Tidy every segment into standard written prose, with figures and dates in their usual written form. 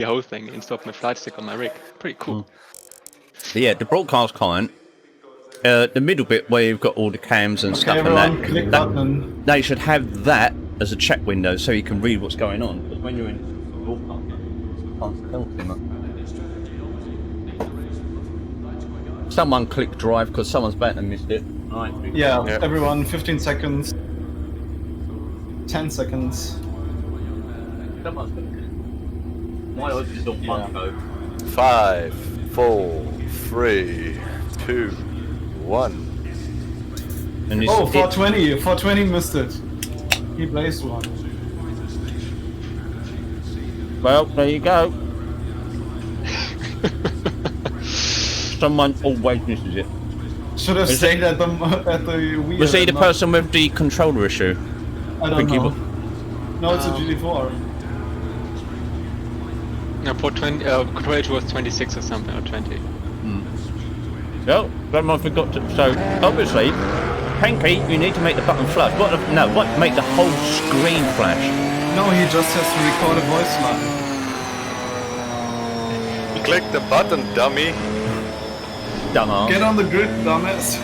the whole thing instead of my flight stick on my rig. Pretty cool. But yeah, the broadcast client, the middle bit where you've got all the cams and stuff and that, click button. they should have that as a check window so you can read what's going on. Because when you're in broadcast, you can't tell too much. Someone click drive because someone's about to miss it. Right. Yeah, everyone, 15 seconds. 10 seconds. My odds is on one go. 5, 4, 3, 2, 1. And Oh, 420. 420 missed it. He placed one. Well, there you go. Someone always misses it. Should have stayed at the wheel. Was he the person with the controller issue? I don't know. No, it's a GD4. No, port 20. Control age was 26 or something, or 20. Well, someone forgot to. So obviously, Hanky, you need to make the button flash. What make the whole screen flash? No, he just has to record a voice line. Click the button, dummy. Dumbass. Get on the grid, dumbass.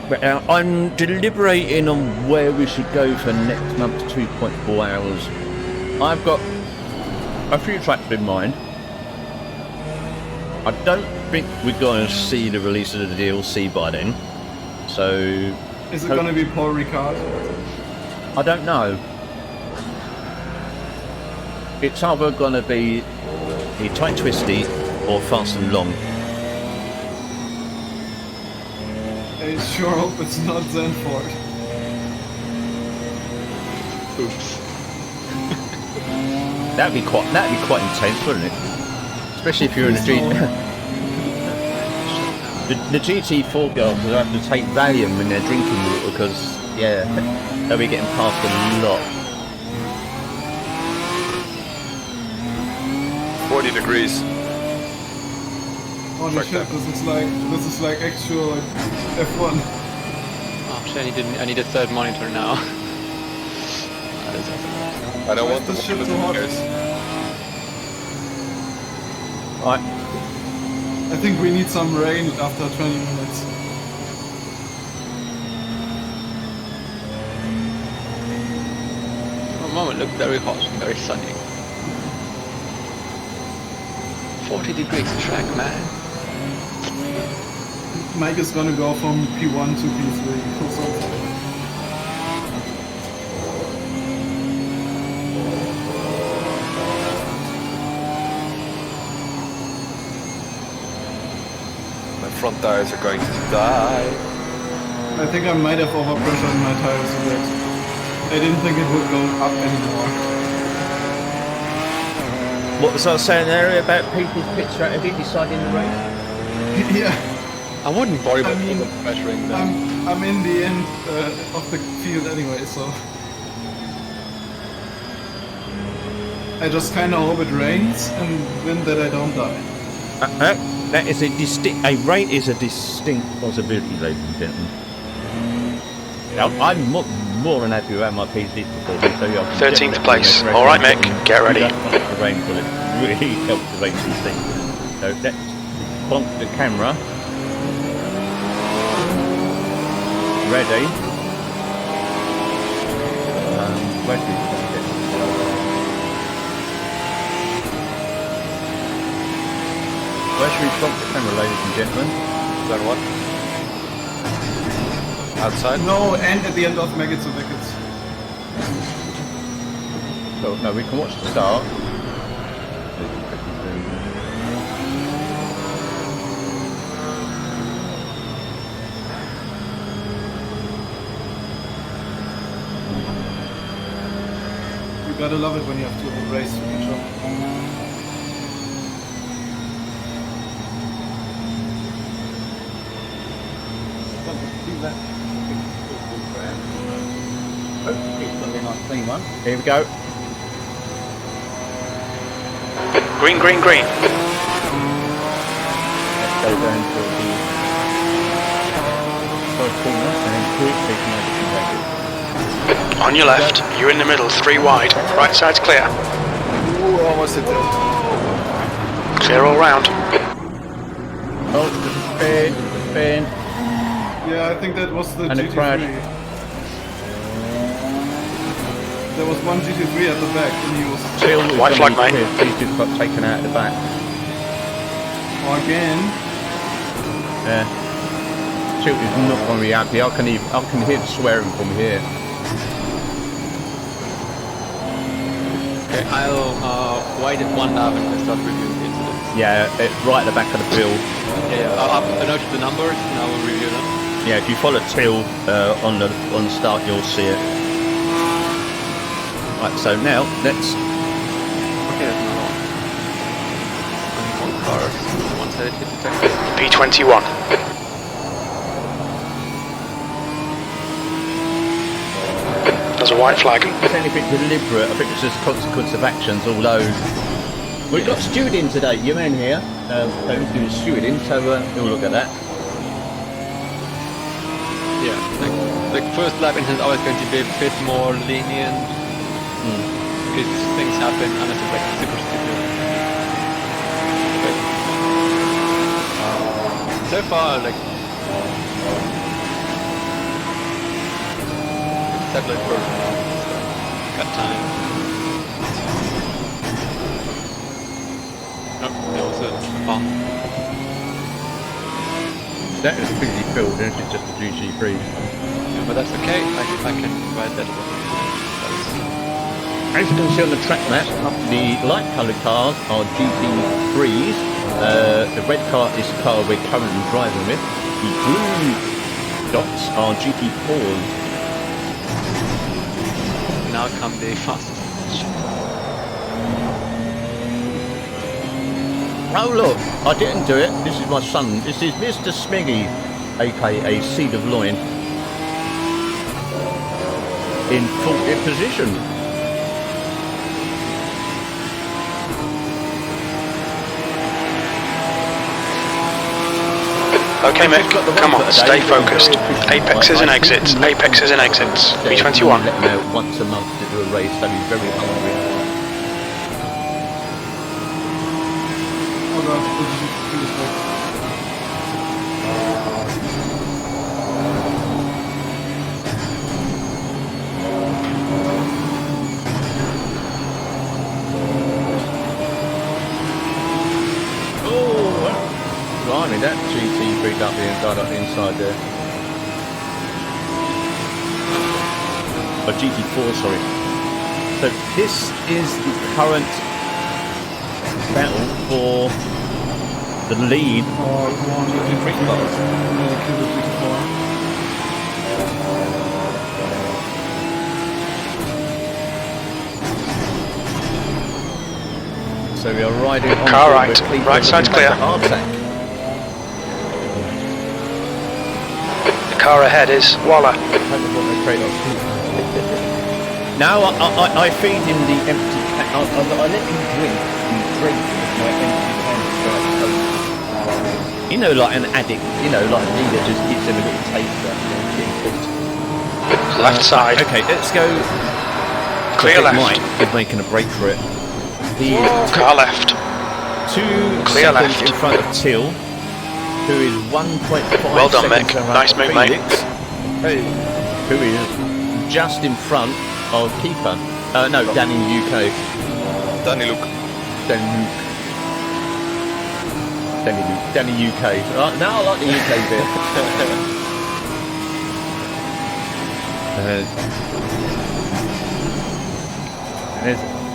But I'm deliberating on where we should go for next month's 2.4 hours. I've got a few tracks in mind. I don't think we're going to see the release of the DLC by then. So... Is it going to be Paul Ricard? I don't know. It's either going to be tight twisty or fast and long. I sure hope it's not Zenford. Oops. That'd be quite intense, wouldn't it? Especially if you're in a the GT4 girls will have to take Valium when they're drinking water because they'll be getting past a lot. 40 degrees. Holy shit, this is like actual F1. Oh shit, I need a third monitor now. I don't want the the shit too hot. Right. I think we need some rain after 20 minutes. For a moment, looked very hot and very sunny. 40 degrees track, man. Mike is gonna go from P1 to P3 or something. My front tires are going to die. I think I might have overpressured my tires a bit. I didn't think it would go up anymore. What was I saying earlier about people's pit strategy deciding the race? Yeah. I wouldn't worry about pressuring them. I'm in the end of the field anyway, so I just kind of hope it rains and then that I don't die. That is a rain is a distinct possibility, ladies and gentlemen. Now, I'm more than happy to have my PC performance. So 13th place. All right, Mick, get ready. The rain will really help the race thing. So let's bonk the camera. Ready. Where should we put it? Where should we bonk the camera, ladies and gentlemen? Then what? Outside? No, and at the end of Maggots and Beckets. So, no, we can watch the start. You gotta love it when you have to race to catch up. Clean one. Here we go. Green, green, green. Let's go down to the a corner and then quickly make it. On your left, you're in the middle, 3 wide. Right side's clear. Ooh, almost hit it. Clear all round. Oh, the spin. Yeah, I think that was the And a GT3. crash. There was one GT3 at the back and he was... Till is White flag, gonna be mate. clear. He's just got taken out at the back. Again. Yeah. Tilt is not going to be happy. I can hear the swearing from here. Okay, I'll wait it one lap and we'll start reviewing the incidents. Yeah, it's right at the back of the build. Yeah, I noted the numbers and I will review them. Yeah, if you follow Till on the start, you'll see it. Right, so now let's. Okay, that's another one. Only one car, one side hit detected. P21. There's a white flag. It's anything deliberate. I think it's just a consequence of actions. Although we've got stewarding today. Your man here, who's doing stewarding, so we'll look at that. Yeah, like first lap incident is always going to be a bit more lenient. Because things happen unless it's like super stupid. But so far, like satellite version, got time. Oh, there was a bomb. That is busy filled, and it's just a GT3. Yeah, but that's okay. I can ride that one. As you can see on the track map, the light coloured cars are GT3s. The red car is the car we're currently driving with. The blue dots are GT4s. Now come the fastest. Oh look, I didn't do it. This is my son. This is Mr. Smiggy, aka Seed of Loin, in 40th position. Okay, Mick, come on, stay focused. Apexes and exits, apexes and exits. P21. Let him out once a month to do a race, so he's very hungry. Oh god, this is back. Blimey, that GT freaked up the inside there. Oh, GT4, sorry. So this is the current battle for the lead Oh, come on, GT3 cars. really kill the GT4. So we are riding on Car board right. with Cleveland Right side's looking clear. back at Artac. The car ahead is Waller. Now I feed him the empty can. I let him drink my empty can. You know, like an addict. You know, like me that just gives him a little taster. Left side. Okay, let's go. Clear left. Mike is making a break for it. He is Car left. 2 Clear seconds left. in front of Till, who is 1.5 Well done, seconds Mick. around Nice move, mate. Felix, who is just in front of Keeper. No, Danny UK. Danny, look. Danny UK. Now I like the UK bit.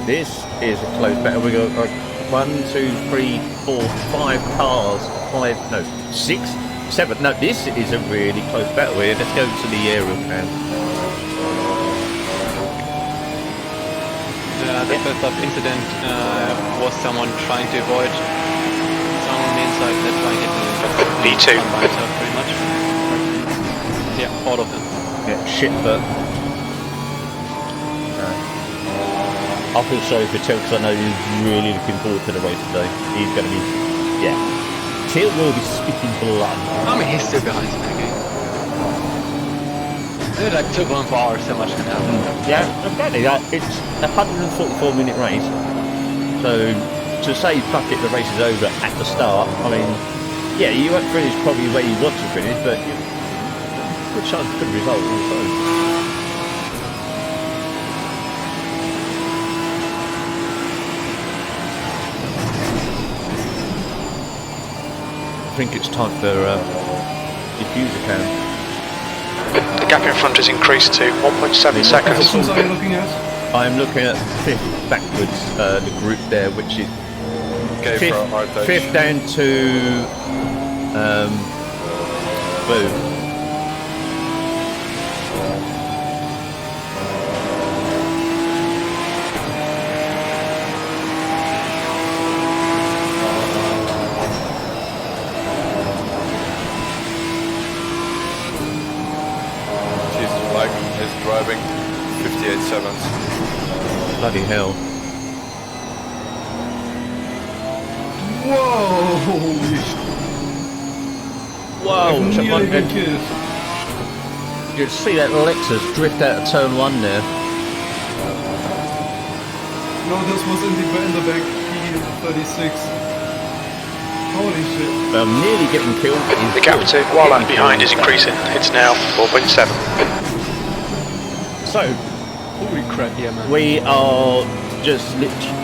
This is a close battle. We got 1, 2, 3, 4, 5 cars. 6, 7. No, this is a really close battle here. Let's go to the aerial cam. The first up incident was someone trying to avoid someone on the inside. That's why he hit B2. by himself pretty much. Yeah, all of them. Yeah, shit, but I feel sorry for Till because I know he's really looking forward to the race today. He's going to be, yeah. Till will be spitting blood. I mean, he's still behind Smiggy. Dude, like 2.4 hours, so much can happen. Yeah, exactly. It's a 144-minute race. So to say fuck it, the race is over at the start. I mean, yeah, you won't finish probably where you want to finish, but good chance, good result also. I think it's time for diffuser cam. The gap in front has increased to 1.7 seconds. Positions are you looking at? I'm looking at fifth backwards, the group there, which is Okay, for RTX. fifth down to blue. Jesus, Mike is driving 58 seconds. Bloody hell. Whoa! Holy shit. Whoa, I've nearly been killed. you see that Lexus drift out of turn 1 there. No, this was in the back P36. Holy shit. I'm nearly getting killed. The gap to while left behind is increasing. It's now 4.7. So, Holy crap, yeah, man. we are just literally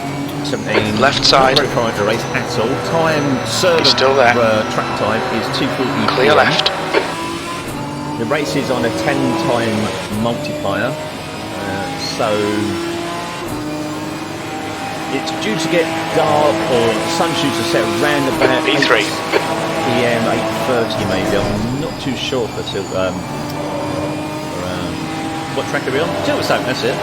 17. Left side. Not very far into the race at all. Time server Still there. track time is 2:40. Clear left. The race is on a 10-time multiplier, so it's due to get dark, or the sun shoots to set around about P3. 8 PM, 8:30 maybe. I'm not too sure for what track are we on? Silverstone, that's it.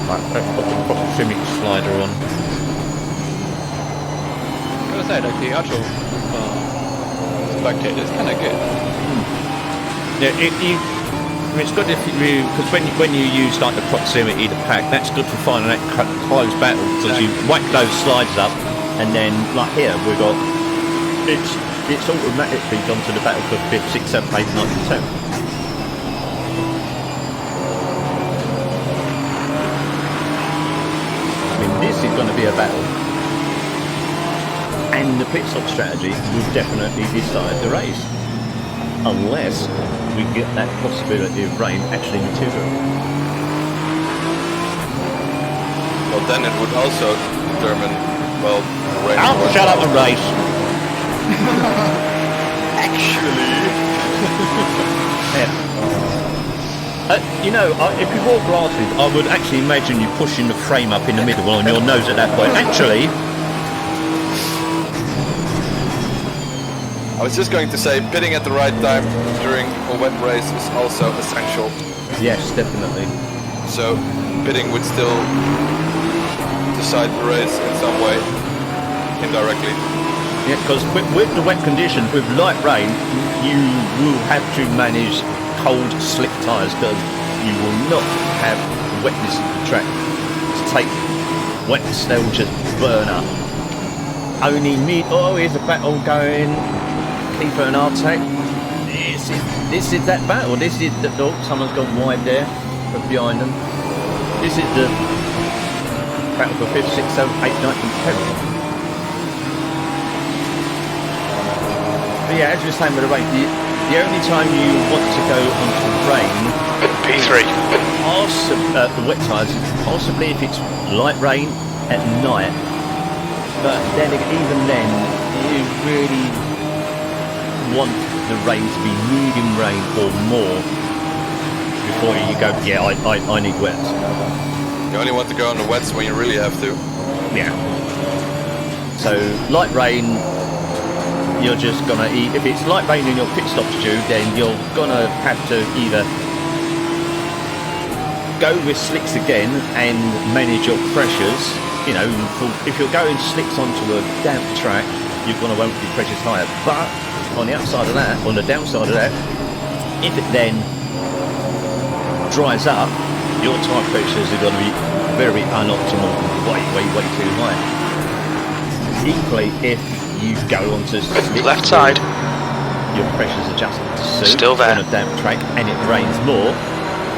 Right, let's put the proximity slider on. I gotta say, like the actual spectator is kind of good. Yeah, it's good if you, because when you use like the proximity to pack, that's good for finding that close battle, because you whack those sliders up, and then like here we've got it's automatically gone to the battle for 5th, 6th, 7th, 8th, 9th, and 10th. I mean, this is going to be a battle, and the pit stop strategy will definitely decide the race, unless we get that possibility of rain actually material. Well, then it would also determine, well, rain. I'll shut up and race. Actually. You know, if you wore glasses, I would actually imagine you pushing the frame up in the middle on your nose at that point. Actually, I was just going to say, pitting at the right time during a wet race is also essential. yes, definitely. So pitting would still decide the race in some way, indirectly. Yeah, because with the wet conditions, with light rain, you will have to manage cold, slick tyres, because you will not have the wetness of the track to take wetness. They will just burn up. Only here's a battle going. Keeper and Artec. This is that battle. This is the someone's gone wide there from behind them. This is the battle for 5th, 6th, 7th, 8th, 9th and 10th. But yeah, as you were saying with the rain, the only time you want to go onto rain, P3. the wet tyres, possibly if it's light rain at night. But then even then, you really want the rain to be medium rain or more before you go, yeah, I need wets. You only want to go on the wets when you really have to. Yeah. So light rain, you're just gonna if it's light rain and your pit stop's due, then you're gonna have to either go with slicks again and manage your pressures. You know, if you're going slicks onto a damp track, you're gonna want your pressures higher. But on the upside of that, on the downside of that, if it then dries up, your tyre pressures are going to be very unoptimal, way too high. equally, if you go onto Left side. your pressure's adjusted to suit Still there. on a damp track, and it rains more.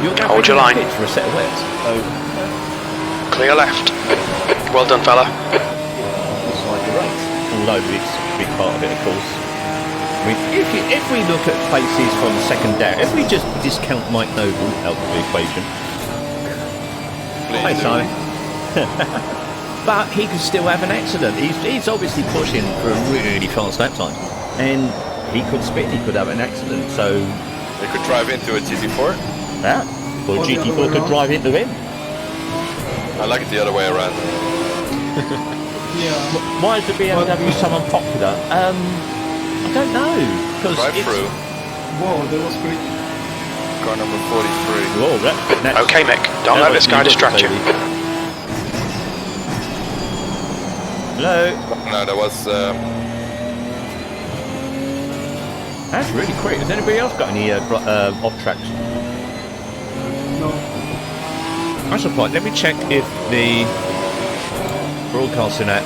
You'll go Hold back your on line. the pitch for a set of wets. So Clear left. Well done, fella. inside the race. Although it's a big part of it, of course. I mean, if we look at places from secondary, if we just discount Mike Noble out of the equation. Hi, Simon. But he could still have an accident. He's obviously pushing for a really fast lap time, and he could spin. He could have an accident. So They could drive into a GT4. yeah, well, Or the other GT4 way could around. drive into him. I like it the other way around. Yeah. Why is the BMW so unpopular? I don't know. Because Drive through. Whoa, that was quick. Car number 43. Whoa, that's Okay, Mick. Don't let this guy distract you. Hello. No, that was. That's really quick. Has anybody else got any off tracks? No. That's a point. Let me check if the broadcasting app.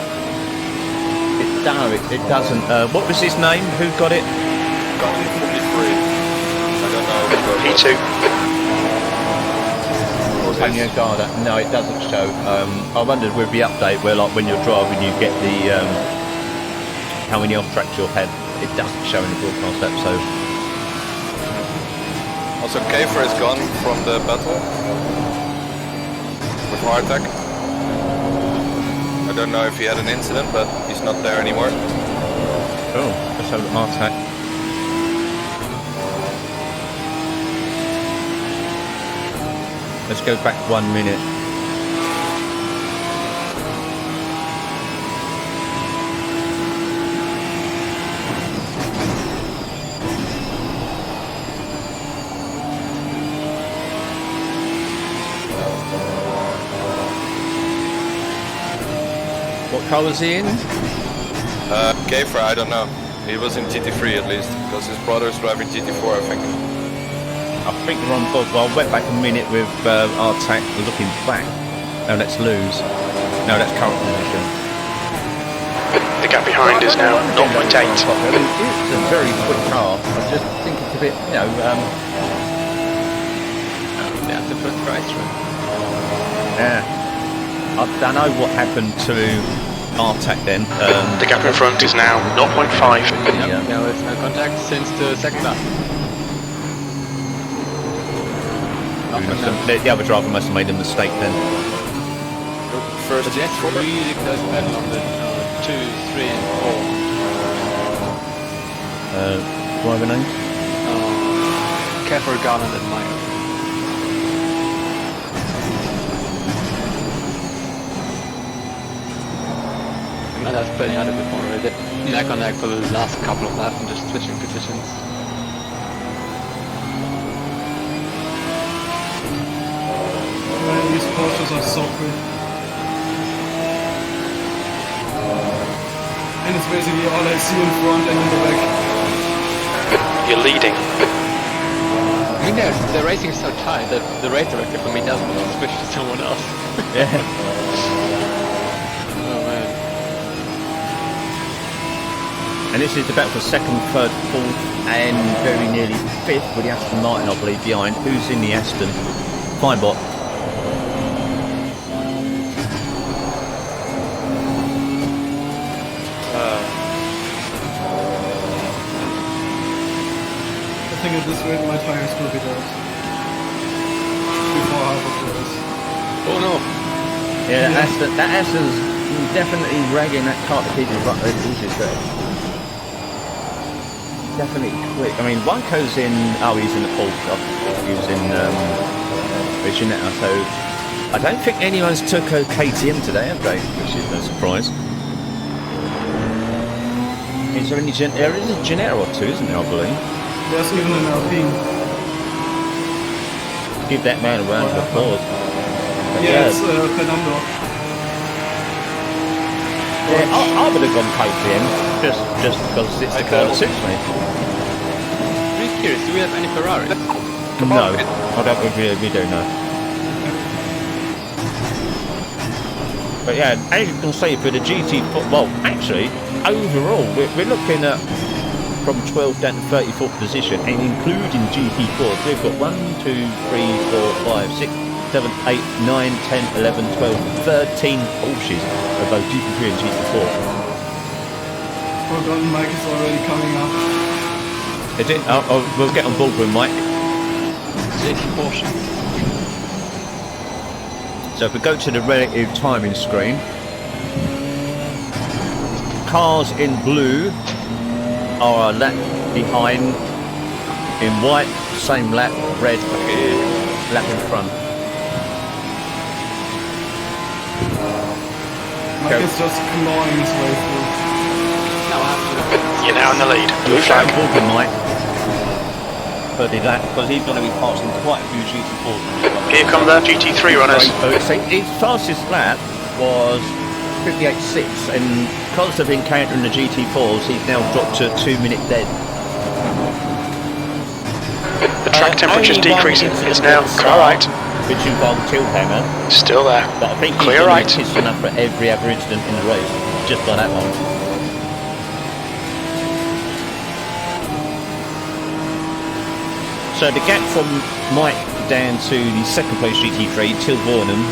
It doesn't. What was his name? Who got it? Car number 43. I don't know. Who that was. P2. Antonio Garda. No, it doesn't show. I wondered with the update where, like, when you're driving, you get the how many off tracks you've had. It doesn't show in the broadcast app. So Also, Kafer is gone from the battle with Artek. I don't know if he had an incident, but he's not there anymore. cool. Let's have an attack. Let's go back 1 minute. What car was he in? Kafer, I don't know. He was in GT3 at least, because his brother's driving GT4, I think. I think we're on board. Well, I went back a minute with our tank. We're looking back. No, let's lose. No, that's current position. The gap behind is now 0.8. It's a very quick car. I just think it's a bit, you know. That's the first price run. Yeah. I don't know what happened to our tech then. The gap in front is now 0.5. Yep, there was no contact since the second lap. The other driver must have made a mistake then. First But that's really close battle on the 2, 3 and 4. Driver name? Kefir, Garland and Meyer. And that's playing out a bit more. They neck on neck for the last couple of laps and just switching positions. Man, these Porsches are so quick. And it's basically all I see in front and in the back. You're leading. I mean, the racing is so tight that the race director for me doesn't want to switch to someone else. Yeah. Oh man. And this is the battle for second, third, fourth, and very nearly fifth with the Aston Martin, I believe, behind. Who's in the Aston? Finebot. I think at this rate my tires will be dead. Before half of the race. Oh no. Yeah, that Aston's definitely ragging that car to keep his horses there. Definitely quick. I mean, Wanko's in. Oh, he's in the pole. He was in Reginetta. So I don't think anyone's took a KTM today, have they? Which is no surprise. Is there any there is a Genera or two, isn't there? I believe. There's even an Alpine. Give that man a round of applause. Yeah, it's Fernando. Yeah, I would have gone KTM just because it's the car that suits me. Really curious, do we have any Ferrari? No, I don't. We do know. But yeah, as you can see for the GT4, well, actually, overall, we're looking at from 12th down to 34th position, and including GT4s, we've got 1, 2, 3, 4, 5, 6, 7, 8, 9, 10, 11, 12, 13 Porsches of both GT3 and GT4. Well done, Mike is already coming up. Is it? We'll get on board with Mike. 80 Porsche. So if we go to the relative timing screen, cars in blue are a lap behind, in white, same lap, red, lap in front. Mike is just clawing his way through. You're now in the lead. Blue flag. Mike. For the lap, because he's going to be passing quite a few GT4s. Here come the GT3 runners. His fastest lap was 58.6, and because of encountering the GT4s, he's now dropped to 2 minute dead. The track temperature's decreasing. It's now car right. Which involved tilt hammer. Still there. But I think he's Clear right. pissed enough for every other incident in the race, just by that one. So the gap from Mike down to the second place GT3 till Bornham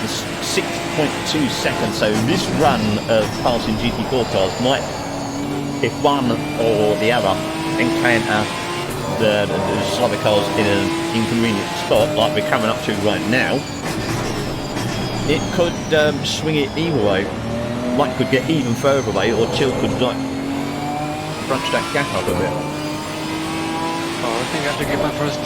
is 6.2 seconds. So this run of passing GT4 cars might, if one or the other encounter the other cars in an inconvenient spot like we're coming up to right now, it could swing it either way. Mike could get even further away, or Till could like crunch that gap up a bit. Oh, I think I have to get my first.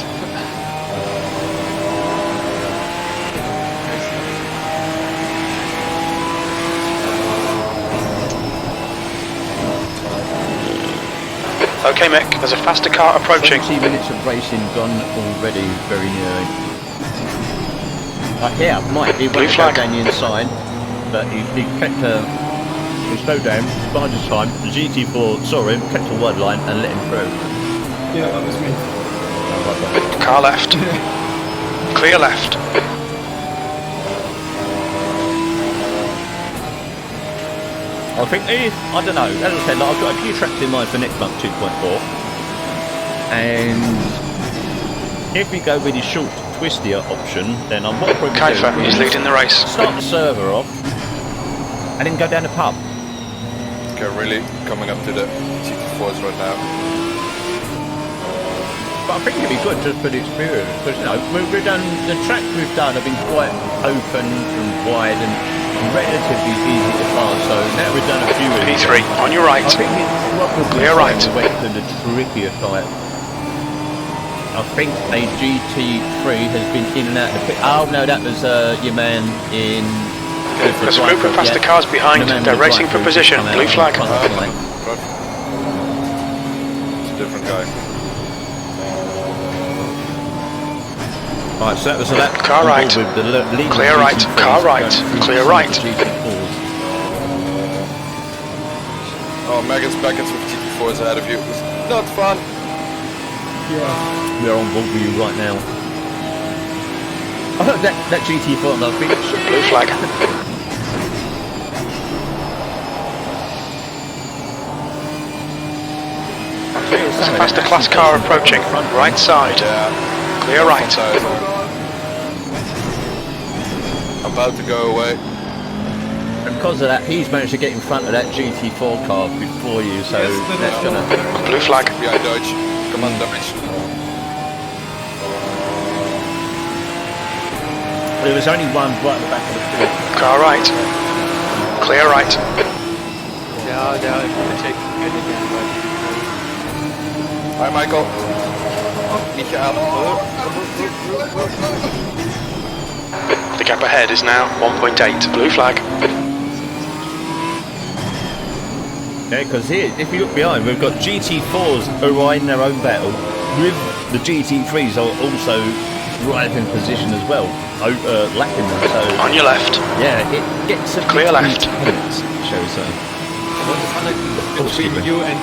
Okay, Mick, there's a faster car approaching. 20 minutes of racing gone already, very nearly. Yeah, Mike, he went down the inside, but he kept he slowed down, bided his time. The GT4 saw him, kept a wide line and let him through. Yeah, that was me. Car left. Clear left. I think I don't know, as I said, like, I've got a few tracks in mind for next month, 2.4. And if we go with the short, twistier option, then what I'll probably Kaifer is leading the race. Start the server off, and then go down the pub. Okay, really coming up to the GT4s right now. But I think it'd be good just for the experience, because you know, we've done, the tracks we've done have been quite open and wide and relatively easy to pass, so now we've done a few of these. P3, on your right. I think it's probably Clear right. went to the trickier side. I think a GT3 has been in and out of the pit. Oh no, that was your man in... There's a group of faster cars behind. They're racing for position. Blue flag. It's a different guy. Right, so that was a lap. Car right. With the Clear right. Car right. Clear right. Oh, Megan's back with GT4s ahead of you. It's not fun. Yeah. We're on board with you right now. Oh, that GT4 and I think Blue flag. There's a faster class car approaching. Right side. Yeah. Clear right. About to go away. and because of that, he's managed to get in front of that GT4 car before you, so that's gonna... Blue flag. Behind Dutch. Come on, Dutch. There was only one right at the back of the field. Car right. Clear right. Yeah, they're gonna take it again, but... Hi, Michael. Niet je aan. The gap ahead is now 1.8. Blue flag. Yeah, because here, if you look behind, we've got GT4s who are in their own battle, with the GT3s are also right in position as well, lapping them. So On your left. yeah, it gets a Clear bit left. intense, shall we say. What is between you and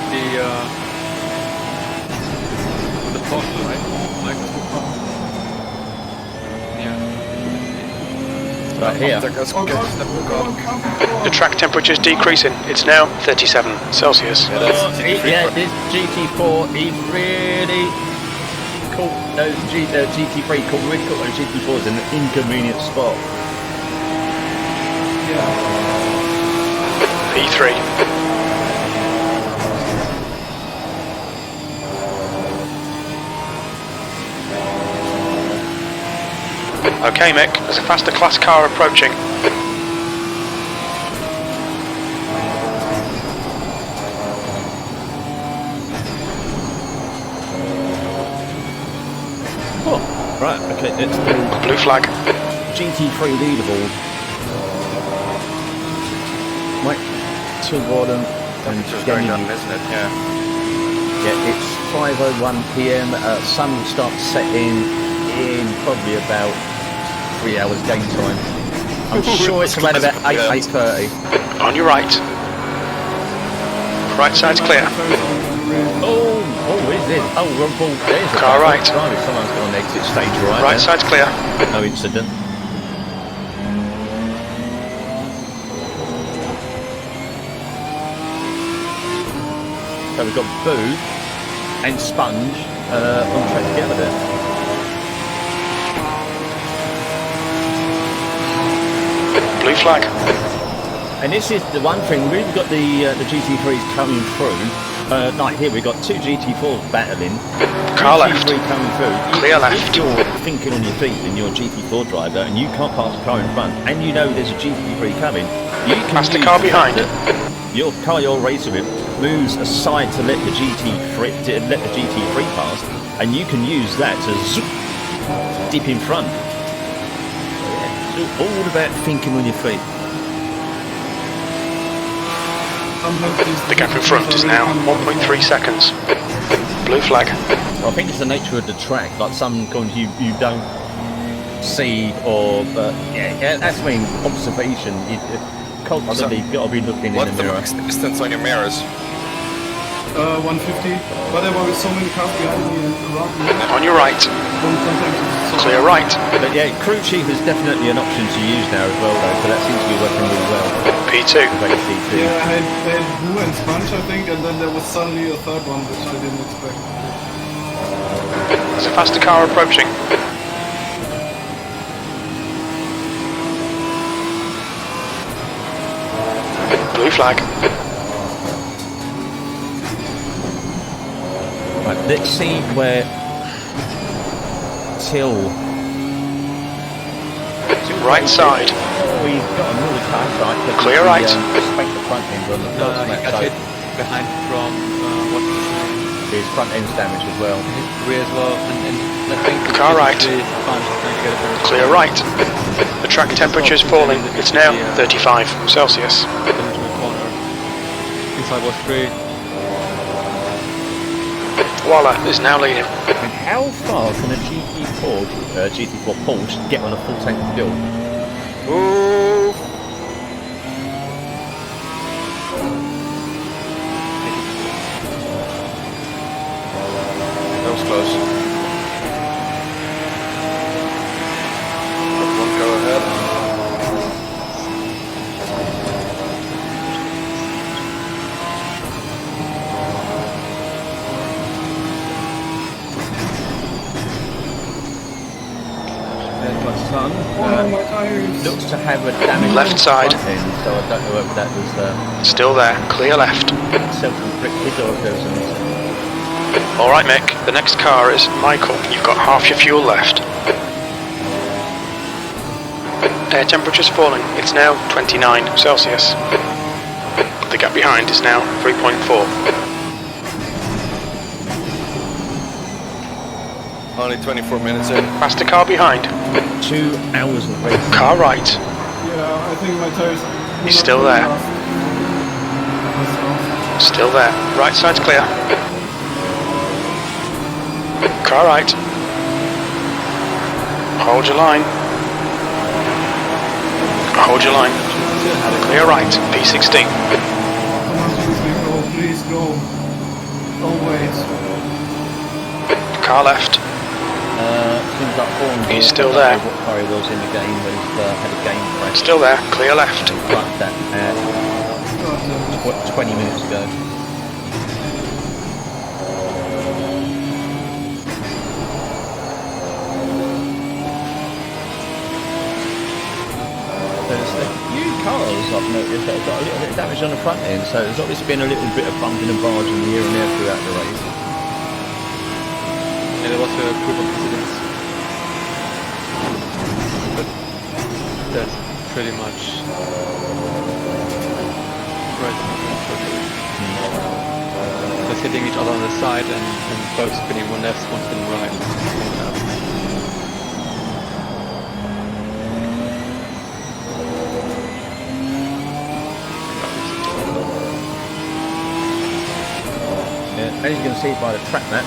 the Porsche, right? Like, yeah. Right here. The track temperature is decreasing. It's now 37 Celsius. Yeah, this GT4 is really caught those GT3 really caught those GT4s in an inconvenient spot. P3. Okay, Mick, there's a faster class car approaching. Oh, right, okay, it's the Blue flag. GT3 leaderboard. Right, to bottom and Temperature's going down, isn't it? Yeah. Yeah, it's 5:01 PM. Sun will start setting in probably about 3 hours game time. I'm sure it's around about 8:30. On your right. Right side's clear. Oh, is it? Oh, wrong ball. There's a Car right. Someone's got an exit stage right. Right side's clear. No incident. So we've got Boo and Sponge on track together there. Blue flag. And this is the one thing, we've got the GT3s coming through. Like here we've got two GT4s battling. Car GT3 left. coming through. Clear If left. you're thinking on your feet and you're a GT4 driver and you can't pass a car in front and you know there's a GT3 coming, you can Past the use car fact behind. that your car you're racing with moves aside to let the GT3 pass, and you can use that to zoom, dip in front. So yeah, it's all about thinking on your feet. The gap in front is now 1.3 seconds. Blue flag. Well, I think it's the nature of the track. Like some corners you don't see, or yeah, that's I mean observation. Constantly got to be looking in the What's the mirror. max distance on your mirrors? 150. But there were so many cars behind me and around me. On your right. Clear right. But yeah, crew chief is definitely an option to use now as well, though. So that seems to be working really well. P2. Yeah, I had Boo and Sponge, I think, and then there was suddenly a third one, which I didn't expect. There's a faster car approaching. Blue flag. Right, let's see where Till Right side. We've got another car side. But Clear right. Spanked the front end on the No, first he lap, got so hit behind from what his front end's damaged as well. rear as well, and I think the Car right. Sponge is trying to get a better Clear right. The track temperature is falling. It's now 35 Celsius. into the corner. Inside was free. Waller is now leading. And how far can a GT4 Porsche get on a full tank of fuel? Ooh. That was close. One go ahead. My tires. Looks to have a damage Left side. front end, so I don't know whether that was Still there. Clear left. self-inflicted or if there was an Alright, Mick. The next car is Michael. You've got half your fuel left. Air temperature's falling. It's now 29 Celsius. The gap behind is now 3.4. Only 24 minutes in. Faster car behind. 2 hours of race. Car right. Yeah, I think my tires. He's still there. Still there. Right side's clear. Car right. Hold your line. Hold your line. Clear right. P16. Come on, go, please go. Always. Car left. things like form. He's still there. What car he was in the game when he's had a game crash. Still there, clear left. Like that, what, 20 minutes ago. There's a few cars I've noticed that have got a little bit of damage on the front end, so there's obviously been a little bit of bumping and barging here and there throughout the race. Yeah, there was a group of incidents. But that's pretty much right. Just hitting each other on the side and both spinning one left, one spinning right. As you can see by the track map,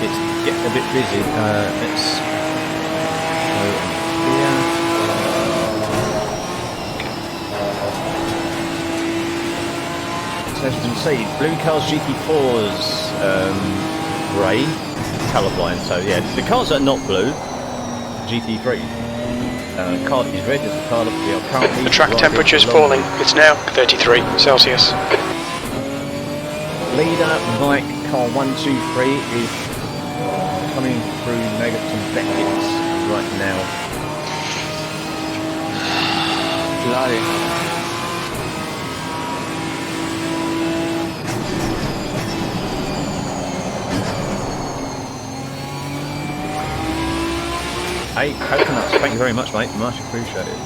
it's getting a bit busy. Let's go here. So as you can see, Blue Cars GT4's grey, colourblind. So yeah, the cars that are not blue, GT3. Car is red, is the car that we are currently. The track temperature is falling. It's now 33 Celsius. Leader Mike car 123 is coming through Megaton Beckett's right now. Bloody. Hey, coconuts, thank you very much, mate. Much appreciated.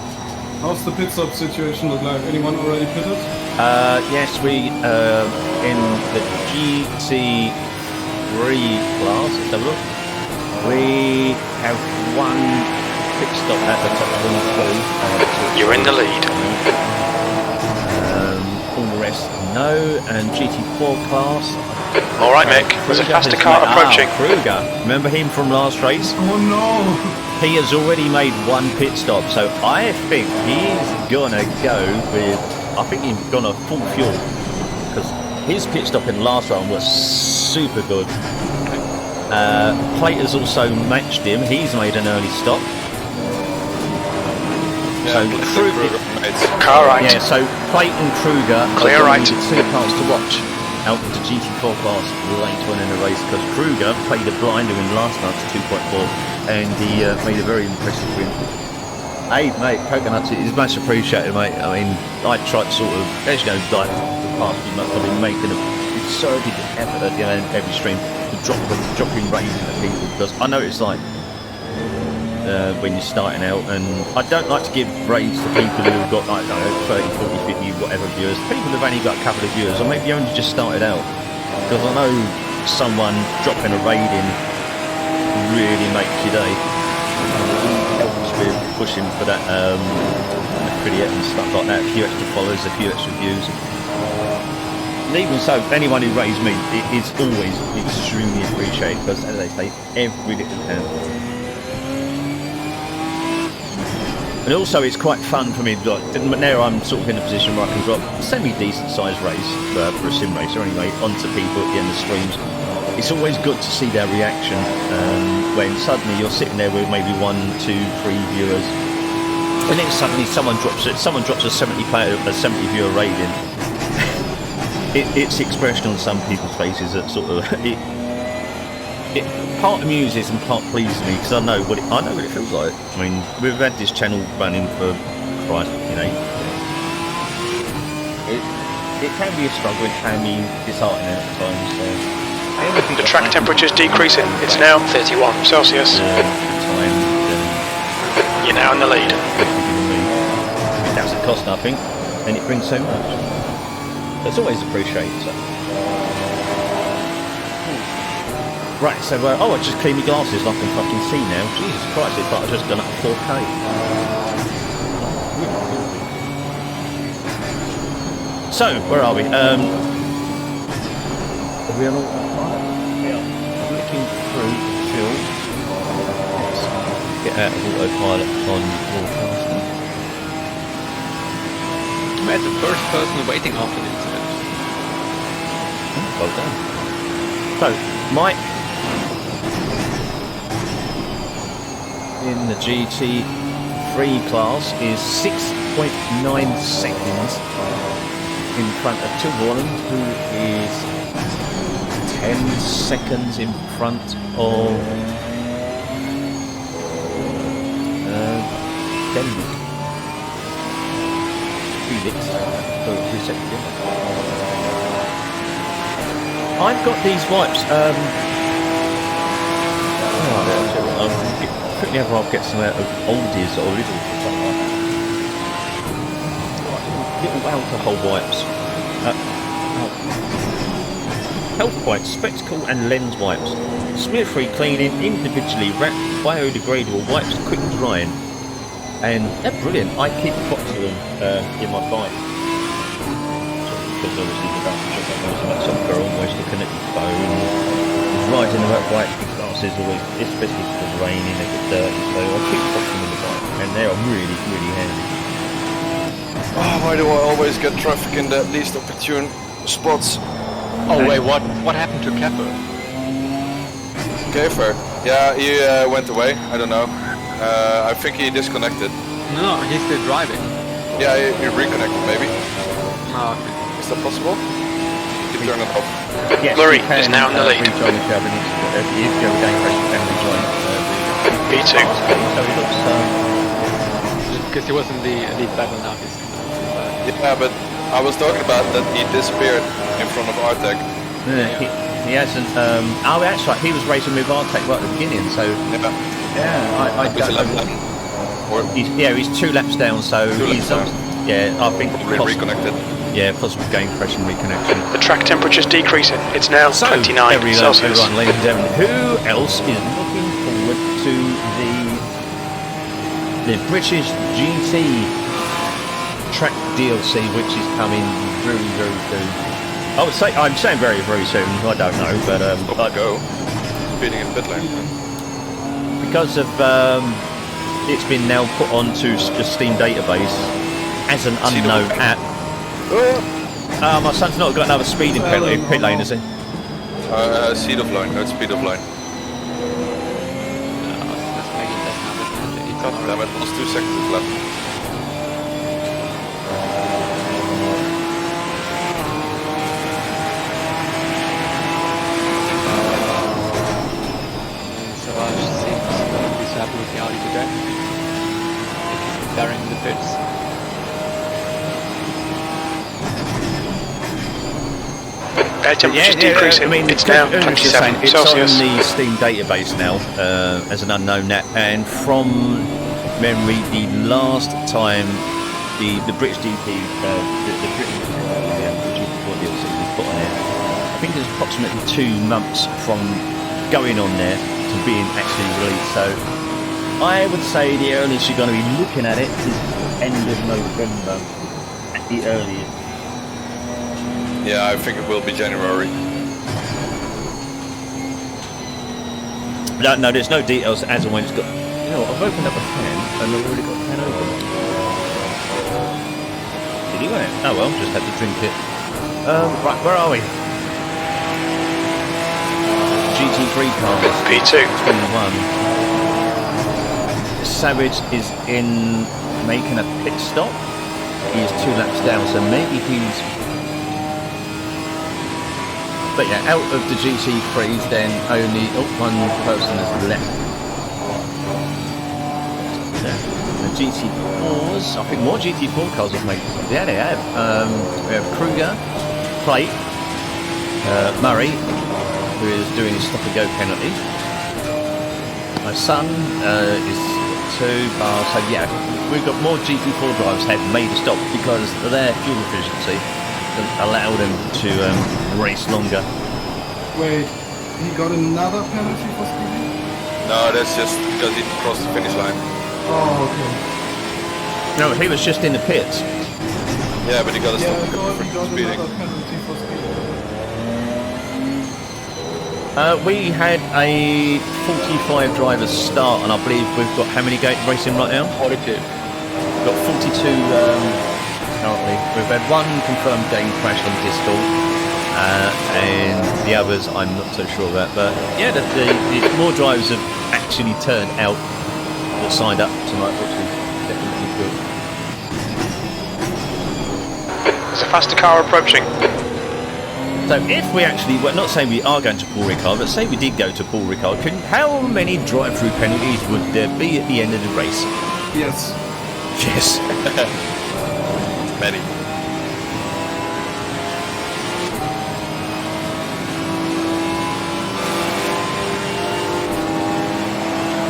How's the pit stop situation look like? Anyone already pitted? Yes, we in the GT3 class. Let's have a look. We have one pit stop at the top of the You're in the lead. all the rest, no. And GT4 class. All right, Mick. There's a faster car approaching. Kruger, remember him from last race? Oh no! He has already made one pit stop, so I think he's gonna go with. I think he's gonna full fuel because his pit stop in the last round was super good. Plate has also matched him. He's made an early stop. Yeah, So Kruger. Car right. Yeah, so Plate and Kruger Clear are right. the two cars to watch out of the GT4 class later on in the race because Kruger played a blinder in last night's 2.4 and he made a very impressive win. Hey mate, coconuts, it is much appreciated, mate. I mean, I tried sort of, as you know, like the past few months I've been making a concerted effort at the end of every stream to drop in ratings at people because I know it's like when you're starting out, and I don't like to give rates to people who've got like 30, 40, 50, whatever viewers. People who've only got a couple of viewers, or maybe only just started out. Because I know someone dropping a rating really makes your day. It helps with pushing for that affiliate and stuff like that. A few extra followers, a few extra views. And even so, anyone who rates me, it is always extremely appreciated because, as they say, every little counts. And also it's quite fun for me, like, now I'm sort of in a position where I can drop a semi-decent sized race for a sim racer anyway onto people at the end of streams. It's always good to see their reaction when suddenly you're sitting there with maybe 1, 2, 3 viewers and then suddenly someone drops a 70 viewer rating. It's the expression on some people's faces that sort of it part amuses and part pleases me because I know what it feels like. I mean, we've had this channel running for Christ, you know. It can be a struggle. It can be disheartening at times. So The track temperature is decreasing. It's now 31 Celsius. You're now in the lead. It doesn't cost nothing, and it brings so much. That's always appreciated. So. Right, so, I just cleaned my glasses like I can fucking see now. Jesus Christ, it's like I've just done up 4K. So, where are we? Are we on autopilot? Yeah. I'm looking through Phil. Let's get out of autopilot on broadcasting. We had the first person waiting after the incident. Well done. So, Mike. in the GT3 class is 6.9 seconds in front of Tilborland, who is 10 seconds in front of Denmark. Felix. I've got these wipes. Quickly, I'll get some out of oldies or little alcohol wipes. Health wipes, spectacle and lens wipes. Smear-free cleaning, individually wrapped, biodegradable wipes, quick drying. And they're brilliant. I keep a box of them in my bike. Because obviously the some girl always looking at your phone, riding the bike with glasses always, especially if it's raining, they get dirty, so I keep a box of them in the bike, and they are really, really handy. Oh, why do I always get traffic in the least opportune spots? Oh wait, what happened to Kepper? Gaffer. Yeah, he went away. I don't know. I think he disconnected. No, he's still driving. Yeah, he reconnected maybe. Oh, okay. Is that possible? You turn it off. Yes, Murray is now in the lead. Rejoin if you have any, if you have a game crash, you can rejoin. P2. So he looks, Because he was in the elite battle now. Yeah, but I was talking about that he disappeared in front of Artec. he hasn't, oh that's right, he was racing with Artec right at the beginning, so Yeah. I don't know. He's 2 laps down, so he's yeah, I think Probably reconnected. Yeah, possible game crash and reconnection. The track temperature's decreasing. It's now So, 29 Celsius. everyone, ladies and gentlemen, who else is looking forward to the British GT track DLC, which is coming very, very soon? I'm saying very, very soon. I don't know, but Go. Speeding in pit lane. because of it's been now put onto the Steam database as an unknown app. My son's not got another speeding penalty in pit lane, has he? Seed of line, not speed of line. God damn it, lost 2 seconds left. Savage seems to be so happy with the Audi today. Bearing the pits. Air temperature's decreasing. I mean, it's now as 27 it's Celsius. on the Steam database now as an unknown app, and from memory, the last time the British GP, the British GP4 DLC was put on there, I think it was approximately 2 months from going on there to being actually released. So I would say the earliest you're going to be looking at it is end of November at the earliest. Yeah, I think it will be January. No, there's no details as and when it's got. You know, I've opened up a can and I've already got a can open. Did he win it? Oh well, just had to drink it. Right, where are we? GT3 cars. P2. 21. Savage is in making a pit stop. He is 2 laps down, so maybe he's. But yeah, out of the GT3s, then only one person is left. The GT4s, I think more GT4 cars have made. Yeah, they have. We have Kruger, Plate, Murray, who is doing his stop and go penalty. My son is 2 bars. So yeah, we've got more GT4 drivers have made a stop because of their fuel efficiency allow them to race longer. Wait, he got another penalty for speeding? No, that's just because he crossed the finish line. Oh, okay. No, he was just in the pits. Yeah, but he got a Yeah, I stop thought he for got speeding. another penalty for speeding. We had a 45 drivers start, and I believe we've got how many racing right now? 42. We've got 42 currently. We've had 1 confirmed game crash on Discord, and the others I'm not so sure about. But yeah, the more drivers have actually turned out got signed up tonight, which is definitely good. There's a faster car approaching. So if we actually, well, not saying we are going to Paul Ricard, but say we did go to Paul Ricard, how many drive-through penalties would there be at the end of the race? Yes. Yes. Many.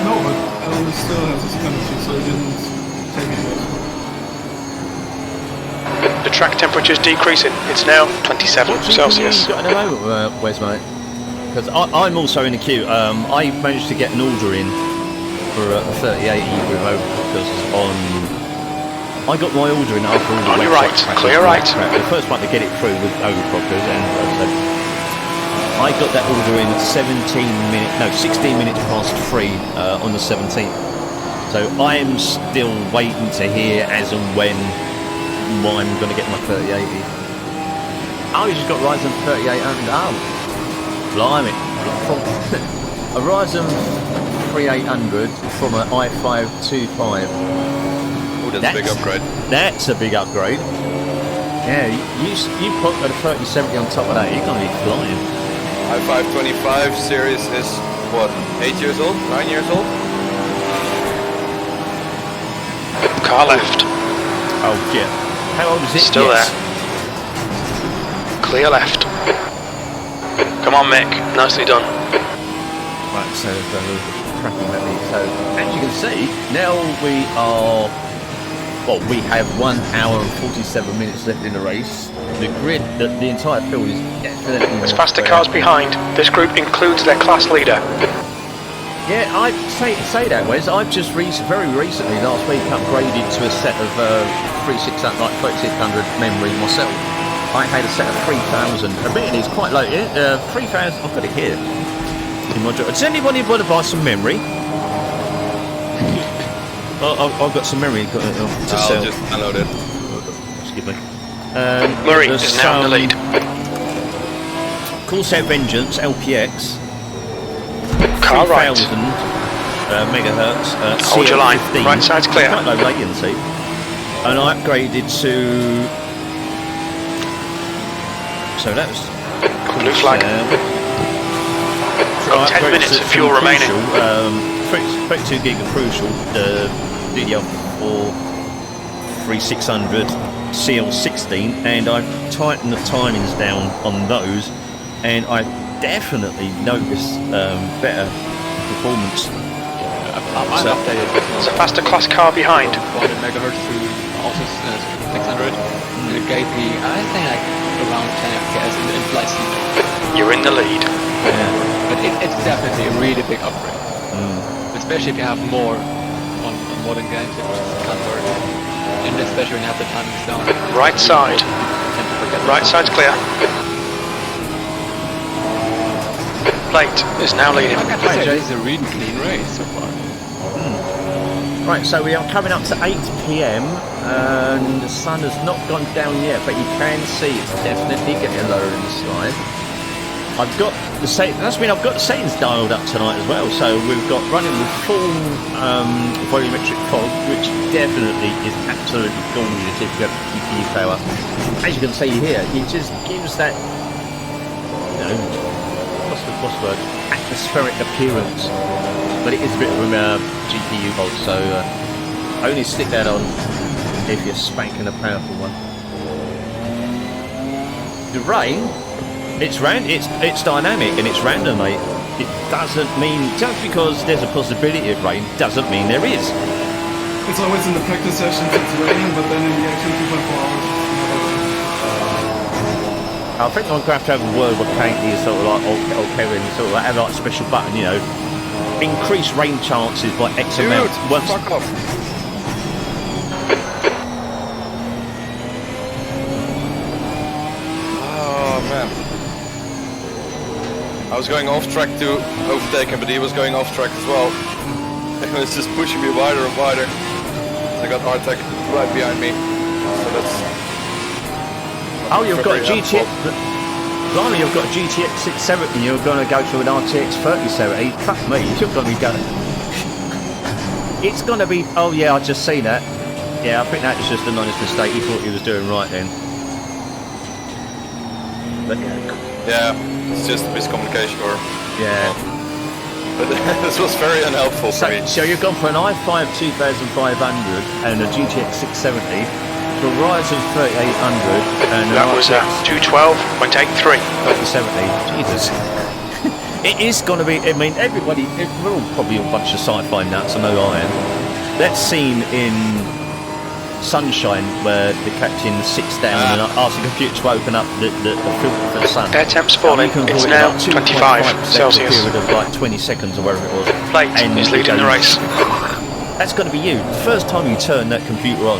No, but Alan still has his penalty, so he didn't take it yet. The track temperature is decreasing. It's now 27 What Celsius. GPU you got at the moment, Wes, mate? Because I'm also in the queue. I managed to get an order in for a 3080 remote because I got my order in after all the On your website right, crashes clear and right. crap. The first one to get it through was Overclockers, and I got that order in 16 minutes past 3 on the 17th. So I am still waiting to hear as and when I'm going to get my 3080. Oh, you just got Ryzen 3800. Oh, blimey. From a Ryzen 3800 from an i5-25. Oh, that's a big upgrade. That's a big upgrade. Yeah, you put a 3070 on top of that, you're going to be flying. i5-25 series is, what, 8 years old? 9 years old? Car left. Oh, yeah. How old is it? Still there. Clear left. Come on, Mick. Nicely done. Right, so tracking that lead. So as you can see, now we are. Well, we have 1 hour and 47 minutes left in the race. The grid, the entire field is definitely. There's faster cars behind. This group includes their class leader. Yeah, I'd say that, Wes. I've just very recently, last week, upgraded to a set of 3600 memory myself. I had a set of 3000. Admittedly, it's quite low. 3000. I've got it here. Does anybody want to buy some memory? I've got some memory to I'll sell. just download it. Excuse me. Murray there's is now in the lead. Corsa Vengeance LPX. Car right. 3000 megahertz. Hold your line. CL15, Right side's clear. Quite low latency. And I upgraded to. So that's. Blue flag. Got 10 minutes of fuel remaining. 32 gig of Crucial, the DDR4 3600 CL16, and I've tightened the timings down on those, and I definitely noticed better performance. I've updated this one. There's a faster class car behind. 400 megahertz to also 600. It gave me, I think, like around 10 FPS in flight speed. You're in the lead. Yeah. But it's definitely a really big upgrade. Especially if you have more on modern games, it just can't work. And especially when you have the timings down. Right side. Right side's clear. Plate is now leading. I got to say, this is a really clean race so far. Right, so we are coming up to 8 PM, and the sun has not gone down yet, but you can see it's definitely getting lower in the sky. I've got the I've got the settings dialed up tonight as well, so we've got running with full volumetric fog, which definitely is absolutely gorgeous if you have the GPU power. As you can see here, it just gives that, what's the word, atmospheric appearance, but it is a bit of a GPU mod, so only stick that on if you're spanking a powerful one. The rain. It's dynamic and it's random, mate. It doesn't mean, just because there's a possibility of rain, doesn't mean there is. It's always in the practice sessions it's raining, but then in the actual 2.4 hours it's I think I'm going to have to have a word with Katie, sort of like, or Kevin, sort of like, have like a special button, increase rain chances by X amount. Fuck off. Oh, man. I was going off track to overtake him, but he was going off track as well. He was just pushing me wider and wider. I got R-Tech right behind me. So that's... Oh, you've got a GTX... Blimey, you've got a GTX 670, you're going to go to an RTX 3070. Fuck me, you're going to be going... It's going to be... Oh, yeah, I just seen that. Yeah, I think that was just an honest mistake. He thought he was doing right then. But, Yeah, it's just a miscommunication or... yeah. But this was very unhelpful for me. So you've gone for an i5 2500 and a GTX 670, for a Ryzen 3800 and That was 212, went 8.3. 3070. Jesus. It is going to be, I mean, everybody, we're all probably a bunch of sci-fi nuts, I know I am. That scene in Sunshine where the captain sits down and asks the computer to open up the filter for the sun. Air temp's falling, it's now 25 Celsius. For a period of like 20 seconds or whatever it was. Plate is leading the race. That's going to be you. The first time you turn that computer on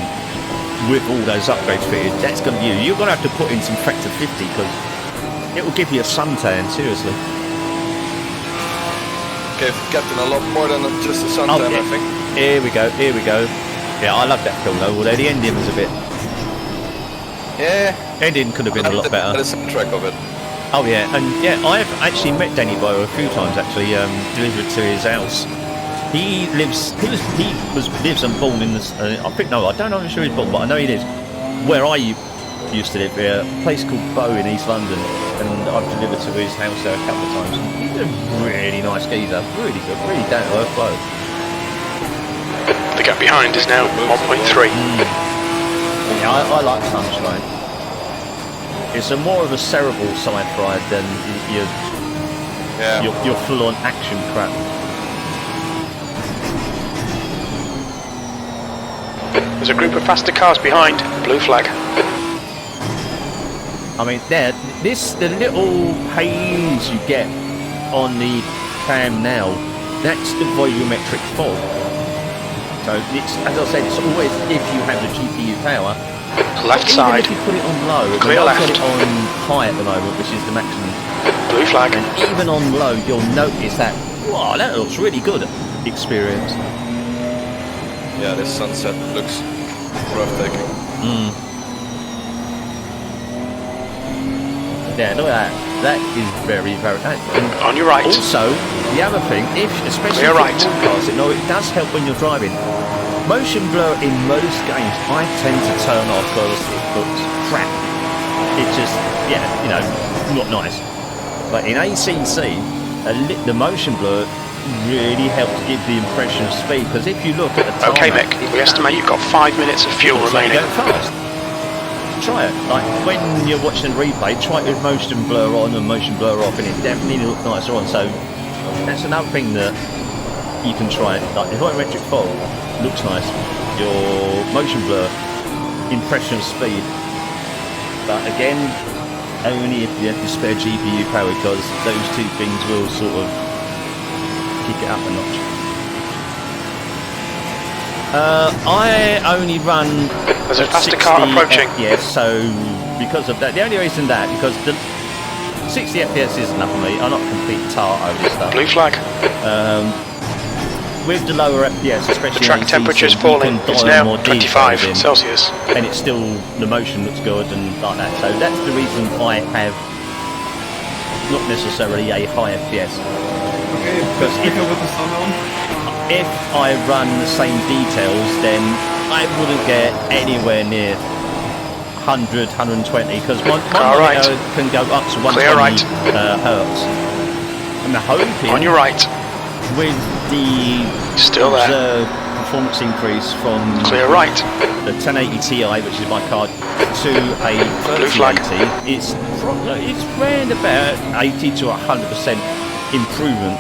with all those upgrades fitted, that's going to be you. You're going to have to put in some factor 50 because it will give you a suntan, seriously. Gave Captain a lot more than just a suntan, I think. Here we go, here we go. Yeah, I love that film though, although the ending was a bit... Yeah. Ending could have been a lot better. The soundtrack of it. Oh yeah, and yeah, I've actually met Danny Boyle a few times actually, delivered to his house. He lives and born in this, I think, no, I don't know if he's born, but I know he lives where I used to live, a place called Bow in East London, and I've delivered to his house there a couple of times. He's a really nice geezer, really good, really down-to-earth bloke. The gap behind is now 1.3. Yeah, I like Sunshine. It's a more of a cerebral side ride than your full-on action crap. There's a group of faster cars behind. Blue flag. I mean, the little haze you get on the cam now, that's the volumetric fog. So it's, as I said, it's always if you have the GPU power. Left side. Even if you put it on low, Clear I've left. got it on high at the moment, which is the maximum. Blue flag. And even on low, you'll notice that, wow, that looks really good experience. Yeah, this sunset looks breathtaking. Yeah, look at that. That is very, very... On your right. Also, the other thing, especially Clear if right. you're broadcasting, it does help when you're driving. Motion blur in most games, I tend to turn off because it looks crap. It's just, yeah, not nice. But in ACC, the motion blur really helps give the impression of speed, because if you look at the time... Okay, Mick, we estimate you've got 5 minutes of fuel remaining. Go fast. Try it. Like when you're watching a replay, try it with motion blur on and motion blur off, and it definitely looks nicer on. So that's another thing that you can try. Like the volumetric fog looks nice. Your motion blur, impression of speed. But again, only if you have to spare GPU power, because those two things will sort of kick it up a notch. I only run. There's a faster car approaching. FPS, so because of that, the only reason because the 60 FPS is enough for me. I'm not a complete tart over this stuff. Blue flag. With the lower FPS, especially The track temperature is falling. It's now 25 Celsius. and it's still, the motion looks good and like that. So that's the reason I have not necessarily a high FPS. Okay, Because with the sun on. if I run the same details, then I wouldn't get anywhere near 100, 120, because my monitor can go up to 120 hertz. And I'm hoping On your right. with the Still there. observed performance increase from Clear right. the 1080 Ti, which is my card, to a Blue flag. 3080, it's round about 80 to 100% improvement.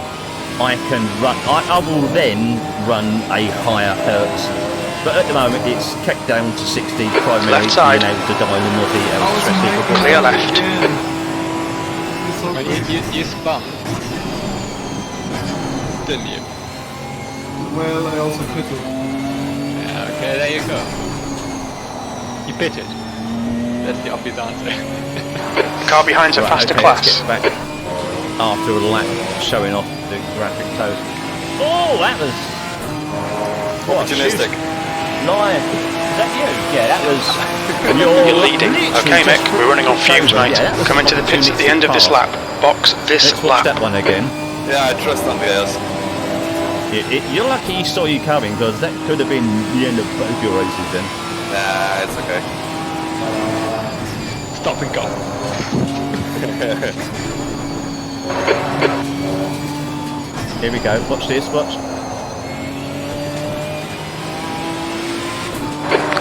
I can run. I will then run a higher hertz, but at the moment it's kept down to 60 primarily. Left side. Being able to dial in more details, especially for Clear left. Well, you spun, didn't you? Well, I also pitted. Yeah, okay, there you go. You pitted. That's the obvious answer. Car behind's a Right, faster okay, class. let's get back after a lap showing off the graphic toes. Oh, that was Opportunistic. Live. Is that you? Yeah, that was. You're leading. Okay, Mick, we're running on fumes, mate. Yeah, that was Coming to the pits at the end of this lap. Box this Let's watch lap. that one again. Yeah, I trust Andreas. You're lucky he saw you coming, because that could have been the end of both your races then. Nah, it's okay. Stop and go. Here we go. Watch this. Watch.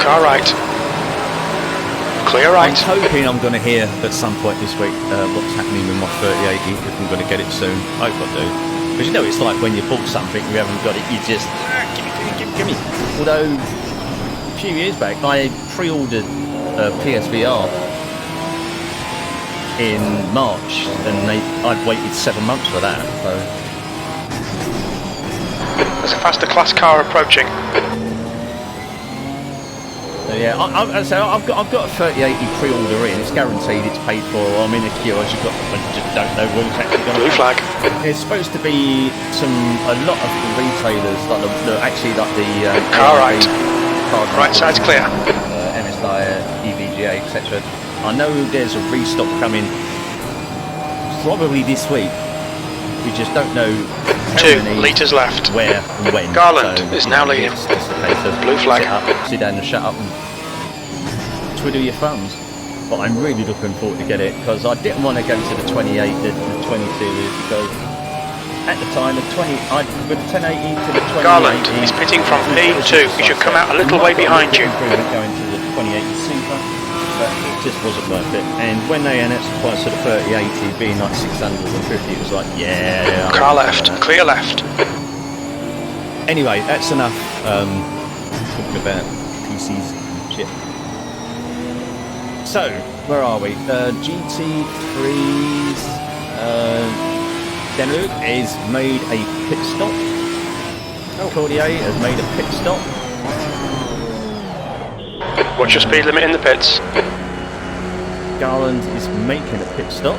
Car right. Clear right. I'm hoping I'm going to hear at some point this week what's happening with my 3080, if I'm going to get it soon. I hope I do. Because you know it's like when you bought something, you haven't got it, you just give me. Although a few years back I pre-ordered PSVR in March, and I'd waited 7 months for that. So There's a faster class car approaching. yeah, I've got a 3080 pre-order in. It's guaranteed. It's paid for. I'm in a queue. I just don't know when it's actually going to. Blue flag. There's supposed to be a lot of the retailers, like the Car right. card Right side's clear. MSI, EVGA, etc. I know there's a restock coming probably this week. We just don't know how 2 many, litres left. where and when. Garland is now leading. It's just a case of Blue flag. sit down and shut up and twiddle your thumbs. But I'm really looking forward to get it, because I didn't want to go to the 28, the 20 series, because at the time the 20, with the 1080 to the 2080. Garland is pitting from P2. He should come out a little way behind you. Going to the 2080 Super, but it just wasn't worth it. And when they announced the price of the 3080 being like 650, it was like, yeah. Car left. Clear left. Anyway, that's enough talking about PCs and shit. So, where are we? GT3's Denuk has made a pit stop. Cordier has made a pit stop. What's your speed limit in the pits? Garland is making a pit stop.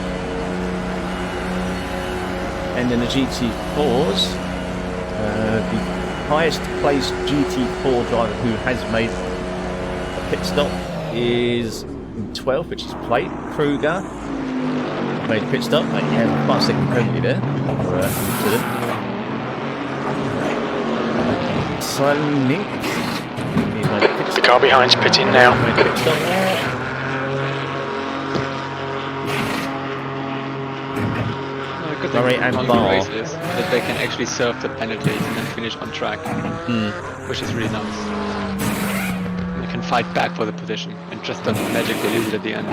And in the GT4s, the highest placed GT4 driver who has made a pit stop is 12th, which is Plate. Kruger made a pit stop. Yeah, 5 second penalty there for incident. Sonic, he's made a pit The stop. car behind's pitting now. Made a pit stop. Good Murray thing and on Barr. the races that they can actually serve the penalties and then finish on track, which is really nice. And they can fight back for the position and just don't magically lose it at the end.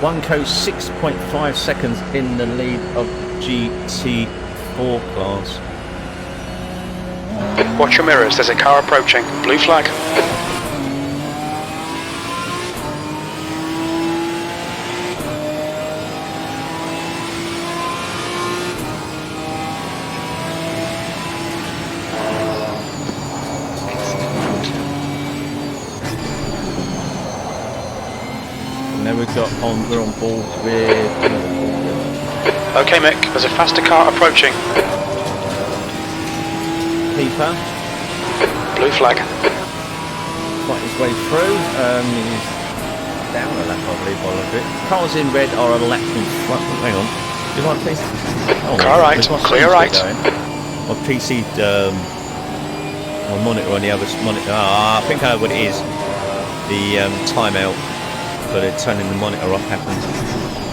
One co 6.5 seconds in the lead of GT4 class. Watch your mirrors. There's a car approaching. Blue flag. And then we're on board with. Okay, Mick. There's a faster car approaching. Keeper. Blue flag. Fight his way through. He's down a lap, I believe, by the look of it. Cars in red are a lap in front. Hang on. Do my PC? Oh, Car right. there's my Clear screen right. still going. My PC, my monitor on the other monitor. I think I know what it is. The timeout for turning the monitor off happened.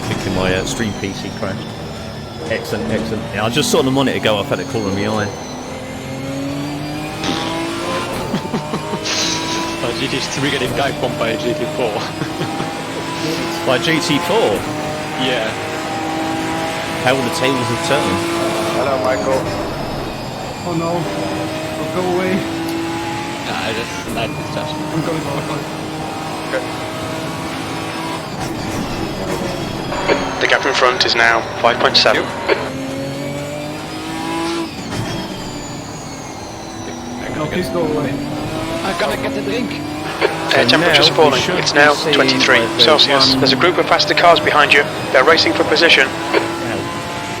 Thinking my stream PC crashed. Excellent, excellent. Yeah, I just saw the monitor go off at the corner of my eye. GT3 getting guy bombed by a GT4. By GT4? Yeah. How the tables have turned. Hello, Michael. Oh no. Go away. Nah, that's a nice discussion. I'm gonna go. Okay. The gap in front is now 5.7. No, please go away. I'm gonna get the drink. Air temperature's now we falling. should It's now be seeing 23 like the Celsius. one- There's a group of faster cars behind you. They're racing for position. Now,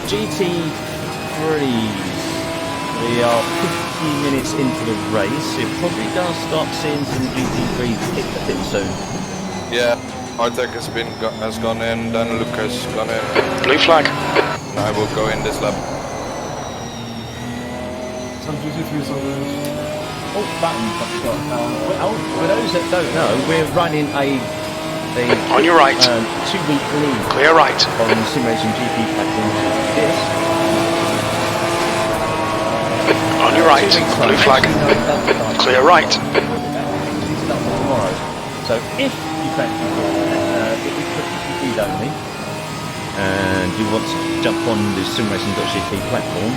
GT3s. We are few minutes into the race, you're probably going to start seeing some GT3 hit a bit soon. Yeah, Artec has gone in, then Luke has gone in. Blue flag. And I will go in this lap. Some GT3s are there. Oh, button, for those that don't know, we're running a On your right. 2-week league Clear right. on Simulation GP platforms. This. On your right. Blue flag. Clear right. Start tomorrow. So if you fancy it is for GP only, and you want to jump on the simracing.gp platform,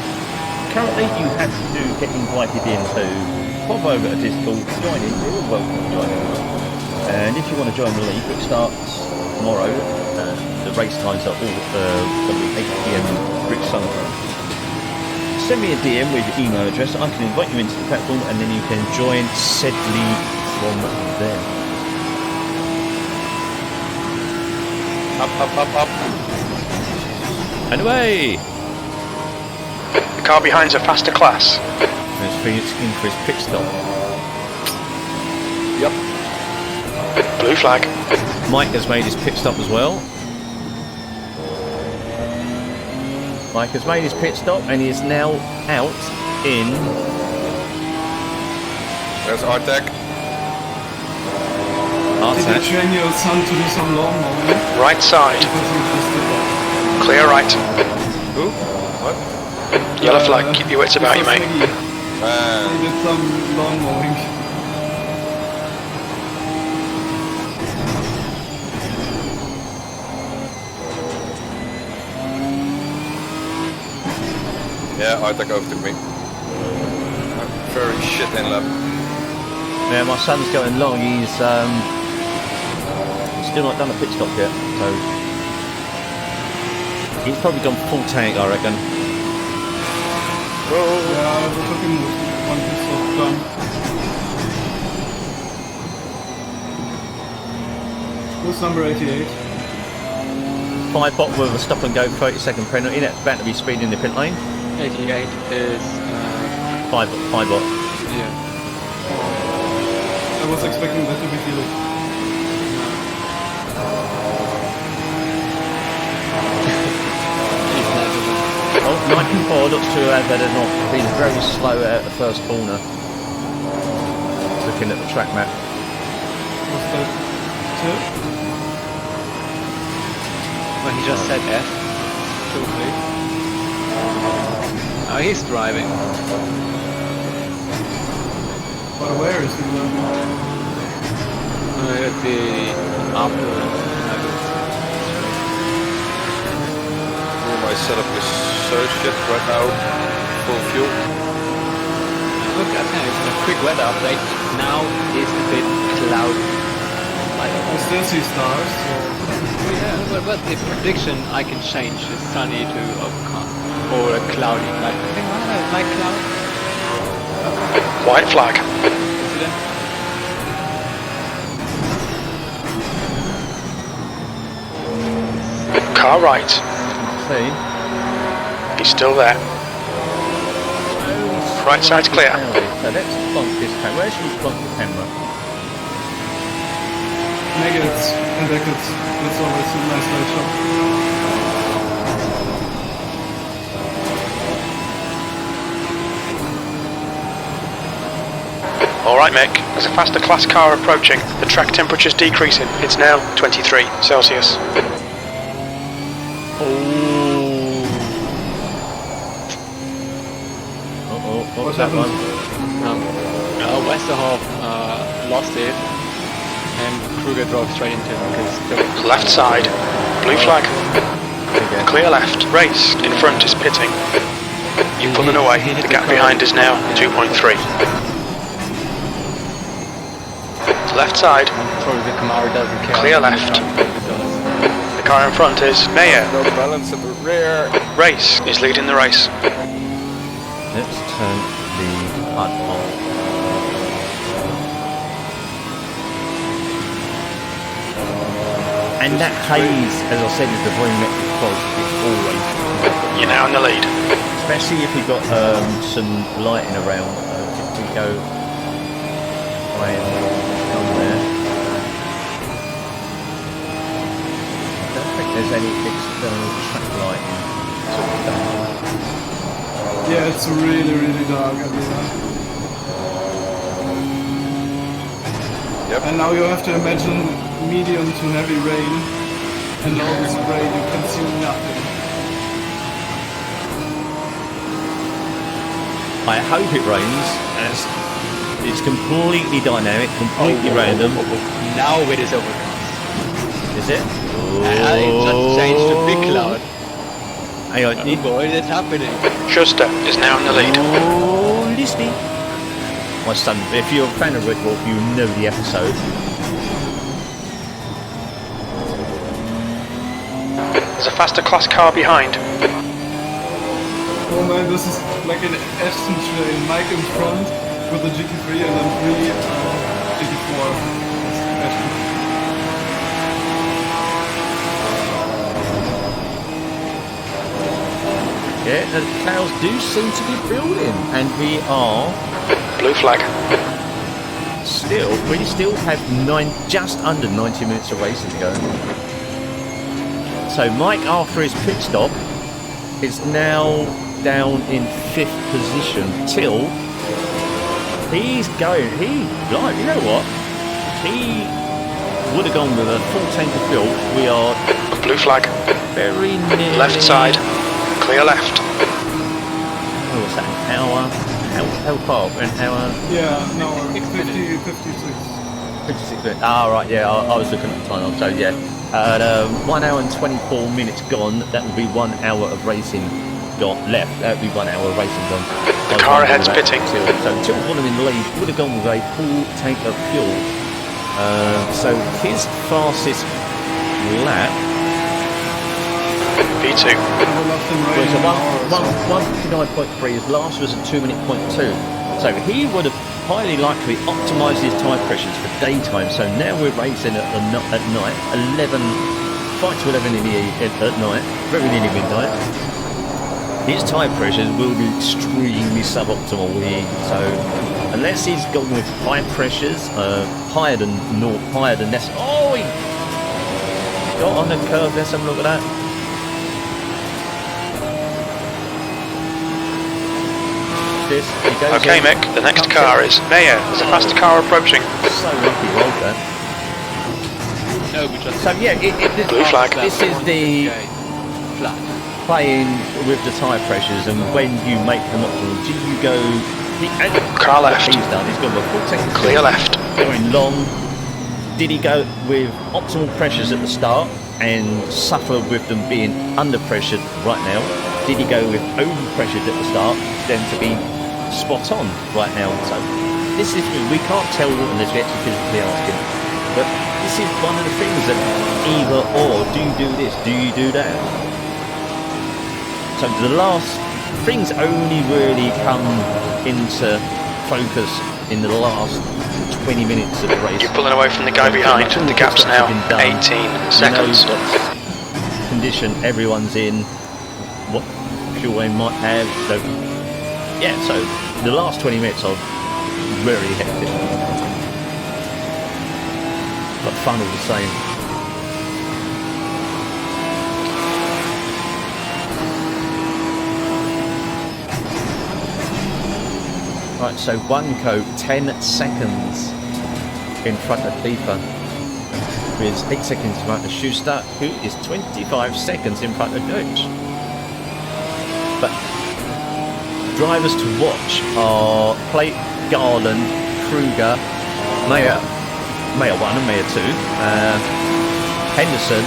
currently you have to get invited in to pop over to Discord, join in, you're welcome to join in. And if you want to join the league, it starts tomorrow. The race times are all going to be 8 PM British Summer Time. Send me a DM with your email address, I can invite you into the platform and then you can join said league from there. Up. And away! The car behind's a faster class. There's Phoenix in for his pit stop. Yep. Blue flag. Mike has made his pit stop as well. Mike has made his pit stop and he is now out in... There's Artec. Did you train your son to do some lawn mowing? Right side. Because he just did that. Clear right. Who? What? Yellow flag. Keep your wits about you, mate. He did some lawn mowing. Yeah, Artec overtook me. Very shit in lap. Yeah, my son's going long, he's still not done a pit stop yet, so he's probably gone full tank, I reckon. Yeah, we're looking with one piece of done. Who's number 88? 5 bot with a stop and go 30-second penalty, that's about to be speeding the pit lane. 88 is 5 bot. yeah. I was expecting that to be Felix. Oh, 94 looks to have not been very slow at the first corner. Looking at the track map. Was that two? Well, he just said F. Totally. Oh, he's driving. But where is he going? At the after. My setup is so shit right now. Full fuel. Look, I think it's a quick weather update. Now is a bit cloudy. I still see stars, so... Yeah, but the prediction I can change is sunny to or a cloudy. Like, I think like cloud. White flag. Car right. See? He's still there. Right side's clear. So let's plonk this camera. Where should we plonk the camera? Negatives and decades. That's always a nice light shot. Alright, Mick. There's a faster class car approaching. The track temperature's decreasing. It's now 23 Celsius. What was that one? Westerhoff lost it, and Kruger drove straight into him because Left side. Blue flag. Clear left. Race. In front is pitting. You're pulling away. The gap behind is now 2.3. Left side. probably the Camaro doesn't care. Clear left. The car in front is Mayer. No balance at the rear. Race is leading the race. Let's turn the HUD on. And that haze, as I said, is the volumetric fog. It's always, You're now in the lead. especially if you've got some lighting around we go right on there. I don't think there's any external track lighting. Yeah, it's really, really dark everywhere. Yep. And now you have to imagine medium to heavy rain. And all this rain, you can see nothing. I hope it rains, as it's completely dynamic, completely random. Now it is overcast. Is it? It just changed to big cloud. Hang on, Oh boy, it's happening. Schuster is now in the lead. Oh, listening. My son, if you're a fan of Red Wolf, you know the episode. There's a faster class car behind. Oh man, this is like an Aston train. Mike in front with the GT3 and then 3 GT4. Aston. Yeah, the clouds do seem to be building, and we are Blue flag. we still have just under 90 minutes of racing to go. So Mike, after his pit stop, is now down in 5th position till he's going. Like, you know what? He would have gone with a full tank of fuel. We are Blue flag. very near Left side. Clear left. Oh, what's that? An hour? How far? An hour? Yeah, no, 56. 56 minutes. Ah, right, yeah, I was looking at the time. So, yeah, 1 hour and 24 minutes gone. That would be 1 hour of racing got left. That would be 1 hour of racing gone. The car ahead's pitting. Till Bonham in the lead would have gone with a full tank of fuel. So his fastest lap P2. was a 1:59.3. His last was a 2:02. So he would have highly likely optimised his tyre pressures for daytime. So now we're racing at night, 5 to 11 in at night, very nearly midnight. His tyre pressures will be extremely suboptimal here. So unless he's gone with high pressures, higher than this. Oh, he got on the curve. Let's have a look at that. Okay, Mick, the next car is Mayer. There's a faster car approaching. So lucky, well done. No, we just. So yeah, Blue flag. This is the flat. playing with the tyre pressures, and when you make them optimal, do you go? Car left. He's done. He's gone with full tank. Clear left. Going long. Did he go with optimal pressures at the start and suffer with them being under pressured right now? Did he go with over pressured at the start, then to be spot on right now? So this is, we can't tell unless we actually physically ask him. But this is one of the things that either or. Do you do this? Do you do that? So the last things only really come into focus in the last 20 minutes of the race. You're pulling away from the guy behind. The gap's now 18 seconds. You know what condition everyone's in, what fuel they might have. So yeah, so the last 20 minutes are very hectic, but fun all the same. Right, so Wanko 10 seconds in front of Tifa, with 8 seconds in front of Schuster, who is 25 seconds in front of Deutsch. But drivers to watch are Plate, Garland, Kruger, Mayer 1 and Mayer 2, Henderson.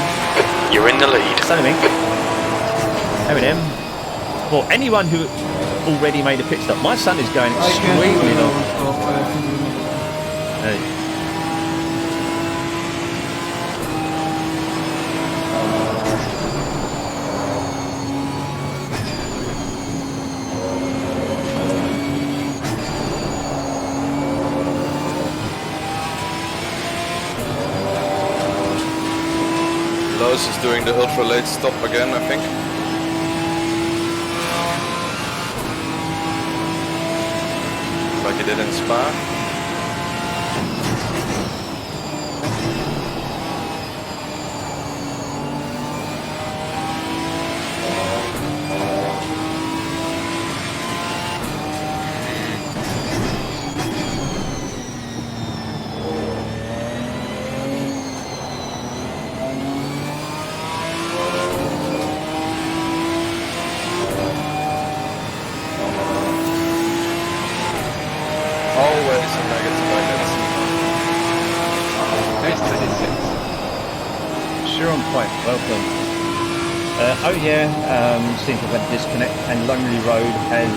You're in the lead. Something. Eminem. Well, anyone who already made a pit stop. My son is going extremely long. Lowe's is doing the ultra late stop again, I think. Like like he did in Spa. Always a negative backends. There's 26. Sure on point, welcome. Oh yeah, seems to have had a disconnect and Lonely Road has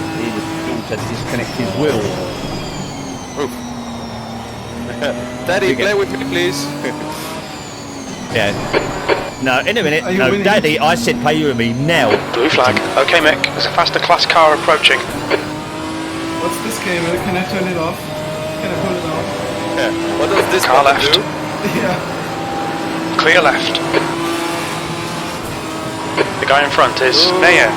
also disconnected his wheel. Oof. Daddy, play with me, please. Yeah. No, in a minute. Are you No, winning? Daddy, I said play with me now. Blue flag. Okay, Mick. There's a faster class car approaching. What's this cable? Can I turn it off? Can I pull it out? Yeah. What does this Car button left. do? Yeah. Clear left. The guy in front is Mayor.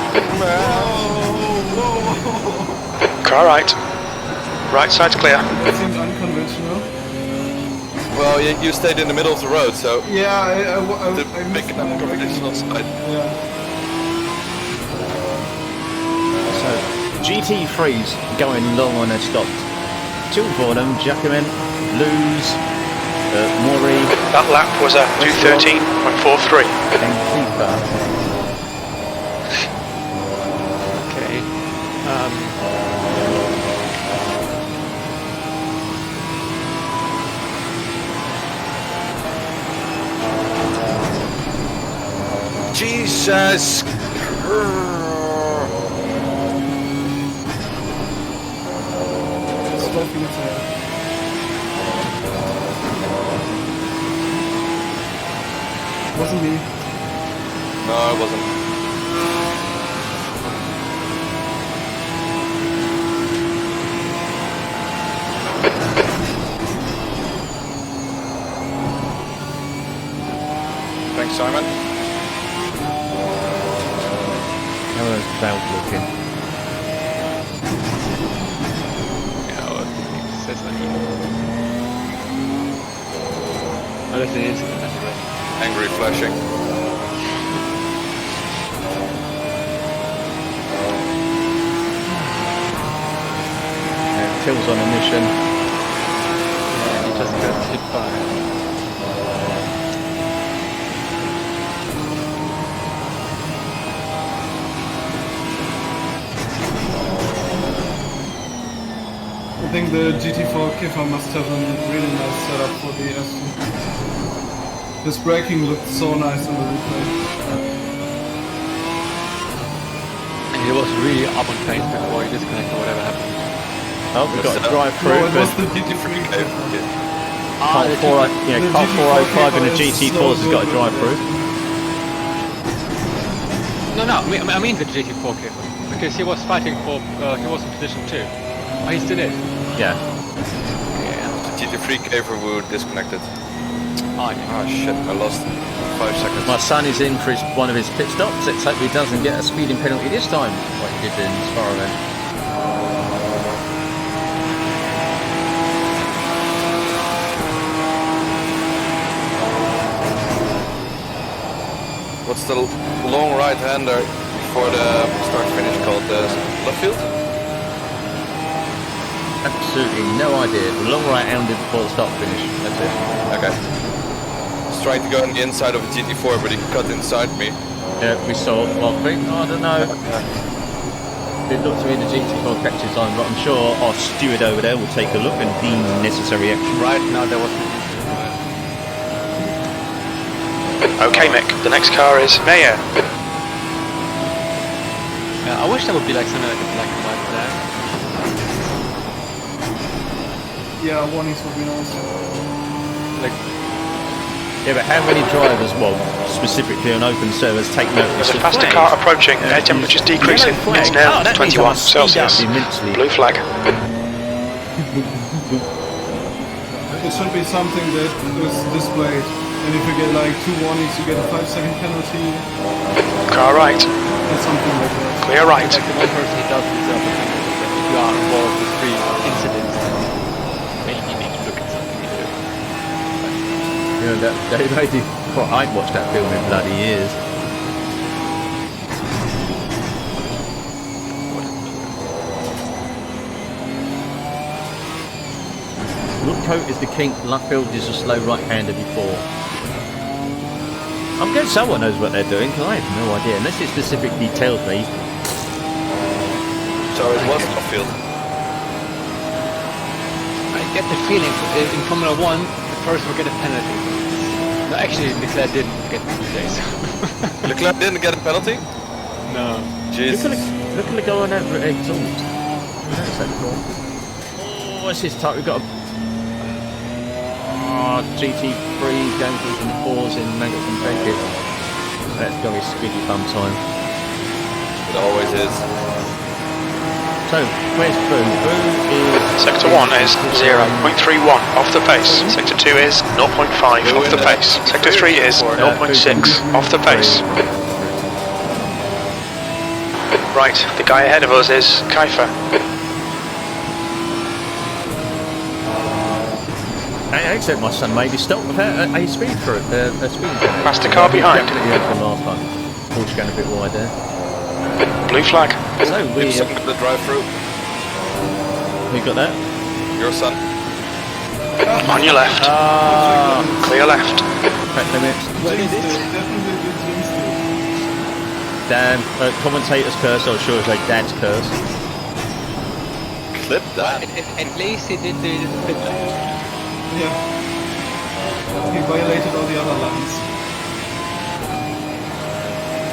Car right. Right side's clear. That seems unconventional. Well, you stayed in the middle of the road, so Yeah, I the missed big that. unconventional side. Yeah. So, GT3's going long on a stop. Two for them, Jacquemin, Luz, Maury, That lap was a 2:13.43. and Keeper. Okay. Jesus! Stopping it there. Wasn't me. No, it wasn't. Thanks, Simon. How are those clouds looking? Yeah, well, it says that here. Unless it is anyway. Angry flashing. Till's on a mission. Yeah, he just got hit by. I think the GT4 Kiffer must have a really nice setup for the Aston. His braking looked so nice on the replay. And he was really up on pace before he disconnected or whatever happened. Oh, we've got a drive No, through, it but was the GT3 Kiffer. Car 405 and the GT4s has got a drive through. No, I mean the GT4 Kiffer. Because he was fighting for, he was in position 2. Oh, he still is. Yeah. Yeah. GT3 Caver were disconnected. Oh, yeah. Oh shit, I lost 5 seconds. My son is in for one of his pit stops. Let's hope he doesn't get a speeding penalty this time, like he did in Spa event. What's the long right-hander before the start-finish called? Left field? Absolutely no idea. The long right handed before the start finish. That's it. Okay. I was trying to go on the inside of a GT4, but he cut inside me. Yeah, we saw last week. I don't know. It looked to me the GT4 catches on, but I'm sure our steward over there will take a look and deem necessary action. Right now there was Okay, Mick. The next car is Mayor. Yeah, I wish there would be like something like a black and white flag. Yeah, warnings would be nice. Like, Yeah, but how many drivers, well, specifically on open servers, take notice There's a of faster flags? car approaching. Air temperature's decreasing. Yellow flag. It's now Oh, that means 21 I'll speed up Celsius. immensely. Blue flag. It should be something that is displayed. And if you get like 2 warnings, you get a 5-second penalty. Car right. Or something like that. Clear right. like the one person he does deserve the penalty that if you are involved with 3 incidents You know, they did. Well, I ain't watched that film in bloody years. Woodcote is the king. Luffield is a slow right-hander before. I'm guessing someone knows what they're doing, because I have no idea, unless it specifically tells me. So it was Luffield. I get the feeling in Formula 1, the first will get a penalty. No, actually, Leclerc didn't get the place. Leclerc didn't get a penalty? No. Jesus. Look at the guy on that exhaust. Notice that before. Oh, what's his type? We've got a GT3 going through some fours in Maggots and Beckett. That's got to be squeaky bum time. It always is. So, where's Boo? Boo is... Sector 1 is 0.31 off the pace. Sector 2 is 0.5 off the pace. Sector 3 is 0.6 off the pace. Right, the guy ahead of us is Kaifer. Except my son maybe stopped without a speed for it. A speed limit. Past the car behind. Definitely had from last time. Porch going a bit wide there. Blue flag. So we The drive-through. got that. Your son. On your left. Clear left. Track limits. Definitely did jinx it. Damn. Commentator's curse. I was sure it was like Dad's curse. Clip that. At least he did the pit lane. Yeah. He violated all the other lines.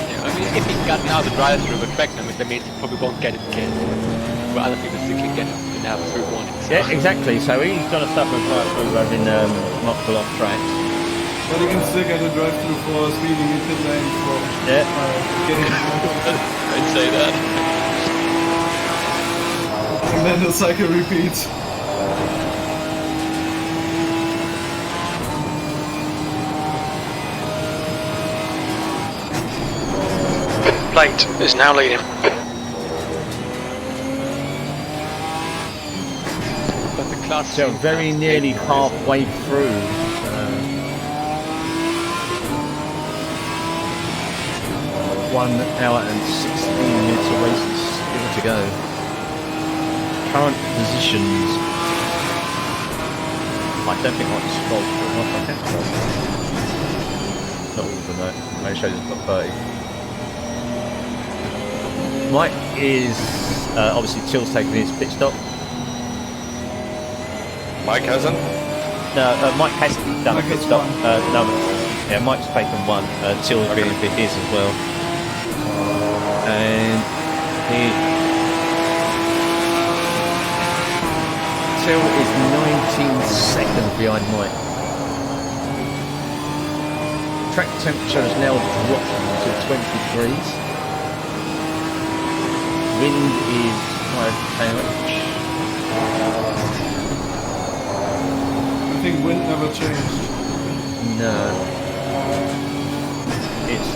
Yeah, I mean, if he got now the drive-through with track limit, that means he probably won't get it again. But other people still can get it and have through warnings. Yeah, exactly. So he's got to suffer right through having multiple off tracks. But he can still get a drive-through for speeding in pit lane for getting I'd say that. and then the cycle repeats. Plate is now leading. But the class So very nearly halfway through. 1 hour and 16 minutes of races still to go. Current positions. I don't think I can scroll through. I can scroll through. Not all of them though. It shows it's got 30. Mike is obviously Chill's taking his pit stop. Mike hasn't? No, Mike has done a pit stop. No, yeah, Mike's taken one. Chill's been for his as well. And Till is 19 seconds behind Mike. Track temperature has now dropped to 20 degrees. Wind is 5 km/h. I think wind never changed. No. It's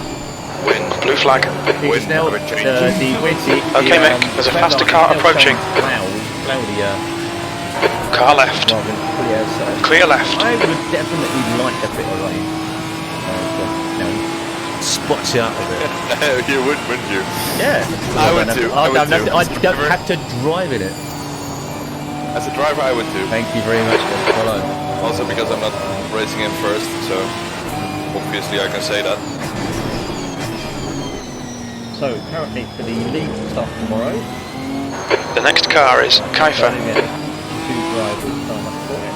Blue flag. It's now the wind. Okay, Mick, there's a faster car approaching. Cloudier. Car left. Rather than clear, so Clear left. I would definitely like a bit of rain. Spots you up a bit. You would, wouldn't you? Yeah. I would too. I would don't too. have to drive in it. As a driver, I would too. Thank you very much. Follow. Also because I'm not racing in first, so obviously I can say that. So currently for the lead stuff tomorrow. The next car is Kaifer. Two drivers sign up for it.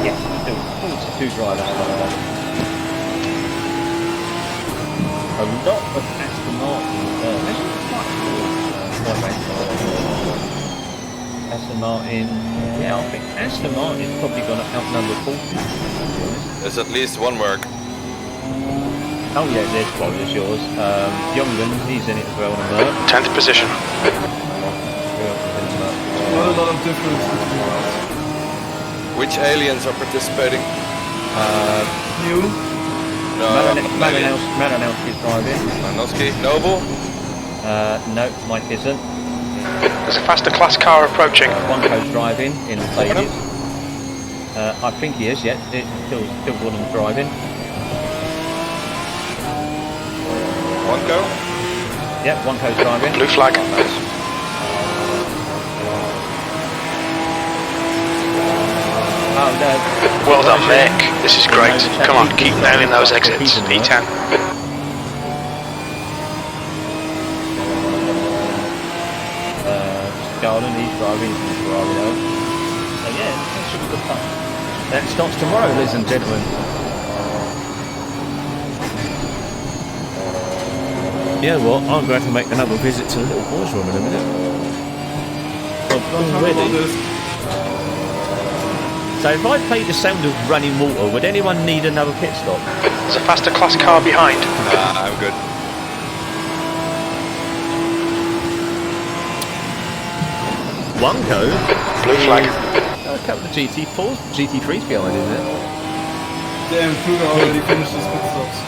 Yes, two drivers sign up. A lot of Aston Martin. Aston Martin, yeah, I think Aston Martin's probably going to outnumber 40. There's at least one work. Oh yeah, there's probably yours. Youngman, he's in it as well on a Merc. 10th position. Not a lot of difference between us. Which aliens are participating? You? No, Maranowski's driving. Maranowski, Noble. No, Mike isn't. There's a faster class car approaching. Wonko's driving in Mercedes. I think he is, yeah. It's still one of them driving. Wonko? Yeah, Wonko's driving. Blue flag. Oh, no. Well done, Mick. This is great. Come on, keep nailing those exits. E10. Garland, he's driving from Ferrari though. So yeah, that should be good fun. That starts tomorrow, ladies and gentlemen. Yeah, well, I'm going to make another visit to the little boys' room in a minute. So if I played the sound of running water, would anyone need another pit stop? There's a faster class car behind. I'm good. Wonko? Blue flag. A couple of GT4s, GT3s behind, isn't it? Damn, Kruger already finished his pit stops.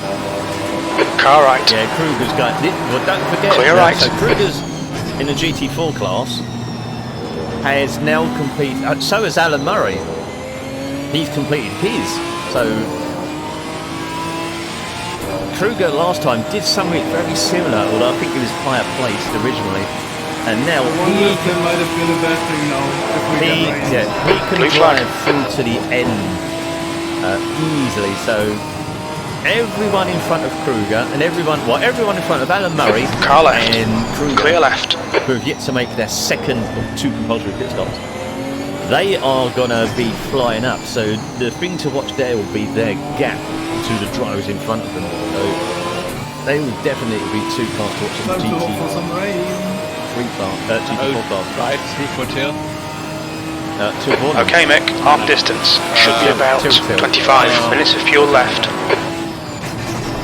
Car right. Yeah, Kruger's got. Well, don't forget. Clear right. So Kruger's in the GT4 class has now completed. So has Alan Murray. He's completed his. So Kruger last time did something very similar, although I think he was higher placed originally. And now I wonder if there might have been a bad thing now. If we get rain. he can Blue drive flag. through to the end easily. So everyone in front of Kruger and everyone in front of Alan Murray Car left. and Kruger, Clear left. who have yet to make their second of 2 compulsory pit stops, they are going to be flying up. So the thing to watch there will be their gap to the drivers in front of them. So they will definitely be 2 cars to watch in Time to hope for GT3 some rain. class, GT4 class. Right, 340. 2 Okay, Mick. Half distance. Should be about 25 minutes of fuel left.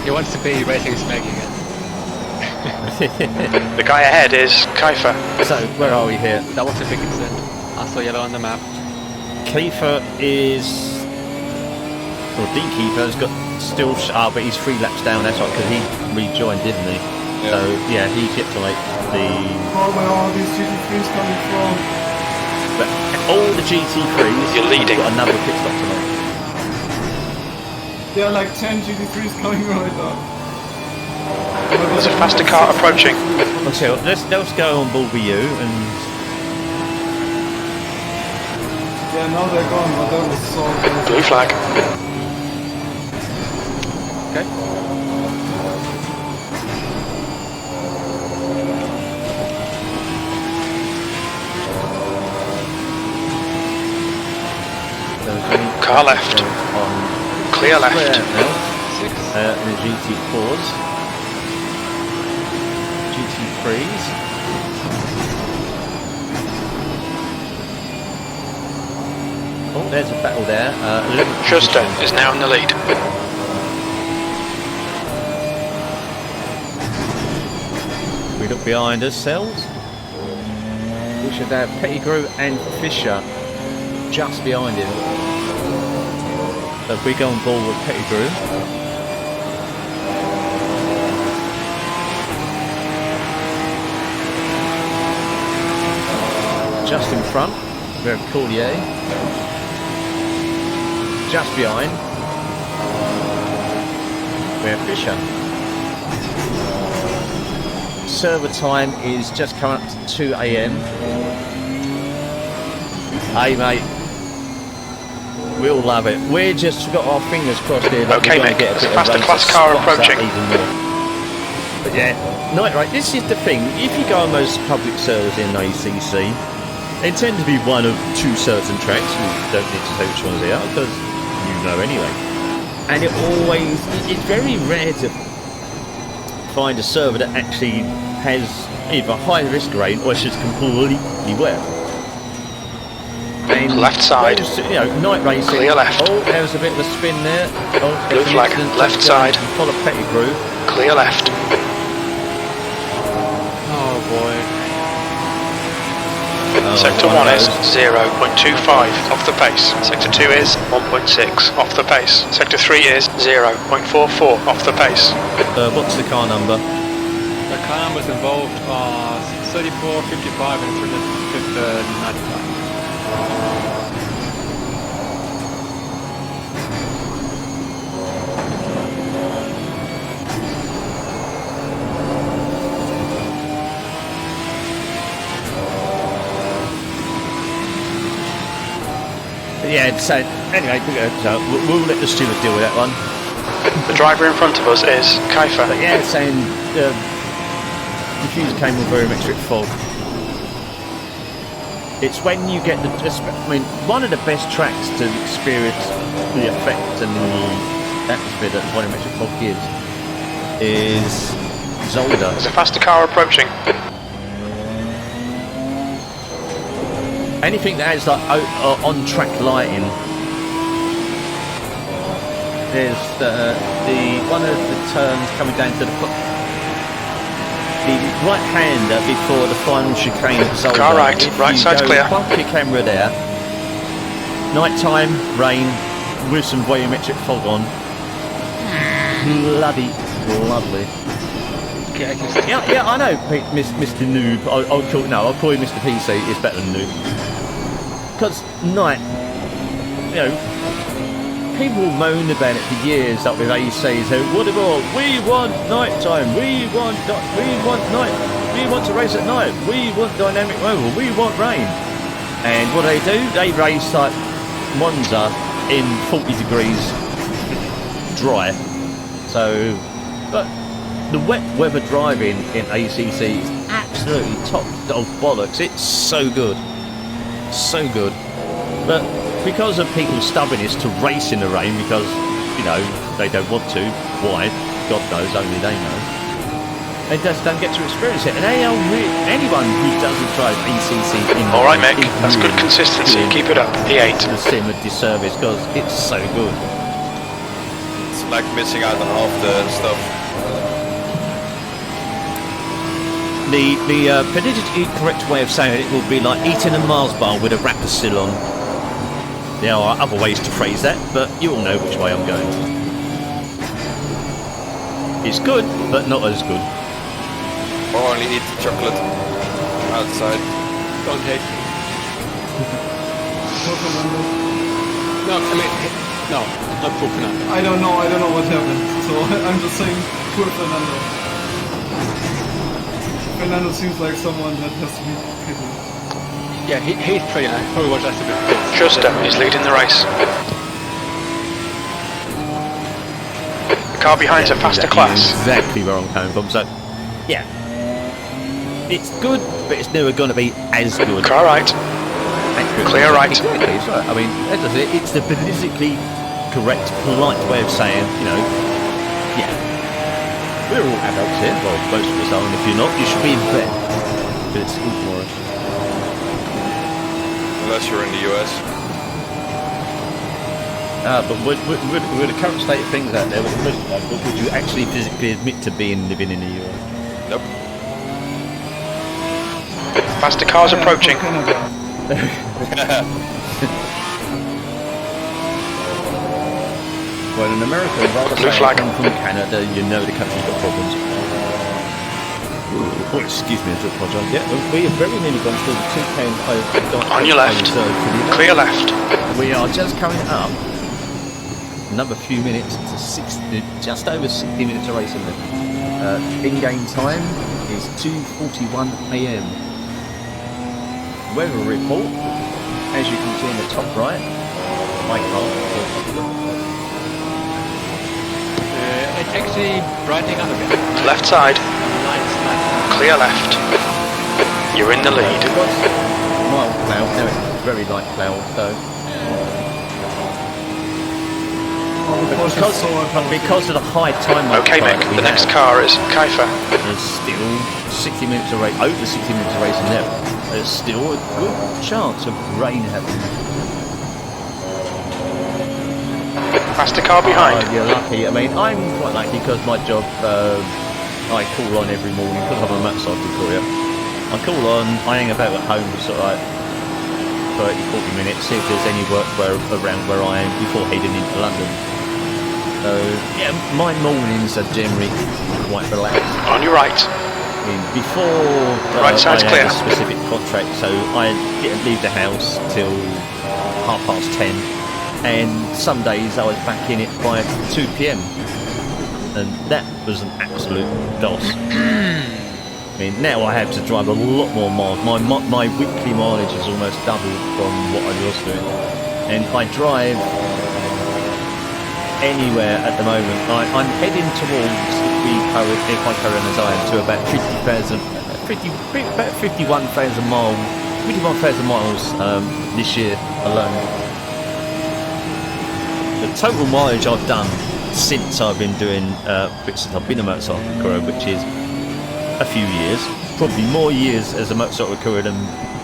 He wants to be racing is making it. The guy ahead is Kiefer. So where are we here? That was a big incident. I saw yellow on the map. Kiefer is, or D Kiefer's got still, but he's 3 laps down. That's right, because he rejoined, didn't he? Yeah. So yeah, he's yet to make the. Oh, where are these GT3s coming from? But all the GT3s, You're leading. have got another pit stop to make. There are like 10 GT3s coming right now. There's a faster car approaching. Okay, well, let's go on board with you and. Yeah, now they're gone, but that was so good. Blue flag. Okay. Car left. On Clear left. now. 6. The GT4s, GT3s. Oh, there's a battle there. Schuster is now in the lead. We look behind ourselves. We should have Pettigrew and Fisher just behind him. So if we go on board with Pettigrew. Just in front, we have Cordier. Just behind, we have Fisher. Server time is just coming up to 2 AM. Hey mate, we'll love it. We're just got our fingers crossed here that Okay, we're going mate, to get a there's a bit of faster rain class to car spot us approaching. up even more. But yeah, night right. This is the thing. If you go on those public servers in ACC, they tend to be one of 2 certain tracks. We don't need to say which ones they are because you know anyway. And it's very rare to find a server that actually has either high risk rain or it's just completely wet. And Left side. those, you know, night racing. Clear left. Oh, there was a bit of a spin there. Oh, Blue there's an flag. accident. Left Just going side. to follow Pettigrew. Clear left. Oh boy. Sector 1 is 0.25 off the pace. Sector 2 is 1.6 off the pace. Sector 3 is 0.44 off the pace. What's the car number? The numbers involved are 34, 55, and 395. Yeah, so anyway, so we'll let the steward deal with that one. The driver in front of us is Kaifa. But yeah, saying diffuser came with volumetric fog. It's when you get the, I mean, one of the best tracks to experience the effect and the atmosphere that volumetric fog gives is Zolder. There's a faster car approaching. Anything that has like on-track lighting. There's the one of the turns coming down to the right-hander before the final chicane at Zolder. Car right, right side's clear. Plug your camera there. Nighttime, rain, with some volumetric fog on. Bloody lovely. Yeah, I know, Mr. Noob. I'll call you Mr. PC. It's better than Noob. Because night, you know, people moan about it for years. Up with AC, so what about? We want nighttime. We want night. We want to race at night. We want dynamic oval. We want rain. And what do? They race like Monza in 40 degrees dry. So, but the wet weather driving in ACC is absolutely top of bollocks. It's so good. So good. But because of people's stubbornness to race in the rain because, you know, they don't want to, why? God knows, only they know. They just don't get to experience it. And anyone who doesn't drive ACC in the Alright, rain Mick, that's good consistency. Keep it up. P8. The sim a disservice because it's so good. It's like missing out on half the stuff. The politically correct way of saying it would be like eating a Mars bar with a wrapper still on. There are other ways to phrase that, but you all know which way I'm going. It's good, but not as good. Or only eat chocolate outside. Don't hate me. No, I mean, no, not poor Fernando. I don't know what happened. So I'm just saying poor Fernando. Fernando seems like someone that has to be pitied. Yeah, he's pretty nice. Probably watch us a bit. Schuster is leading the race. The car behind's a faster class. Exactly where I'm coming from. So, yeah, it's good, but it's never going to be as good. Car right. Clear right. Exactly, it's right. I mean, as I say, it's the politically correct, polite way of saying, you know, yeah. We're all adults here, well, most of us are, and if you're not, you should be in bed. But it's good for us. Unless you're in the US. But with the current state of things out there, would you actually physically admit to living in the US? Nope. Faster cars approaching. Well, in America, rather Blue say flag. come from Canada, you know the country's got problems. Oh, excuse me, I do apologise. Yeah, we have very nearly gone through the 2K. On your left. Clear left. We are just coming up another few minutes to just over 60 minutes of racing. In-game time is 2:41 AM. Weather report, as you can see in the top right, my car. It's actually brightening up again. Left side. Lights. Clear left. You're in the lead. Mild cloud, no, it's very light cloud, so. Because of the high time. Okay, Mick, the next car is Kaifa. There's still 60 minutes of race, over 60 minutes of racing there. There's still a good chance of rain happening. Faster car behind. You're lucky. I mean, I'm quite lucky because my job, I call on every morning because I'm a motorcycle courier. I call on, I hang about at home for sort of like 30-40 minutes, see if there's any work around where I am before heading into London. So, yeah, my mornings are generally quite relaxed. On your right. mean, before Right side's I clear. had a specific contract, so I didn't leave the house till 10:30, and some days I was back in it by 2 p.m. and that was an absolute DOS. I mean, now I have to drive a lot more miles. My weekly mileage is almost doubled from what I was doing, and I drive anywhere at the moment. I'm heading towards, if I carry on as I am, to about 51,000 miles this year alone. The total mileage I've done since I've been doing, since I've been a motorcycle courier, which is a few years, probably more years as a motorcycle courier than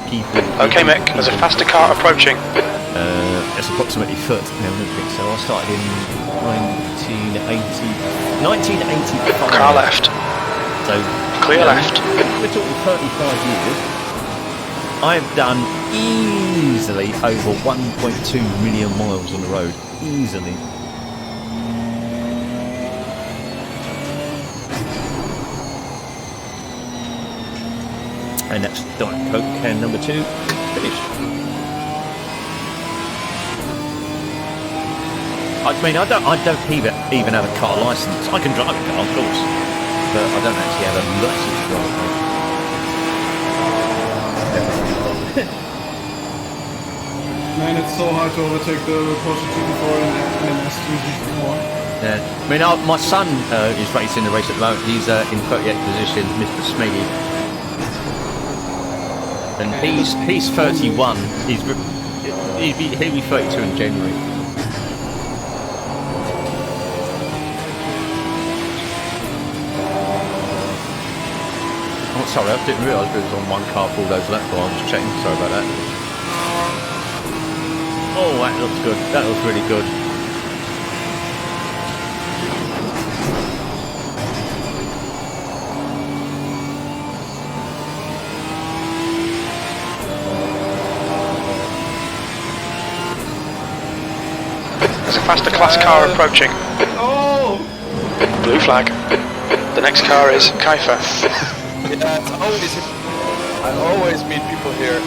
people. Okay, Mick, there's a faster car approaching. It's approximately foot. No, I don't think so. I started in 1985. Car left. So Clear left. We're talking 35 years. I've done easily over 1.2 million miles on the road. Easily. And that's Diet Coke can number 2 finished. I mean, I don't even have a car license. I can drive a car, of course, but I don't actually have a license to drive. Man, it's so hard to overtake the Porsche GT4 and Aston GT4. Yeah. I mean, my son is racing the race at the moment. He's in 38th position, Mr. Smiggy. And he's 31. He'll be 32 in January. Oh, sorry, I didn't realise it was on one car for all those laps. I was just checking. Sorry about that. Oh, that looks good. That looks really good. There's a faster class car approaching. Oh! Blue flag. The next car is Kaifa. Yeah, I always meet people here.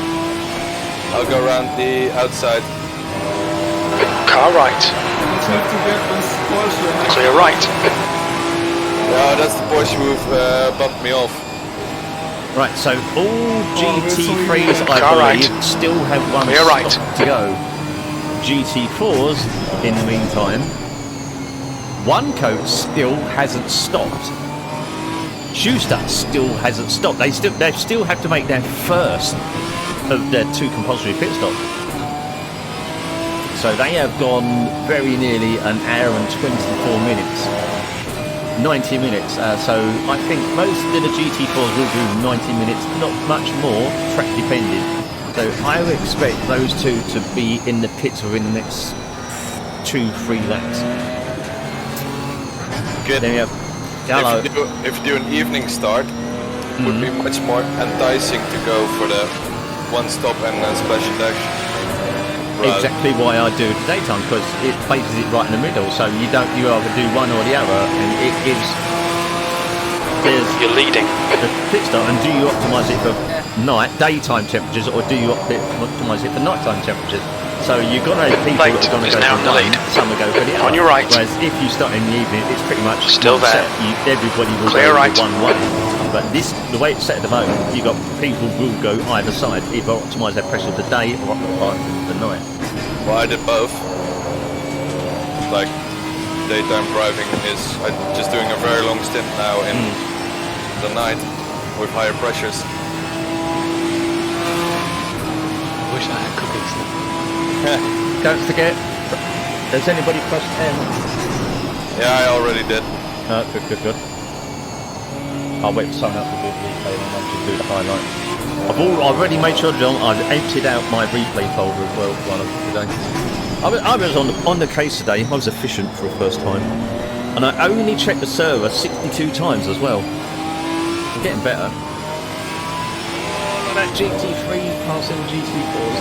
I'll go around the outside. Car right. Let's have to get this Porsche. Clear right. Yeah, that's the Porsche who've bumped me off. Right, so all GT3s, I Car believe, right. still have one Clear right. stop to go. GT4s, in the meantime, one coat still hasn't stopped. Schuster still hasn't stopped. They still have to make their first of their 2 compulsory pit stops. So they have gone very nearly an hour and 24 minutes. 90 minutes. So I think most of the GT4s will do 90 minutes, not much more, track depending. So I would expect those 2 to be in the pits within the next 2-3 laps. Good. Then we have Gallo. If you do an evening start, it would be much more enticing to go for the one stop and splash and dash. Exactly why I do the daytime, because it places it right in the middle. So you either do one or the other, and it gives. You're leading. The pit stop, and do you optimise it for daytime temperatures, or do you optimise it for nighttime temperatures? So you've got to have people Late that are going to is go now for in the one, lead. some will go for the other. On your right. Whereas if you start in the evening, it's pretty much Still one there. set. Everybody will Clear go right. one way. But the way it's set at the moment, you got people will go either side, either optimise their pressure of the day or optimise the night. Well, I did both. Like, daytime driving is I'm just doing a very long stint now in the night with higher pressures. Wish I had cookies. Don't forget, has anybody pressed M? Yeah, I already did. Good. I'll wait for someone else to do the replay and I'll just do the highlight. I've already made sure that I've emptied out my replay folder as well today. I was on the case today. I was efficient for the first time, and I only checked the server 62 times as well. I'm getting better. That GT3 passing GT4s.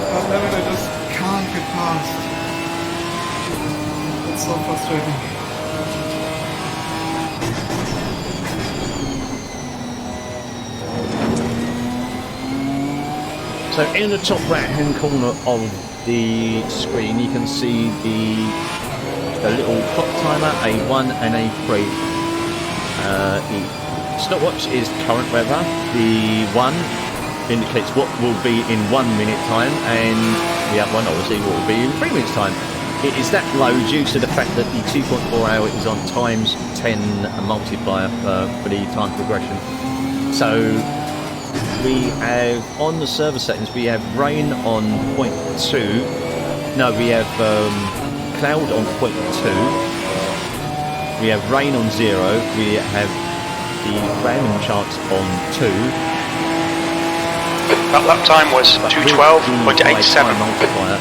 God damn it, I just can't get past. So in the top right-hand corner of the screen, you can see the little clock timer, A1 and A3. The stopwatch is current weather. The 1 indicates what will be in 1 minute time, and the other one obviously what will be in 3 minutes time. It is that low due to the fact that the 2.4 hour is on times 10 multiplier for the time progression. So we have on the server settings, we have rain on 0.2. No, we have cloud on 0.2. We have rain on 0. We have the random chance on 2. That lap time was 2:12.87.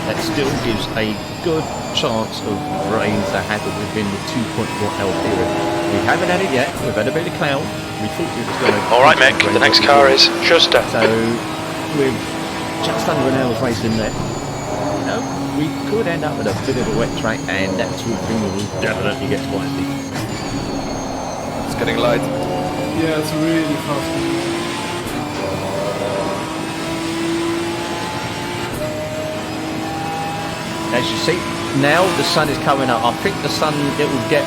That still gives a good chance of rain to happen within the 2.4 hour period. We haven't had it yet. We've had a bit of cloud. We thought it was going to. All right, Mick. The next car is Schuster. So with just under an hour's racing there, we could end up with a bit of a wet track, and that's what thing will definitely get spicy. It's getting light. Yeah, it's really fast. As you see, now the sun is coming up. I think the sun, it will get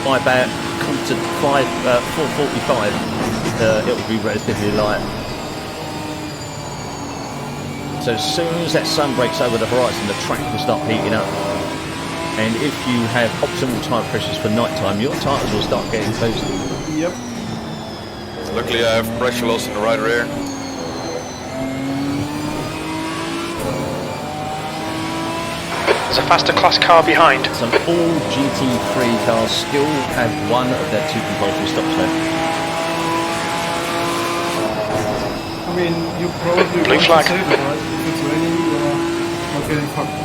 by about 4:45. It will be relatively light. So as soon as that sun breaks over the horizon, the track will start heating up. And if you have optimal tire pressures for night time, your tyres will start getting toasted. Yep. Luckily I have pressure loss in the right rear. There's a faster class car behind. Some all GT3 cars still have one of their 2 compulsory stops left. I mean, you probably Blue want flag. to save it, right? If it's raining, you are not getting fucked.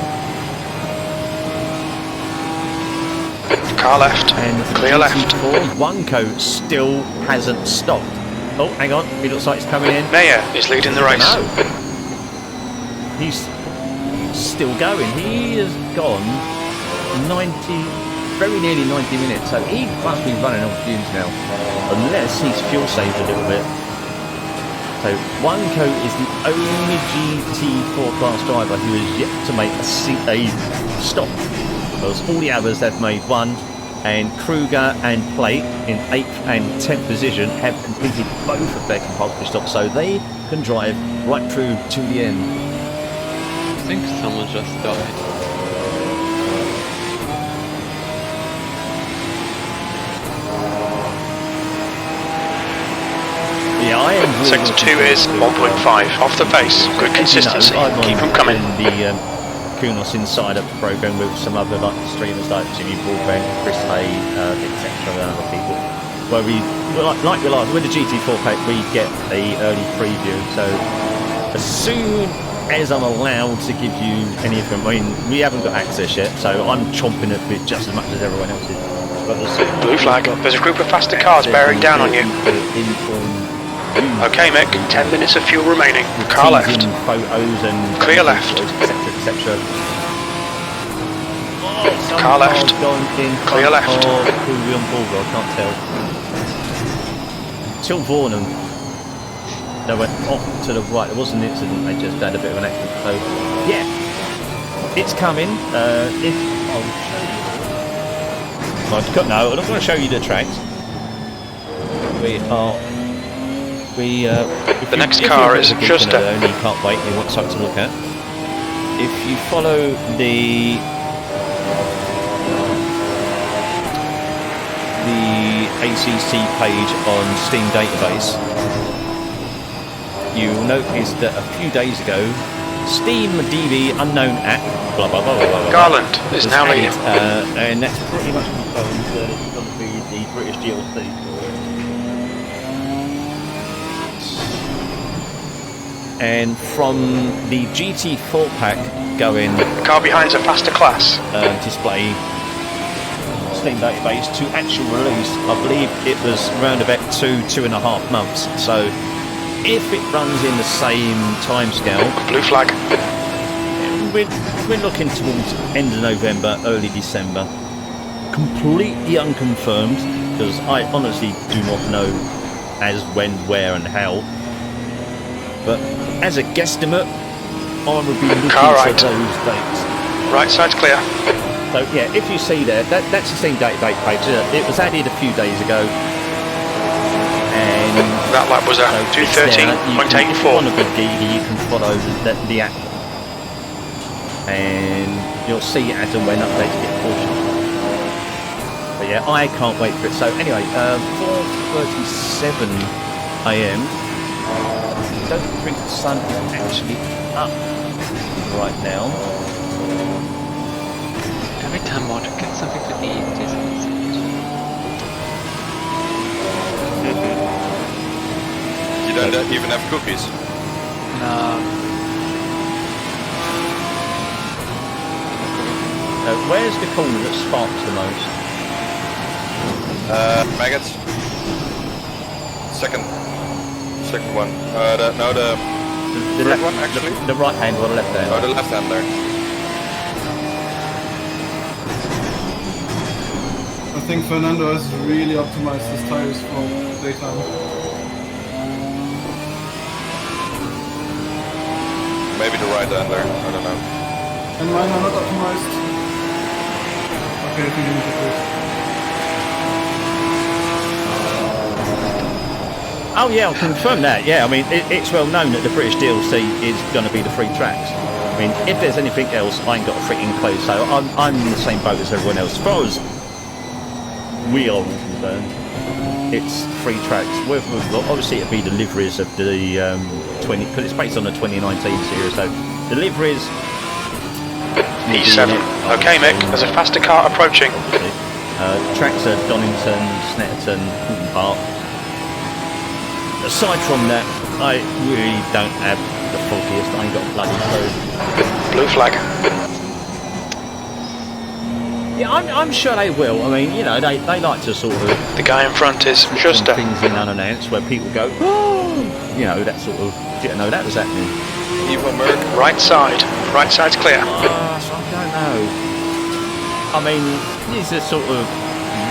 Car left. And Clear left. GT4 Oneco still hasn't stopped. Oh, hang on. It looks like it's coming in. Meyer is leading the race. No. He's still going. He has gone 90, very nearly 90 minutes. So he must be running on fumes now, unless he's fuel saved a little bit. So Oneco is the only GT4 class driver who has yet to make a stop. Because all the others have made one, and Kruger and Plate in 8th and 10th position have completed both of their compulsory stops, so they can drive right through to the end. I think someone just died. Yeah, I am. Sector 2 is 1.5 off the pace. Good consistency. Keep them coming. The Kunos Insider program with some other like streamers like Jimmy Broadbent, Chris Hay, etc. and other people. Where we like with the GT4 pack, we get a early preview. So as soon as I'm allowed to give you any of them, I mean, we haven't got access yet, so I'm chomping at it just as much as everyone else is. But Blue flag. There's a group of faster cars bearing down on you. Okay, Mick. 10 minutes of fuel remaining. Car left. Photos and Clear left. etc. Car left. Clear left. Who we on board? I can't tell. Till Vornham. They went off to the right. There was an incident. They just had a bit of an accident. So yeah, it's coming. I'll show you. No, I'm not going to show you the tracks. The next car is Schuster. And you can't wait. You want something to look at. If you follow the ACC page on Steam database, you will notice that a few days ago, Steam DV unknown app, blah blah blah blah blah. Garland is now leading. And that's pretty much confirmed that it's going to be the British GLC. And from the GT4 pack going Car behind's a faster class. display Steam database to actual release, I believe it was around about 2.5 months. So if it runs in the same timescale, Blue flag. we're looking towards end of November, early December. Completely unconfirmed, because I honestly do not know as, when, where and how. But as a guesstimate, I would be looking Car for right. those dates. Right side's clear. So yeah, if you see there, that's the same date page. It was added a few days ago, and That lap was a so it's there. If you 2:13.84. want a good geeky, you can follow the app, and you'll see it as and when updates get pushed. But yeah, I can't wait for it. So anyway, 4:37 AM. I don't think the sun is actually up right now. Every time I want to get something to eat, isn't it? You don't even have cookies. No. Where's the corner that sparks the most? Maggots. Second one. The third left one actually. The right hand or the left hand? Oh, the left hand there. I think Fernando has really optimized his tires for daytime. Maybe the right hand there. I don't know. And mine are not optimized. Okay, I think you need to do it. Oh yeah, I'll confirm that. Yeah, I mean it's well known that the British DLC is going to be the free tracks. I mean, if there's anything else, I ain't got a freaking clue. So I'm in the same boat as everyone else. As far as we are concerned, it's free tracks. Obviously, it'll be deliveries of the 20 because it's based on the 2019 series. So deliveries. P7. Okay, Mick. There's a faster car approaching. Tracks are Donington, Snetterton, Horton Park. Aside from that, I really don't have the foggiest. I ain't got a bloody clue. Blue flag. Yeah, I'm sure they will. I mean, you know, they like to sort of The guy in front is put Schuster. things in unannounced where people go, oh, you know, that sort of. Didn't know that was happening. Evil Merc. Right side. Right side's clear. I don't know. I mean, these are sort of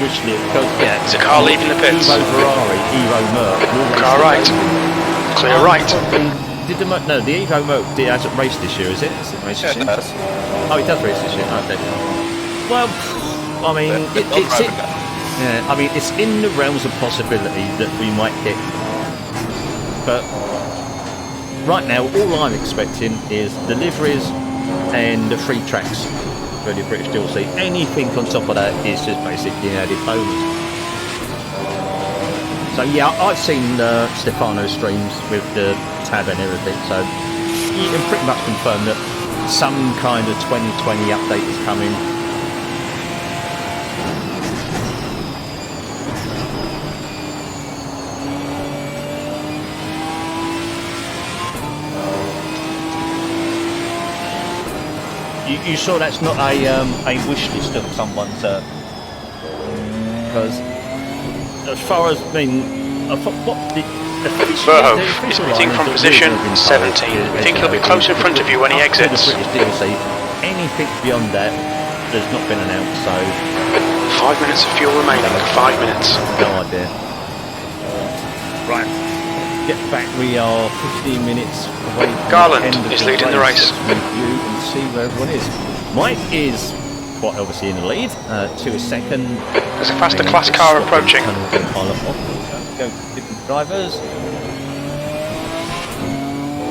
wish list because yeah, There's a car leaving the pits. Evo Ferrari, Evo Merc. Car right. Clear right. Did the no the Evo Merc hasn't raced this year, is it? Is it raced this year? Yeah, it does. Oh, it does race this year. Okay. Well, I mean, yeah, I mean, it's in the realms of possibility that we might hit. But right now, all I'm expecting is deliveries and the free tracks for the British DLC. Anything on top of that is just basically an added bonus. So yeah, I've seen Stefano's streams with the tab and everything, so you can pretty much confirm that some kind of 2020 update is coming. You sure that's not a wish list of someone's? Because as far as I mean, what the Verhoeven is pitting from position 17. We think he'll be close in front of you when he exits. Anything beyond that has not been announced, so 5 minutes of fuel remaining. 5 minutes. no idea. Right, get back. We are 15 minutes away. Garland is leading the race. Review and see where everyone is. Mike is quite obviously in the lead. 2 a second. There's a faster class car approaching. Go different drivers.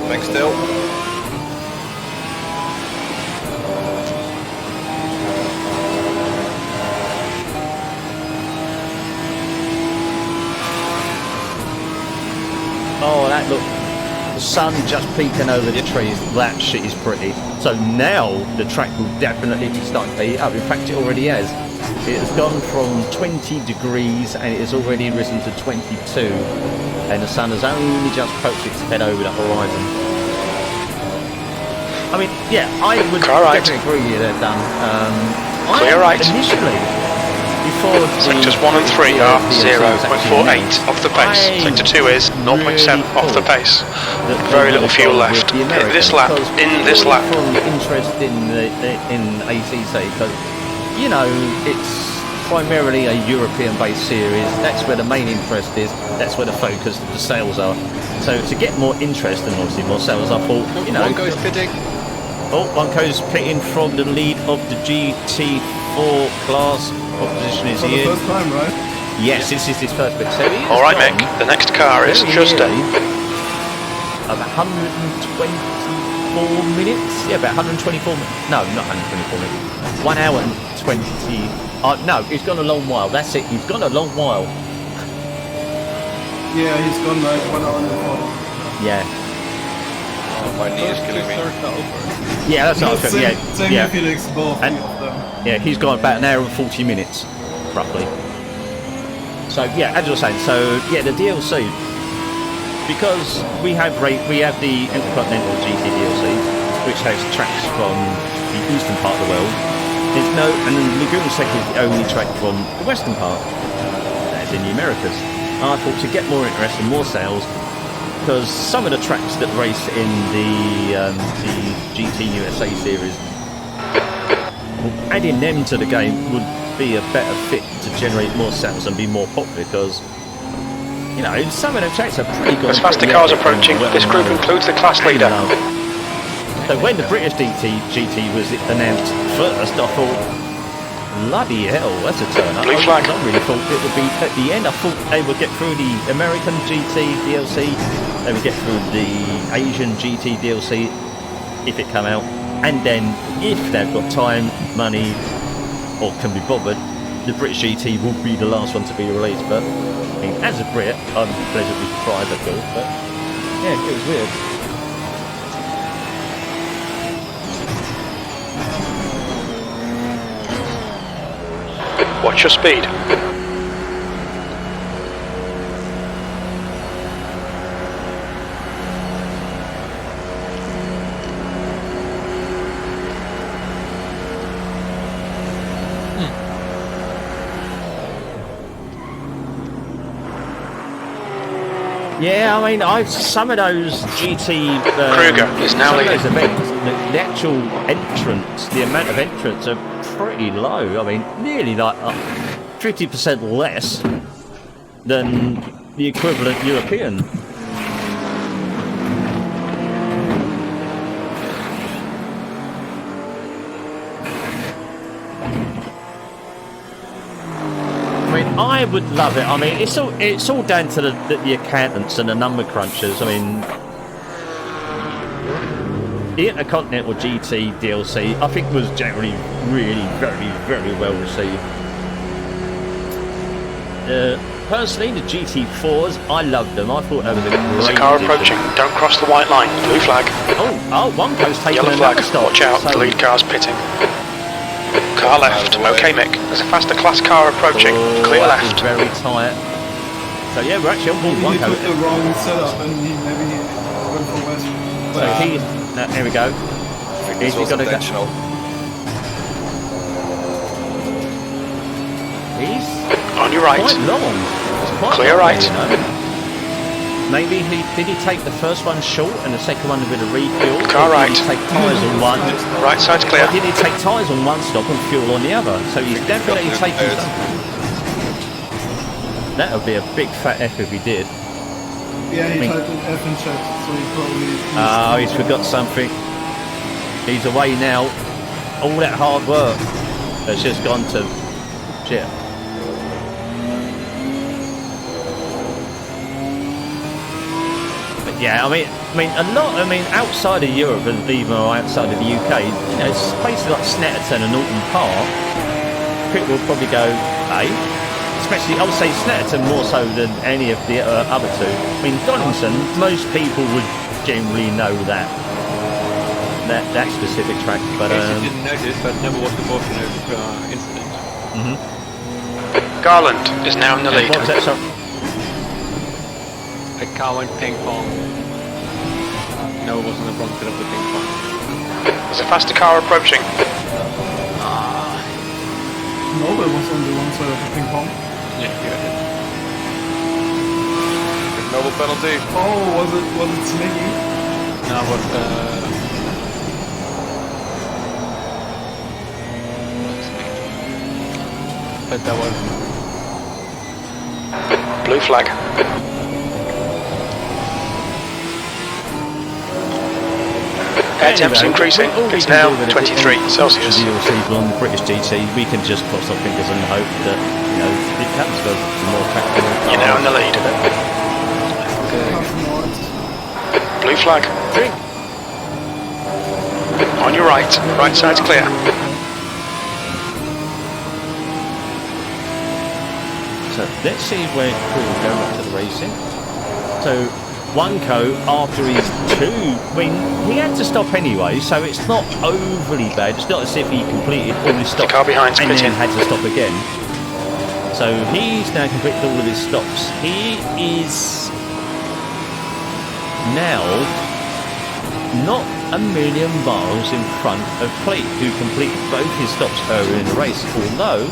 Thanks, still. Oh, that look. The sun just peeking over the trees. That shit is pretty. So now the track will definitely be starting to heat up. In fact, it already has. It has gone from 20 degrees and it has already risen to 22. And the sun has only just poked its head over the horizon. I mean, yeah, I would definitely agree they're done. Clear right. Initially, before Sectors 1 and 3 are 0.48 off the pace. Sector 2 is 0.7 off the pace. Very little fuel left. In this lap. Interest in ATC because you know it's primarily a European-based series. That's where the main interest is. That's where the focus of the sales are. So to get more interest and obviously more sales, I thought, you know... One goes pitting. Oh, one goes pitting from the lead of the GT4 class. What position is For he the in? first time, right? Yes, this is his first bit. So he is All right, Mick. gone The next car is very Schuster. nearly of 124 minutes. Yeah, about 124 minutes. No, not 124 minutes. 1 hour and 20. No, he's gone a long while. That's it. He's gone a long while. Yeah, he's gone like 1 hour and 40. Yeah. Oh, my knee is killing me. Yeah, that's not Same, yeah, same yeah. with Felix, both And- of them. Yeah, he's gone about an hour and 40 minutes, roughly. So yeah, as I was saying, so yeah, the DLC, because we have the Intercontinental GT DLC, which has tracks from the eastern part of the world. There's no, and then Laguna Seca is the only track from the western part, that is in the Americas. And I thought to get more interest and more sales, because some of the tracks that race in the GT USA series, adding them to the game would be a better fit to generate more sales and be more popular, because you know some of the tracks are pretty good. As faster cars approaching, this group includes the class leader. So when the British GT was announced first, I thought, bloody hell, that's a turn up. Blue flag. I really thought it would be at the end. I thought they would get through the American GT DLC, they would get through the Asian GT DLC if it came out, and then if they've got time, money, or can be bothered, the British GT will be the last one to be released. But I mean, as a Brit, I'm pleasantly surprised, I feel. But yeah, it was weird. Watch your speed. Yeah, I mean, some of those GT Kruger is now some of leading. those events, the actual entrance, the amount of entrants are pretty low. I mean, nearly like 50% less than the equivalent European. I mean, I would love it. I mean, it's all down to the accountants and the number crunchers. I mean, the Intercontinental GT DLC, I think, was generally really very, very well received. Personally, the GT4s, I loved them. I thought that was a great There's a car addition. approaching. Don't cross the white line. Blue flag. Oh, one goes taking Yellow flag. another stop. Watch out. So- The lead car's pitting. Car left. Okay, Mick. There's a faster class car approaching. Oh, Clear that was left. very tight. So yeah, we're actually on board Maybe one he car. took the wrong setup and maybe he went for west. So there we go. I think He's this was got to go. intentional. He's On your right. quite long. It's quite Clear long, right. you know. Maybe did he take the first one short and the second one with a refuel? Car Or right. Did he take tyres on one? Right side's clear. Or did he take tyres on one stop and fuel on the other? So he's definitely got taking it. something. That would be a big fat F if he did. Yeah, he I mean- typed in F in chat, so he probably... Oh, he's forgot something. He's away now. All that hard work has just gone to shit. But yeah, I mean, outside of Europe and even outside of the UK, you know, it's places like Snetterton and Alton Park. People will probably go, hey. Especially, I would say Snetterton more so than any of the other two. I mean, Donington, most people would generally know that specific track, but In case you didn't notice, but never was involved in an incident. Garland is now in the lead. what was that? Sorry. A car went ping pong. No, it wasn't the wrong set of the ping pong. There's a faster car approaching. Noble was on the wrong side of the ping pong. Yeah, you got it. Noble penalty. Oh, was it Sniggy? No, but that was. Blue flag. Air temps increasing. It's now 23 Celsius. People on the British GT, we can just cross our fingers and hope that, you know, it happens for some more practical. You're now in the lead. Blue flag. On your right. Right side's clear. So let's see where we'll go back to the racing. So Wanko, after his he had to stop anyway, so it's not overly bad. It's not as if he completed all his stops The car behind's and then pitting. had to stop again. So he's now completed all of his stops. He is now not a million miles in front of Cleat, who completed both his stops earlier in the race, although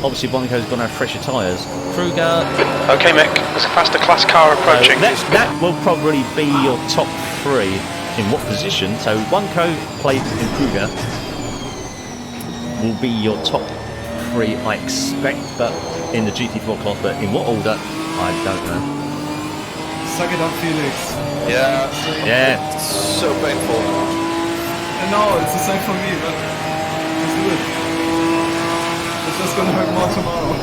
obviously Wanko's going to have fresher tyres. Kruger. Okay, Mick. There's a faster class car approaching. That will probably be your top three. In what position? So Wanko, Plate and Kruger will be your top three, I expect, but in the GT4 class, but in what order, I don't know. Suck it up, Felix. Yeah. Yeah. It's so painful. I know, it's the same for me, but let's do it. It's just gonna hurt more tomorrow.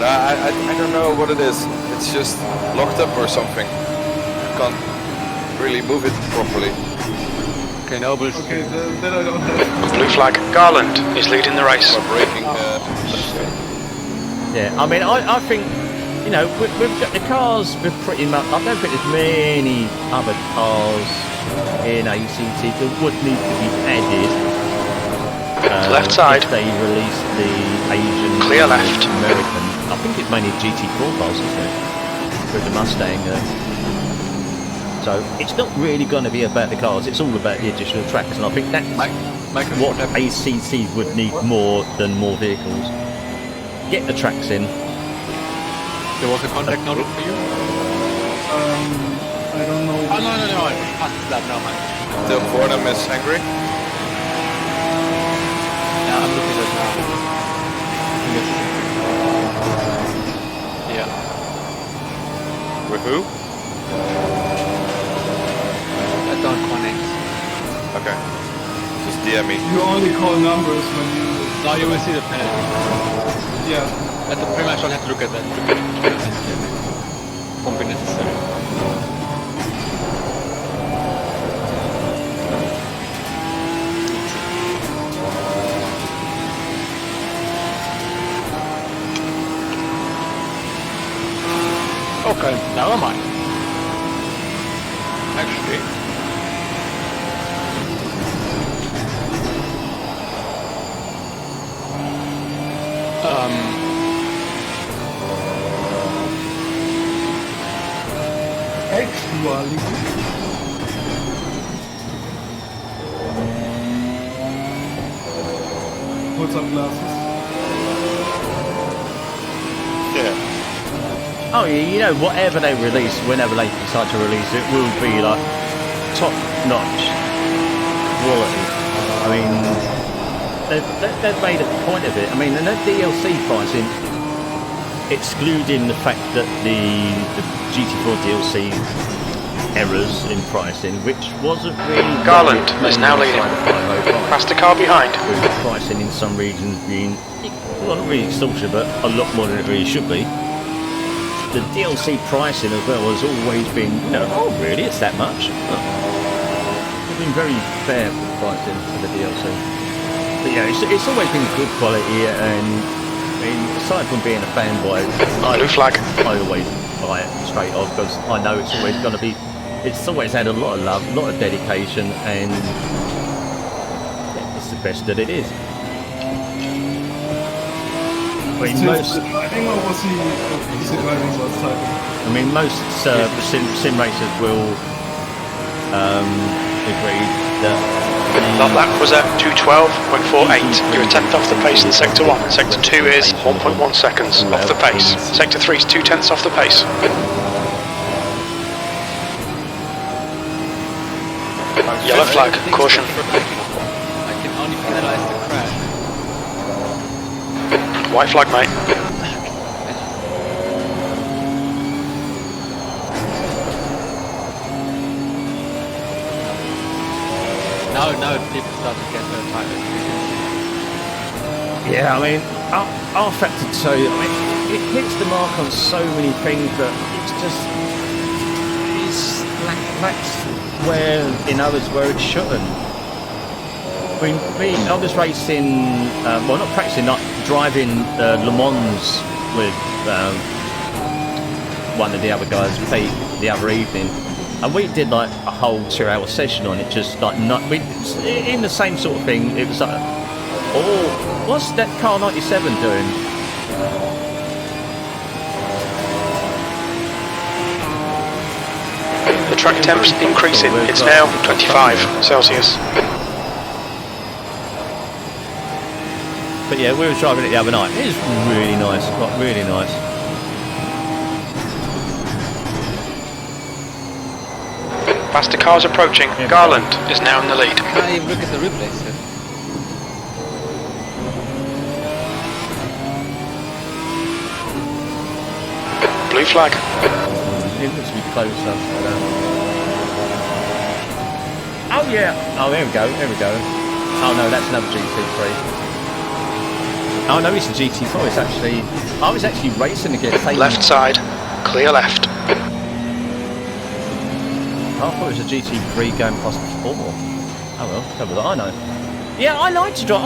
I don't know what it is. It's just locked up or something. Can't really move it properly. Okay, Nobles. Okay, then I don't have. Blue flag. Garland is leading the race. By braking. Yeah, I mean, I think, you know, we've got the cars, we're pretty much, I don't think there's many other cars in ACT that would need to be added. Left side. If they release the Asian Clear left. American. I think it's mainly GT4 cars, isn't it? With the Mustang. So it's not really going to be about the cars, it's all about the additional tracks, and I think that's what ACT would need more than more vehicles. Get the tracks in. There was a contact note for you? I don't know. Oh, no, I passed that now, man. The Fordham is angry. Yeah, I'm looking at it now. Yeah. With who? I don't connect. Okay. Just DM me. You only call numbers when you. Now you will see the penalty. Yeah. But pretty much I'll have to look at that. Won't be necessary. Okay, never mind. Actually, Actually. What's up, glasses? Yeah. Oh, you know, whatever they release, whenever they decide to release it, will be like top-notch quality. I mean, they've made a point of it. I mean, and that DLC pricing, excluding the fact that the GT4 DLC errors in pricing, which wasn't really... Garland is now leading. Past the car behind. With the pricing in some regions being, well, not really extortionate, but a lot more than it really should be. The DLC pricing as well has always been, you know, oh really, it's that much? It's been very fair for the pricing for the DLC. But yeah, it's always been good quality, and I mean, aside from being a fanboy, Blue flag. I always buy it straight off because I know it's always going to be, it's always had a lot of love, a lot of dedication, and yeah, it's the best that it is. I mean, most, driving or was he driving last time? I mean, most sim racers will agree that That lap was at 2:12.48. You're a tenth off the pace in Sector 1. Sector 2 is 1.1 seconds off the pace. Sector 3 is 2/10 off the pace. Yellow flag, caution. I can only penalize the crash. White flag, mate. Now people start to get their time. Yeah, I mean, our factor 2, I mean, it hits the mark on so many things that it's lacks where in others where it shouldn't. I mean, I was racing, well, not practicing, not driving Le Mans with one of the other guys, Pete, the other evening. And we did like a whole 2-hour session on it, just like in the same sort of thing. It was like, oh, what's that car 97 doing? The track temp's increasing. It's now 25 Celsius. But yeah, we were driving it the other night. It was really nice, like really nice. Faster cars approaching. Garland is now in the lead. Can't even look at the replays. Blue flag. It looks to be close up. Oh yeah. Oh, there we go. There we go. Oh no, that's another GT3. Oh no, it's a GT4. It's actually. I was actually racing against. Left side. Clear left. I thought it was a GT3 going past 4. Oh well, cover that I know. Yeah, I like to drive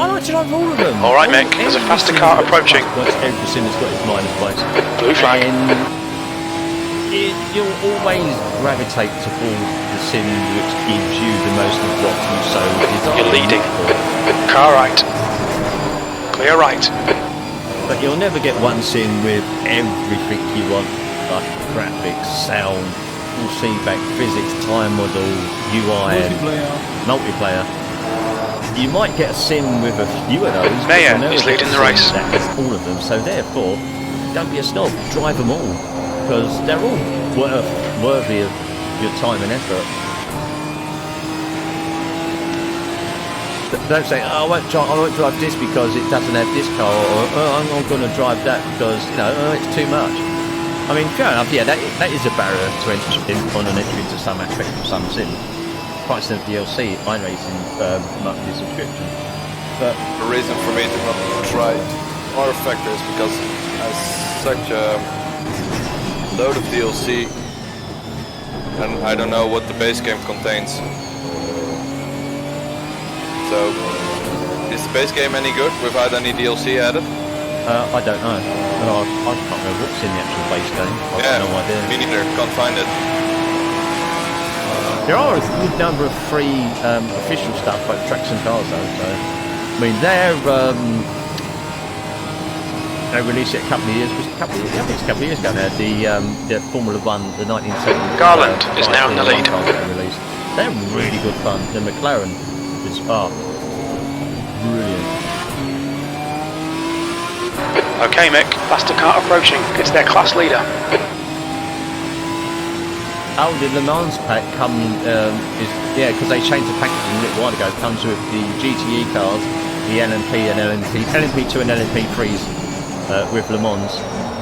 all of them. All right, Mick. There's a faster car approaching. Everything has got its minus place. Blue flag. You'll always gravitate towards the sim which gives you the most of what you so desire. You're leading. Car right. Clear right. But you'll never get one sim with everything you want, like graphics, sound, full feedback, physics, time model, UI, multiplayer. You might get a sim with a few of those. Mayer is leading the race. That is all of them. So therefore, don't be a snob. Drive them all, because they're all worthy of your time and effort. Don't say, oh, I won't drive this because it doesn't have this car, or oh, I'm not going to drive that because it's too much. I mean, fair enough. Yeah, that is a barrier to entry on an entry into some aspect of some sim. Price of DLC, iRacing monthly subscription. But the reason for me to not try R Factor is because it has such a load of DLC, and I don't know what the base game contains. So, is the base game any good without any DLC added? I don't know. I can't remember what's in the actual base game. I've got no idea. Me neither. Can't find it. There are a good number of free official stuff like tracks and cars though. So, I mean, they released it a couple of years. I think it's a couple of years ago now. The Formula One, the 1970. Garland is now in the lead. They're really good fun. The McLaren is brilliant. Okay, Mick. Faster car approaching. It's their class leader. Oh, the Le Mans pack because they changed the packaging a little while ago. It comes with the GTE cars, the LMP and LMP2 and LMP3s with Le Mans.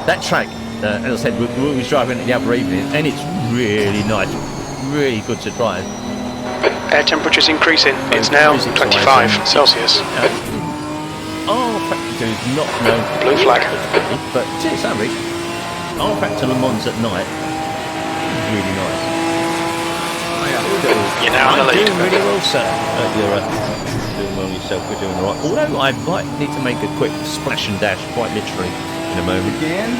That track, as I said, we was driving it the other evening, and it's really nice, really good to drive. Air temperature's increasing. It's now 25 Celsius. Our factor is not known. Blue flag. But seriously, our factor Le Mans at night. Really nice. You're now in the lead. Doing really well, sir. You're doing well yourself. We're doing all right. Although I might need to make a quick splash and dash, quite literally, in a moment. Again?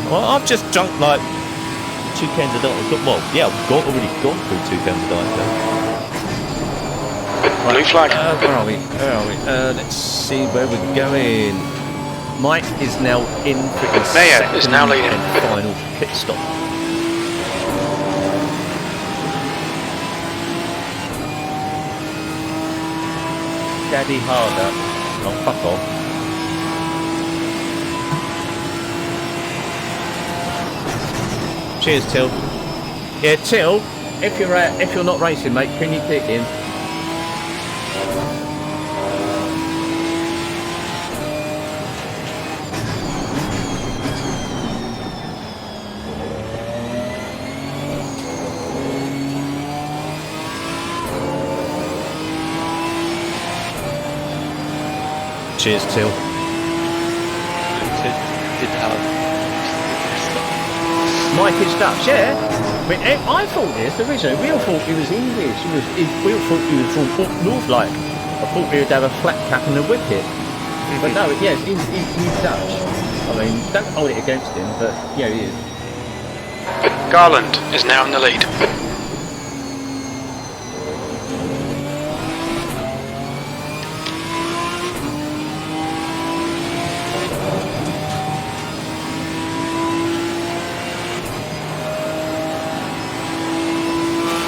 Well, I've just drunk like 2 cans of diet. Well, yeah, I've already gone through 2 cans of diet. Blue flag. Where are we? Let's see where we're going. Mike is now in for his Mayer is now leading. And final pit stop. Daddy harder. Oh, fuck off. Cheers, Till. Yeah, Till. If you're not racing, mate, can you kick in? Cheers, Till. Did have. Mike is Dutch, yeah. I mean, I thought this originally. We all thought he was English. We all thought he was from up north, like. I thought he would have a flat cap and a whippet. But no, yes, he's Dutch. I mean, don't hold it against him, but yeah, he is. Garland is now in the lead.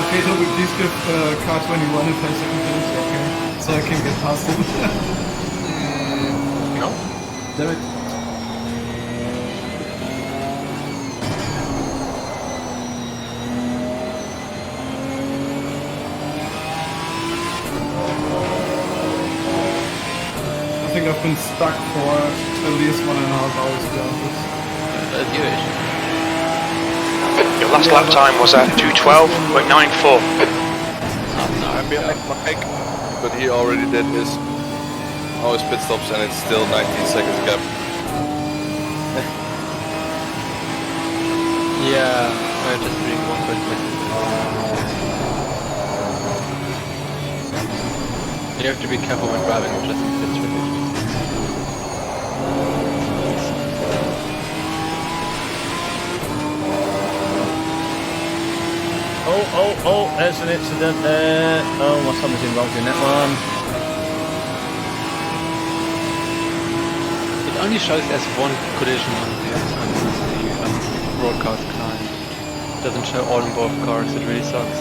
Okay, Toby, please give car 21 a 5-second penalty, okay? So I can get past him. No. Damn it. I think I've been stuck for at least 1.5 hours behind this. That's your issue. Your last lap time was at 2:12.94. I'm behind Mike, but he already did all his pit stops and it's still 19 seconds gap. Yeah, I'm just reading one quickly. You have to be careful when driving or just in pits really. Oh, there's an incident there. Oh, my son was involved in that one. It only shows as one collision on the broadcast client. It doesn't show all in both cars, it really sucks.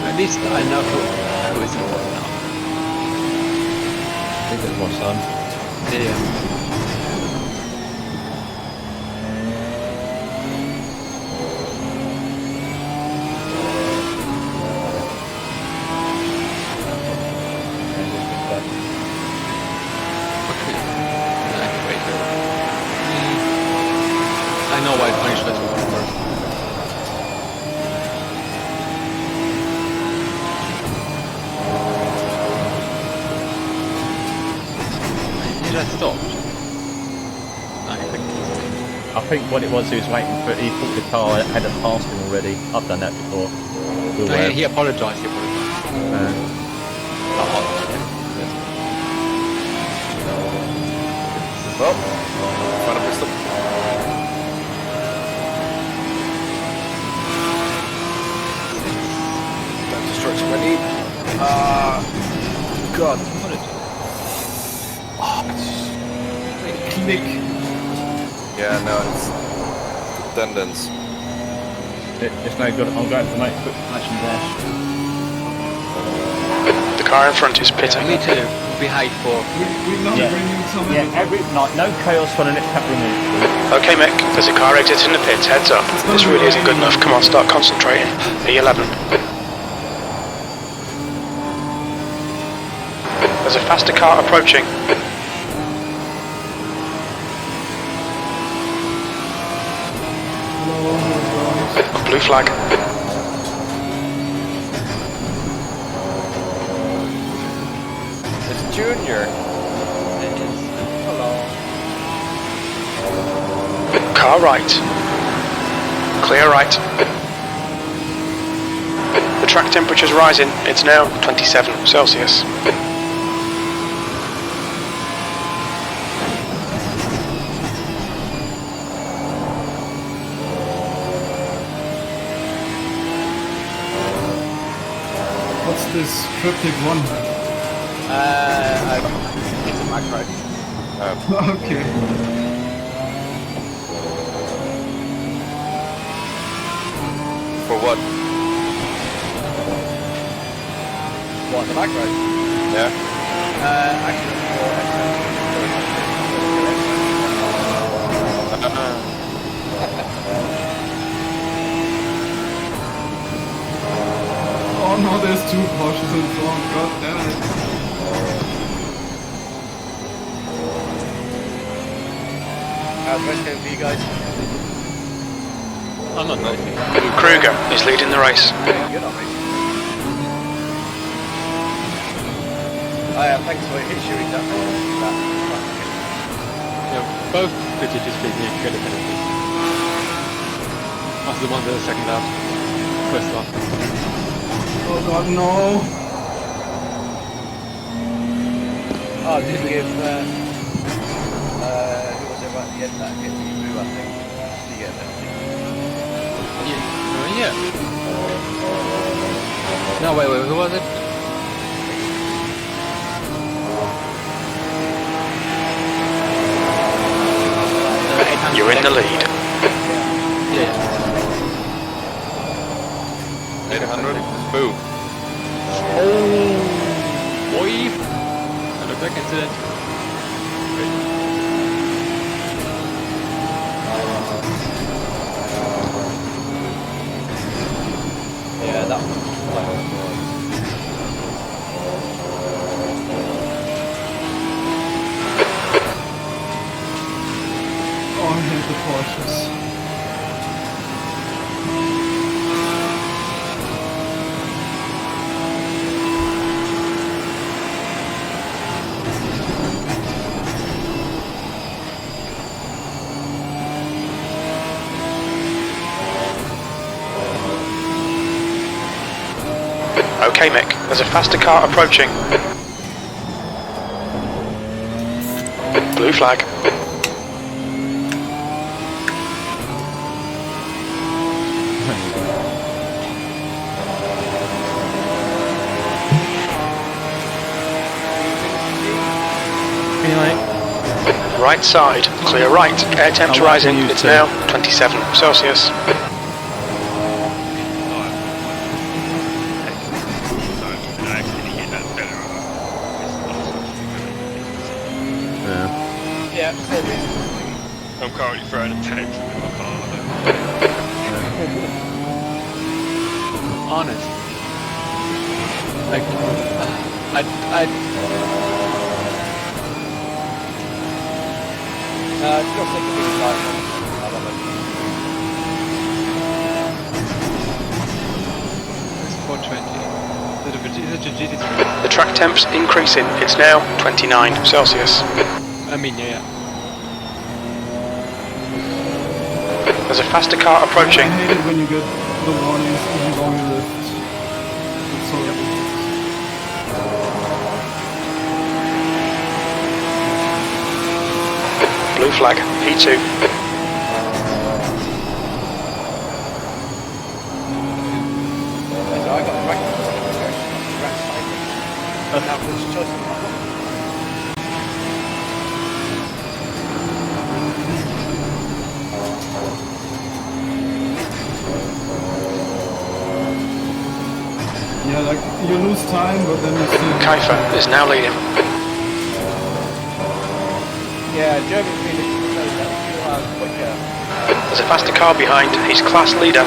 At least I know who is involved now. I think it was my son. Yeah. I know why it only shows one first. He just stopped. I think what it was, he was waiting for. He thought the car had passed him already. I've done that before. He apologized. Well, final pit stop. Time to stretch my knee. God. Click. Yeah, no, it's tendons. It's no good. I'm going to make quick flash and dash. The car in front is pitting. Me too. Be high for. We're not bringing some in. No chaos for the next couple of minutes. Okay, Mick, there's a car exiting the pits. Heads up. This really isn't good enough. Come on, start concentrating. E11. There's a faster car approaching. Blue flag. It's Junior. Hello. Car right. Clear right. The track temperature's rising. It's now 27 Celsius. What's this cryptic one? It's a macro. Okay. For what? What, the macro? Yeah? Actually, Oh no, there's two Porsches in front. God damn it. how's the rest going for you guys? I'm not racing. Kruger is leading the race. You're not racing. Thanks for issuing that. Yeah, both British being good at penalties. After the one the second lap. First lap. Oh god, no! Oh, did we give, who was it right at the end that hit you, I think? Did you get that? Yeah. No, wait, who was it? You're in the lead. Yeah. 800. Boo. Oh, boy. Another back incident. Yeah, that was Oh, I hate the Porsches. Okay, Mick, there's a faster car approaching. Blue flag. Right side, clear right, air temps rising, it's now 27 Celsius. Yeah, I'm currently throwing a tape in my car. Honest. Like, it's just like a big light. I love it's 420. Is it a GT3? The track temp's increasing, it's now 29 Celsius. I mean, yeah. There's a faster car approaching. I hate it when you get the warnings even though you lift. It's so Blue flag, P2. So I got the right now there's a choice. Yeah, like you lose time, but then you still. Kaifer is now leading. Yeah, German feeling shows that you are quicker. There's a faster car behind, he's class leader.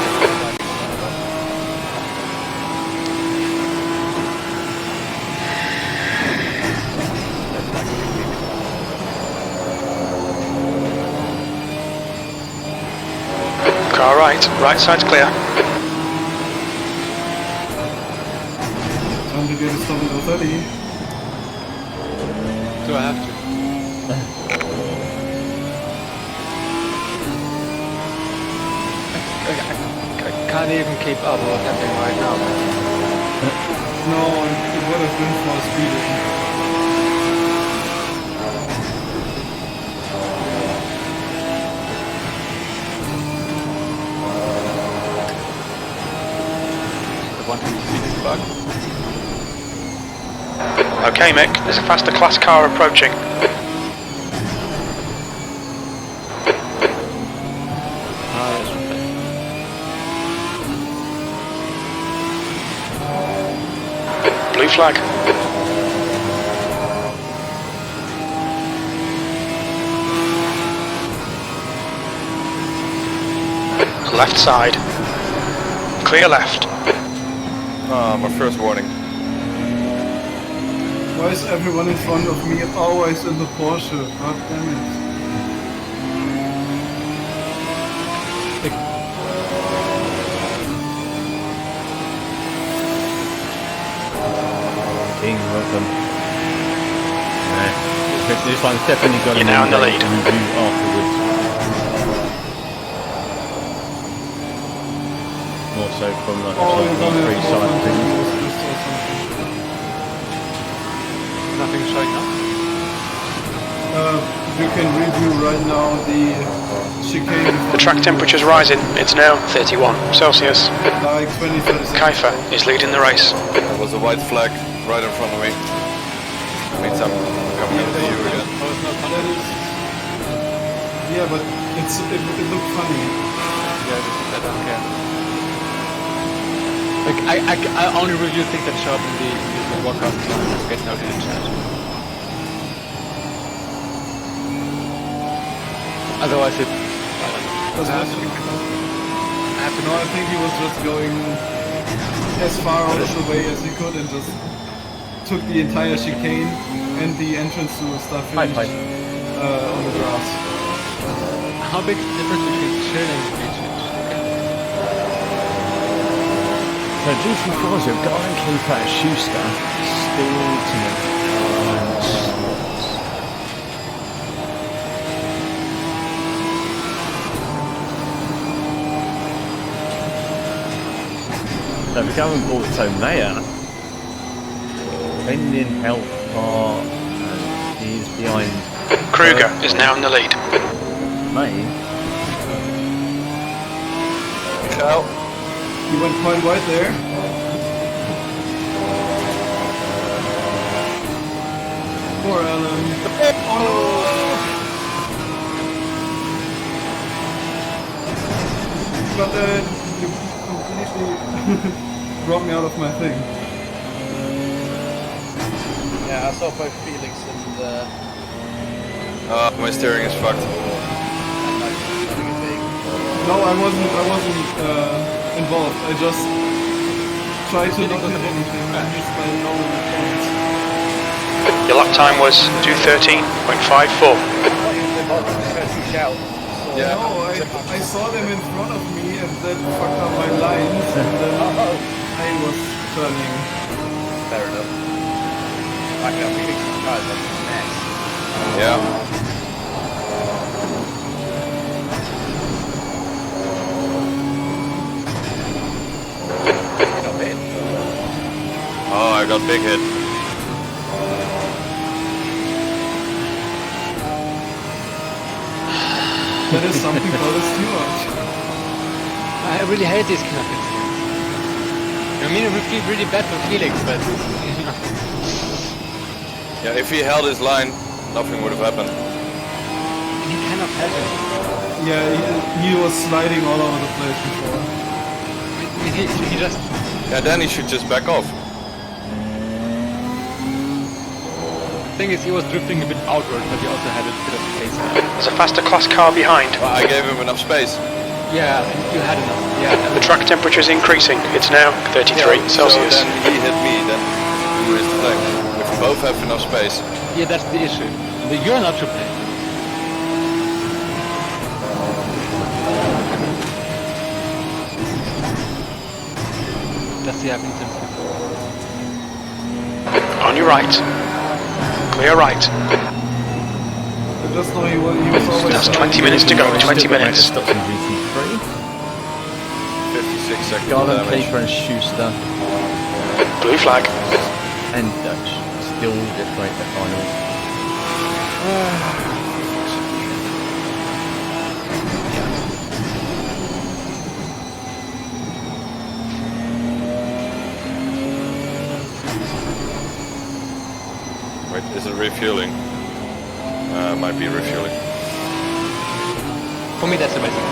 Car right side's clear. Time to get a stop at 30. Do I have to? I can't even keep up with what's happening right now. No, it would have been for speeding. The 120 speed is bug. Okay, Mick, there's a faster class car approaching. That's right. Blue flag. Left side. Clear left. Ah, my first warning. Why is everyone in front of me always in the Porsche? God damn it. King, welcome. This one's definitely got You're now in the lead. review afterwards. More so from like Oh, the you're gonna free have side of more things. fun with this or something. Nothing showing up. You can review right now the chicane. The track temperature's rising. It's now 31 Celsius. Like 20, 30 seconds. Kaifa is leading the race. There was a white flag right in front of me. Means I'm coming into you again. Oh, it's not That funny. is. Yeah, but it looked funny. Yeah, I don't care. Like, I only review things that show up in the workout plan and get noted in chat. Otherwise it... Does that I have to know, I think he was just going as far out of the way as he could and just took the entire chicane and the entrance to start finish Hi. on the grass. How big is the difference between chill and retreat? So GT4's a guy and Keeper Schuster still to me. So if we go and bought its own layer, depending how far he is behind Kruger is now in the lead. me. Ciao. He went quite wide there. Poor Alan. Oh! But you completely brought me out of my thing. Yeah, I saw both Felix and My steering is fucked. No, I wasn't involved. I just tried to not hit anything. I missed by no points. Your lap time was 2:13.54. Yeah. No, I saw them in front of me and that fucked up my lines and then I was turning. fair enough. I can Felix and guys, that's a mess. Yeah. Got hit. Oh, I got big hit. That is something for the steward. I really hate these kind of incidents. I mean, it would feel really bad for Felix, but... Yeah, if he held his line, nothing would have happened. He cannot help it. Yeah, he was sliding all over the place before. He just... Yeah, then he should just back off. The thing is, he was drifting a bit outward, but he also had a bit of space there. There's a faster class car behind. Well, I gave him enough space. Yeah, and you had enough. Yeah. The track temperature is increasing. It's now 33 Celsius. So then he hit me, then who is the thing? If we both have enough space. Yeah, that's the issue. But you're not to blame. Does he have intense? On your right. Clear right. I just know he was always... That's 20 minutes to go. 20 minutes. Stops in GT3. 56 seconds Garland, damage. Keeper and Schuster Blue flag. and Dutch still just break the final. Wait, is it refueling? Might be refueling. For me, that's amazing.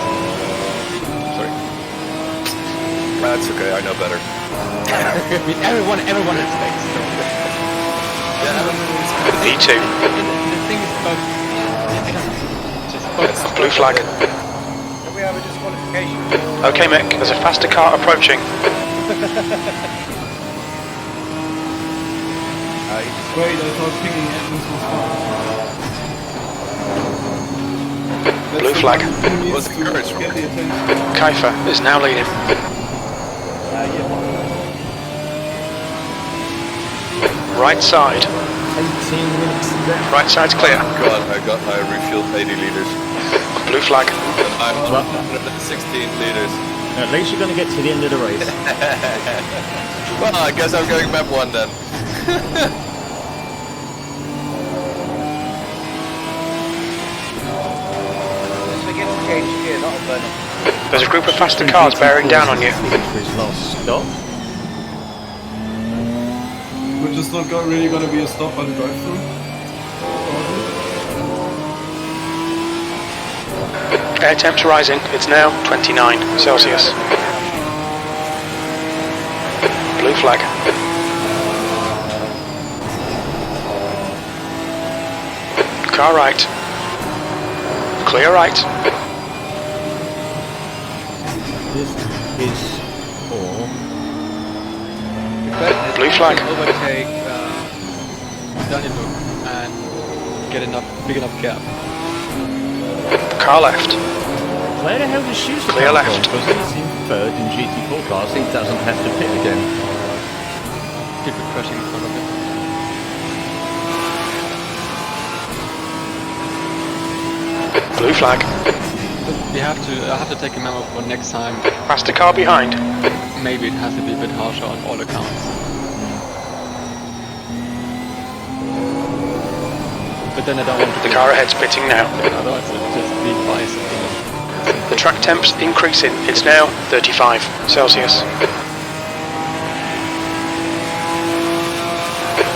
Sorry. That's okay, I know better. I mean, everyone has space. E2. The thing is about... I don't know. Just focus. Blue flag. Can we have a disqualification? Okay, Mick. There's a faster car approaching. Wait, I thought picking engines was fun. Blue flag. Who needs What's the courage? to get the attention? Kaifa is now leading. Right side. 18 minutes Right side's clear. God, I refueled 80 liters. Blue flag. I'm 116 liters. At least you're going to get to the end of the race. Well, I guess I'm going map 1 then. Just forget to change gear, that'll burn up. There's a group of faster cars bearing down on you. For his last stop. We're just not really gonna be a stop on the drive-through. Air temps rising. It's now 29 Celsius. Blue flag. Car right. Clear right. This is for... Blue flag. Overtake Danilo and get big enough gap. Car left. Where the hell does Schuster Clear come left. from? Because he's in third in GT4 cars. He doesn't have to pit again. People crashing in front of it. Blue flag. I have to take a memo for next time. Faster car behind. Maybe it has to be a bit harsher on all accounts. But then I don't want to The car ahead's pitting now. Otherwise it'll just be biased. The track temp's increasing. It's now 35 Celsius.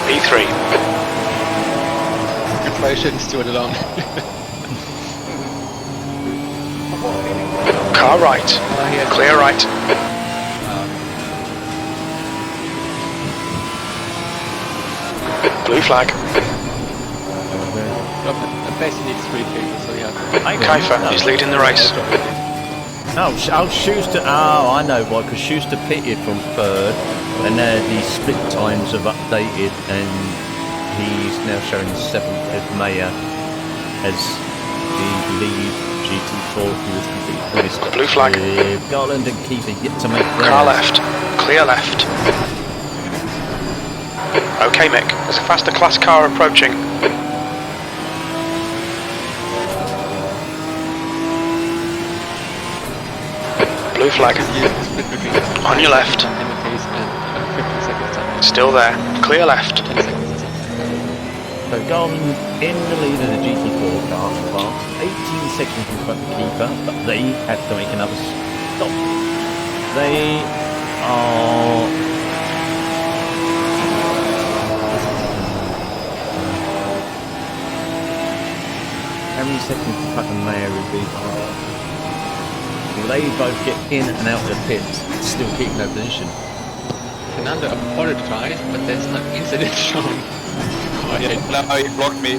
P3. You probably shouldn't stew it alone. Car right. Clear right. Blue flag. I basically need 3 people, so yeah. Kiefer is leading the race. Schuster. Oh, I know why. Because Schuster pitted from third, and now the split times have updated, and he's now showing 7th as Mayer as the lead GT4 who was completely missed. Blue flag. Garland and Kiefer yet to make Car theirs. left. Clear left. Okay, Mick. There's a faster class car approaching. Blue flag. On your left. Still there. Clear left. So Garland in the lead of the GT4 car, fast, 18 seconds in front of Keeper, but they have to make another stop. They are... How many seconds to cut the Mayer would be? They both get in and out of the pits, still keeping their position. Fernando apologized, but there's no incident shown. Oh, yeah, now he blocked me.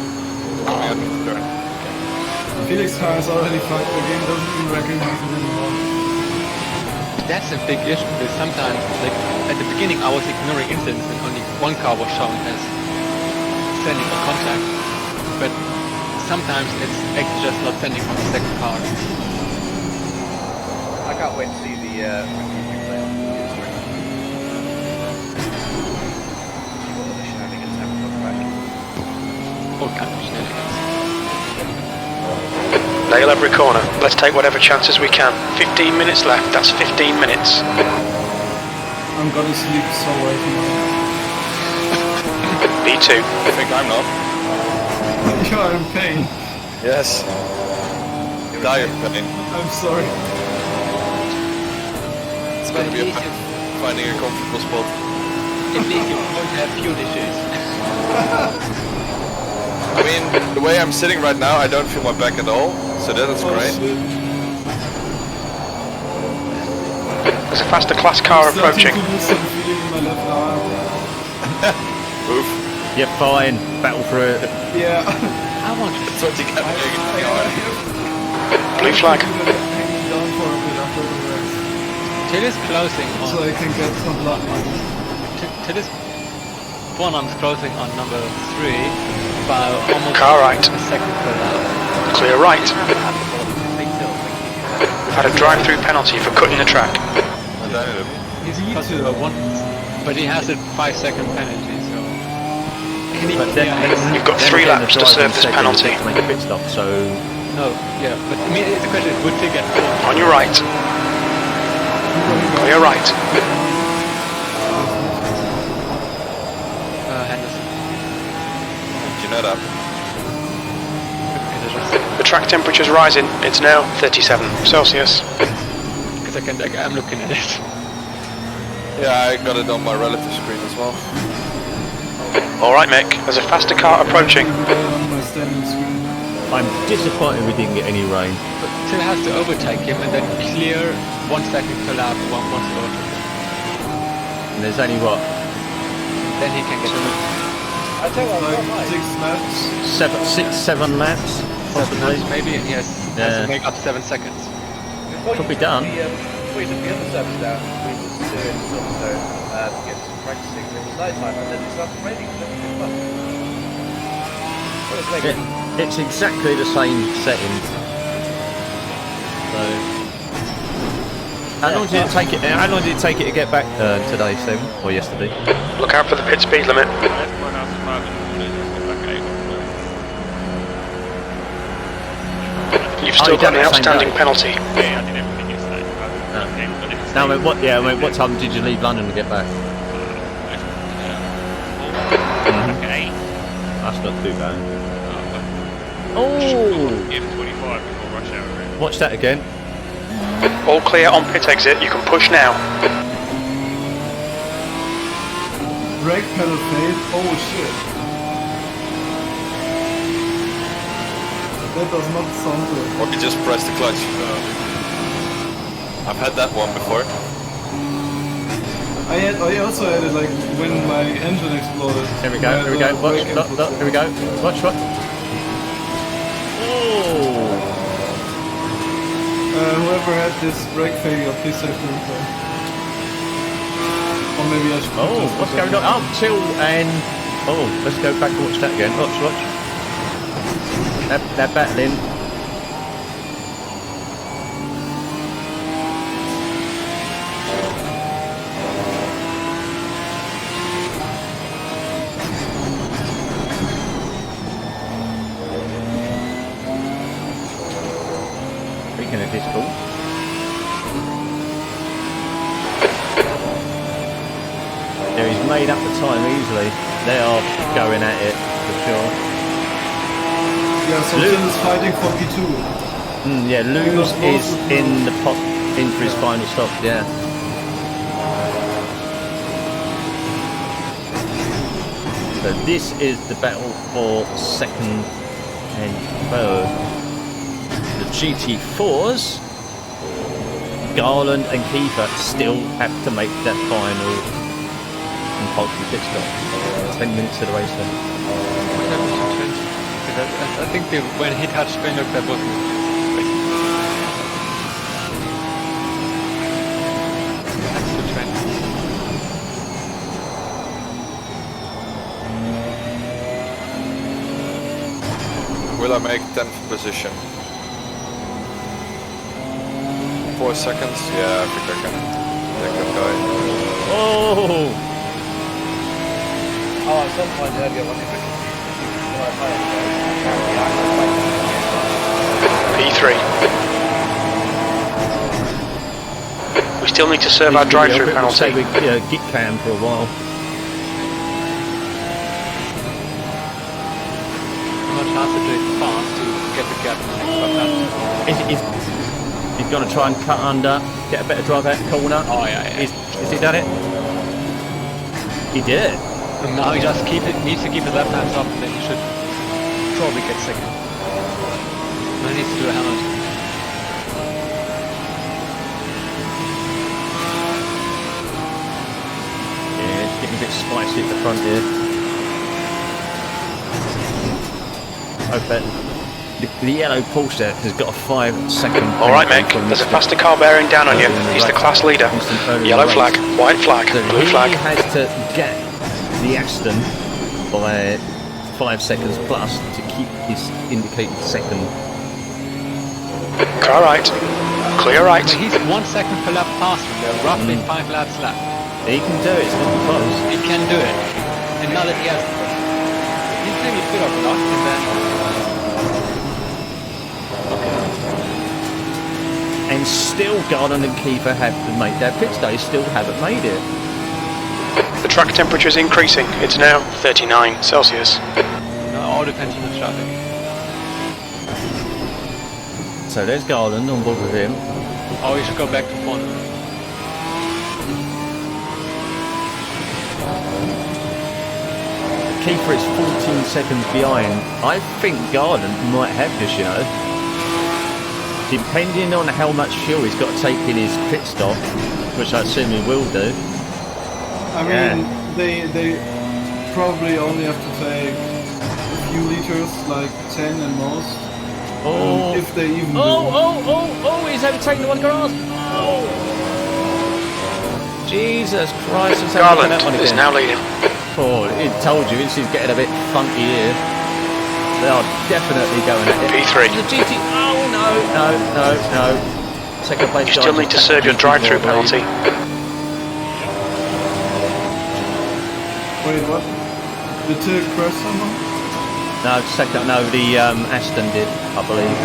Felix car is already fucked, the game doesn't even recognize it anymore. That's a big issue, because sometimes, like, at the beginning I was ignoring incidents and only one car was shown as sending a contact, but sometimes it's actually just not sending from the second car. I can't wait to see the replay on the user. See what other shenanigans have come back. All kind of shenanigans. Nail every corner. Let's take whatever chances we can. 15 minutes left. That's 15 minutes. I'm gonna sleep so well tonight. B2. I think I'm not. You are in pain. Yes. Dire pain. I'm sorry. It's gonna be finding a comfortable spot. At least you won't have fuel issues. I mean, the way I'm sitting right now, I don't feel my back at all, so that is great. There's a faster class car approaching. I'm starting to lose some feeling in my left arm. Oof. Yeah, fine. Battle for it. Yeah. I want to. That's what you get Blue flag. Hanging down for a bit after the race, Till is closing so on. I can get some blood money. Till is Bonham's closing on number 3 by almost Car right. a second per lap. Clear right. We've had a drive-through penalty for cutting the track. He's close to a 1, but he has a 5-second penalty, so can he But clear? You've got then 3 again, the laps to driver serve this said he penalty. was to make a pit stop, so No, yeah, but I mean, the question is, would he get fourth? On your right. Clear right. Henderson. Do you know that? The track temperature's rising. It's now 37 Celsius. Because I'm looking at it. Yeah, I got it on my relative screen as well. Alright, Mick. There's a faster car approaching. On my standing screen. I'm disappointed we didn't get any rain. But Till has to overtake him and then clear 1 second per lap once he overtakes him. And there's only what? Then he can get to I tell you what, I'm Like right. 6 laps. 7 laps, possibly. maybe, and he has to make up 7 seconds. Before Could you be done. Before you took the other service down, we was doing Silverstone to get some practicing. It was night time, and then it started raining. And then it was what a thing. It's exactly the same settings. So, how long did it take it? How long did it take it to get back today, Stephen, or yesterday? Look out for the pit speed limit. Everyone else is driving, like 8 or You've still you got done an it the same outstanding day? penalty. Yeah, I did everything yesterday. No, I mean, what time did you leave London to get back? Okay. That's not too bad. Oh! Oh! M25 before rush hour. Really. Watch that again. All clear on pit exit. You can push now. Brake pedal failed. Oh shit. That does not sound good. Or you just press the clutch. I've had that one before. I also had it like when my engine exploded. Here we go. Here we go. Watch. Look. Here we go. Watch. Watch. Oh! Whoever had this brake failure, please save the replay. Or maybe I should. Oh, just what's put going on? that Oh, Till and let's go back and watch that again. Watch. They're battling. Speaking of difficult. Yeah, he's made up the time easily. They are going at it for sure. Yeah, so Tim is fighting for P2. Yeah, Luz is in the pot in for his final stop. Yeah. So this is the battle for second and third. The GT4s, Garland and Kiefer still have to make that final compulsory pit stop. 10 minutes of the race then. What happened to Trent? Because I think when he touched Spinlock, that was that's the Trent. Will I make 10th position? 4 seconds? Yeah, I think I can take that guy. Oh! Oh, at some point earlier when it P3. We still need to serve our drive-through We'll penalty. say we git cam for a while. How much has to do it fast to get the gap in the next lap? He's going to try and cut under, get a better drive out corner. Oh yeah. Has he done it? He did. And now he just needs to keep his left hand up, and then he should probably get second. And he needs to do a Hamilton. Yeah, it's getting a bit spicy at the front here. Okay. The yellow Porsche has got a 5-second. Alright, Mick, there's a faster car bearing down on you. He's the class leader. Yellow flag, white flag, blue flag. He has to get the Aston by 5 seconds plus to keep his indicated second. Car right, clear right. So he's 1 second per lap faster, and there are roughly 5 laps left. He can do it, it's not close. He can do it. And now that he has maybe a bit of luck and then... And still Garland and Kiefer have to make their pits. They still haven't made it. The track temperature is increasing. It's now 39 Celsius. No, all depends on the traffic. So there's Garland on board with him. Oh, we should go back to front. Kiefer is 14 seconds behind. I think Garland might have this, you know. Depending on how much fuel he's got to take in his pit stop, which I assume he will do. I mean, they probably only have to take a few liters, like 10 at most. Oh, if they even do. He's overtaken the one grass. Oh, Jesus Christ. Garland is now leading. Oh, it told you, this is getting a bit funky here. They are definitely going at it. P3. The GT. Oh, no. Second place. You still need to serve your drive-through penalty. Wait, what? The Turk crash somehow? No, the Aston did, I believe.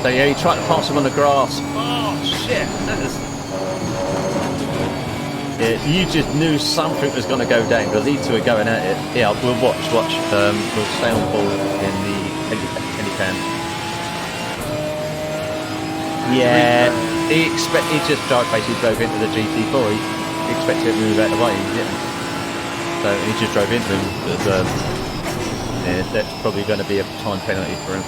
So yeah, he tried to pass him on the grass. Oh, shit. Yeah, you just knew something was going to go down because these two are going at it. Yeah, we'll watch. We'll stay on board in the helipad. Yeah, he just basically drove into the GT4. He expected it to move out of the way, he didn't. So he just drove into him. But, yeah, that's probably going to be a time penalty for him.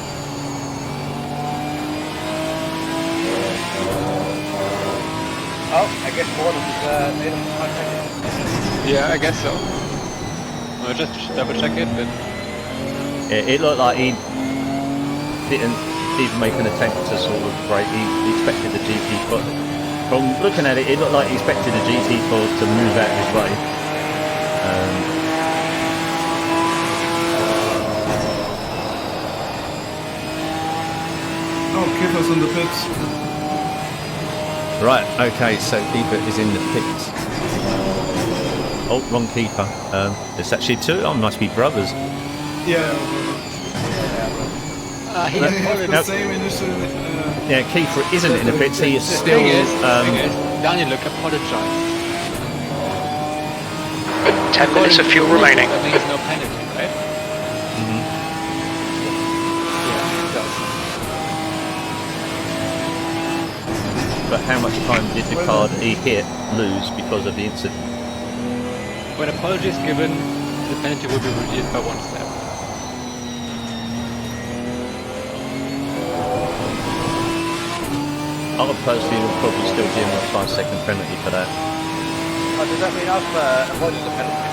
Oh, I guess Gordon was made him contact. Yeah, I guess so. I'll just double check it, but... Yeah, it looked like he didn't even make an attempt to sort of brake. He expected the GT4. From looking at it, it looked like he expected the GT4 to move out of his way. Oh, Kiefer's in the pits. Right, okay, so Kiefer is in the pits. Oh, wrong Kiefer. There's actually two. Oh, must be brothers. Yeah. He They have the Nope. same initial... Yeah, Kiefer isn't in the pits. He is the still. thing is, Daniel, look, apologize. 10 minutes of fuel remaining. That means no penalty, right? Mhm. Yeah, it does. But how much time did the card he hit lose because of the incident? When apology is given, the penalty will be reduced by 1 step. I personally will probably still give him a 5-second penalty for that. Oh, does that mean I've avoided the penalty?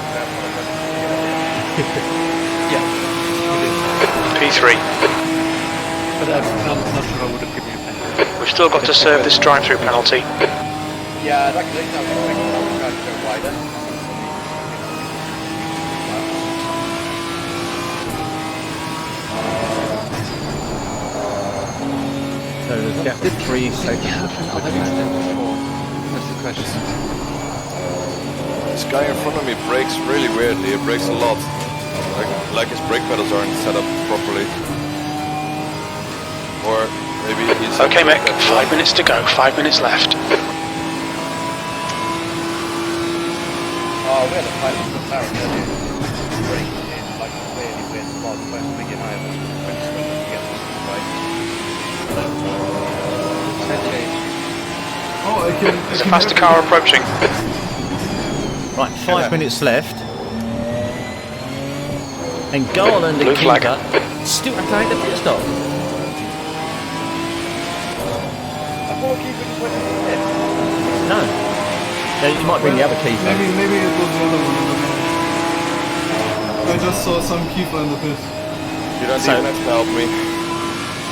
Yeah. P3. But I'm not sure I would have given you a penalty. We've still got to serve this drive-through penalty. Yeah, like I said, I was trying to go wider. So there's a gap of 3 seconds. How have you done before? That's the question. This guy in front of me brakes really weirdly. He brakes a lot. Like his brake pedals aren't set up properly. Or maybe he's... Okay, Mick, 5 minutes to go, 5 minutes left. Oh, we had a fight with the power earlier. Braking in like really weird spots where the beginning I was when you swing to get this right. Oh, I can... There's a faster car approaching. Right, 5 minutes left. And Garland and Blue flag. Kiefer still attacking the pit stop. I thought Keeper just went into the pit. No. It might be the other Kiefer. Maybe it was the other one, I don't know. I just saw some Kiefer in the pit. You don't So- even have to help me.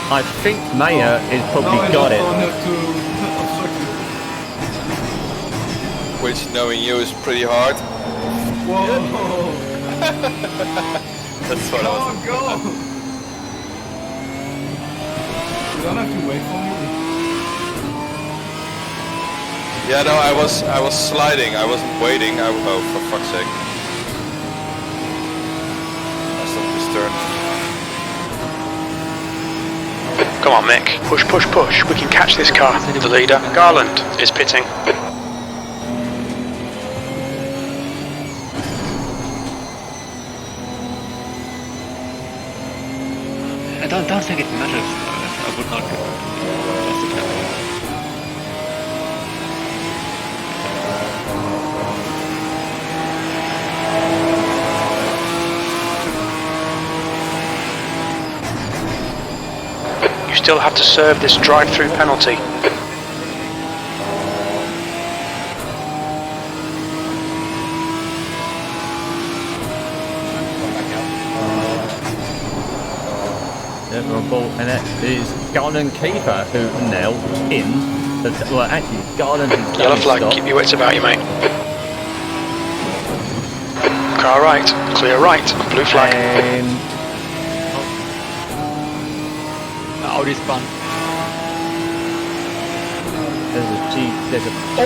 I think Maya has probably Now got I it. don't have to obstruct it. Which, knowing you, is pretty hard. Whoa! That's what I was... Go! You don't have to wait for me. Yeah, no, I was sliding. I wasn't waiting. Oh, for fuck's sake. I stopped this turn. Come on, Mick. Push, push, push. We can catch this car. The leader, Garland, is pitting. I don't think it matters. I would not justify it. You still have to serve this drive-through penalty. And that is Garland Keeper, who now was in. Well, actually, Garland is Yellow flag, stop. keep your wits about you, mate. Car right, clear right, blue flag. And Audi spun. there's a G. There's a. Oh!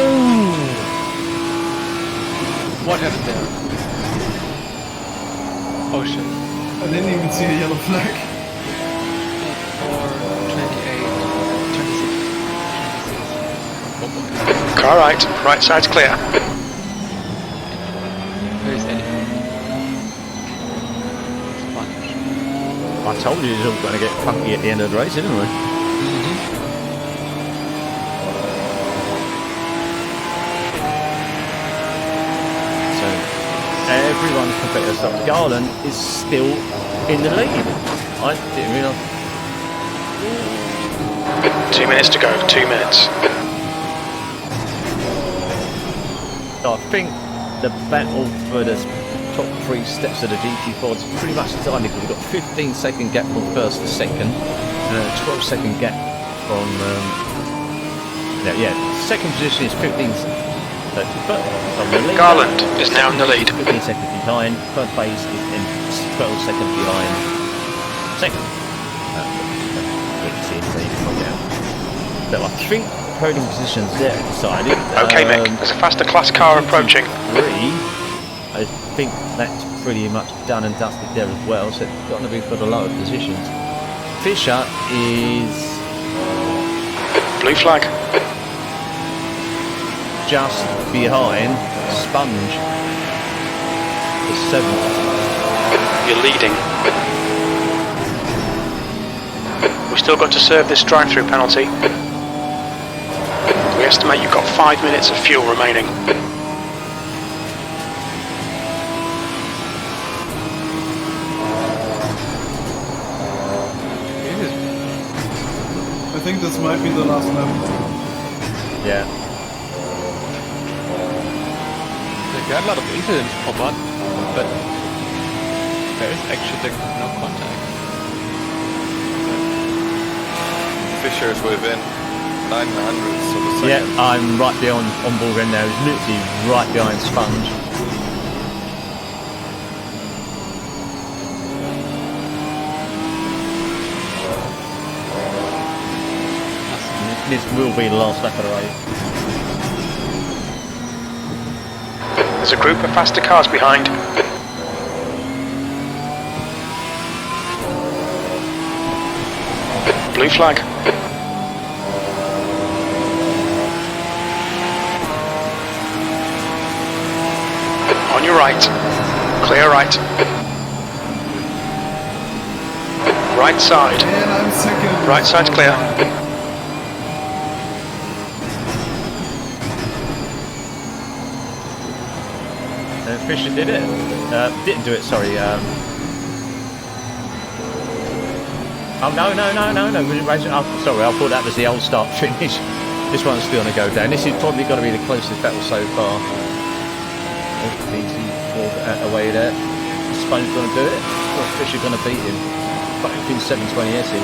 What happened there? Oh shit. I didn't even see a yellow flag. 26. Car right, right side's clear. Where is Eddie? I told you it was all going to get funky at the end of the race, didn't we? So everyone's competitor stopped. Garland is still in the lead. I didn't realise. 2 minutes to go, 2 minutes. I think the battle for the top 3 steps of the GT4 is pretty much done because we've got 15-second gap from first to second, and a 12-second gap from second position is 15. Garland is now in the lead. 15 seconds behind. Third place is in 12 seconds behind second. So I think podium positions there decided. Okay, Mick, there's a faster class car approaching. 3, I think that's pretty much done and dusted there as well, so it's got to be for the lower positions. Fisher is Blue flag. just behind Sponge for 7th. You're leading. We've still got to serve this drive-through penalty. We estimate you've got 5 minutes of fuel remaining. I think this might be the last lap. Yeah. There are a lot of incidents pop up, but there is actually no contact. Fisher's within 900ths of a second. Yeah, I'm right behind on board end now. He's literally right behind Sponge. This will be the last lap of the race. There's a group of faster cars behind. Blue flag. On your right. Clear right. Right side. And I'm second. Right side's clear. Fisher did it. Didn't do it, sorry. Oh, no. Oh, sorry, I thought that was the old start finish. This one's still going to go down. This is probably going to be the closest battle so far. Oh, DC4 away there. Sponge going to do it. Or Fisher going to beat him. But I think 720 SE.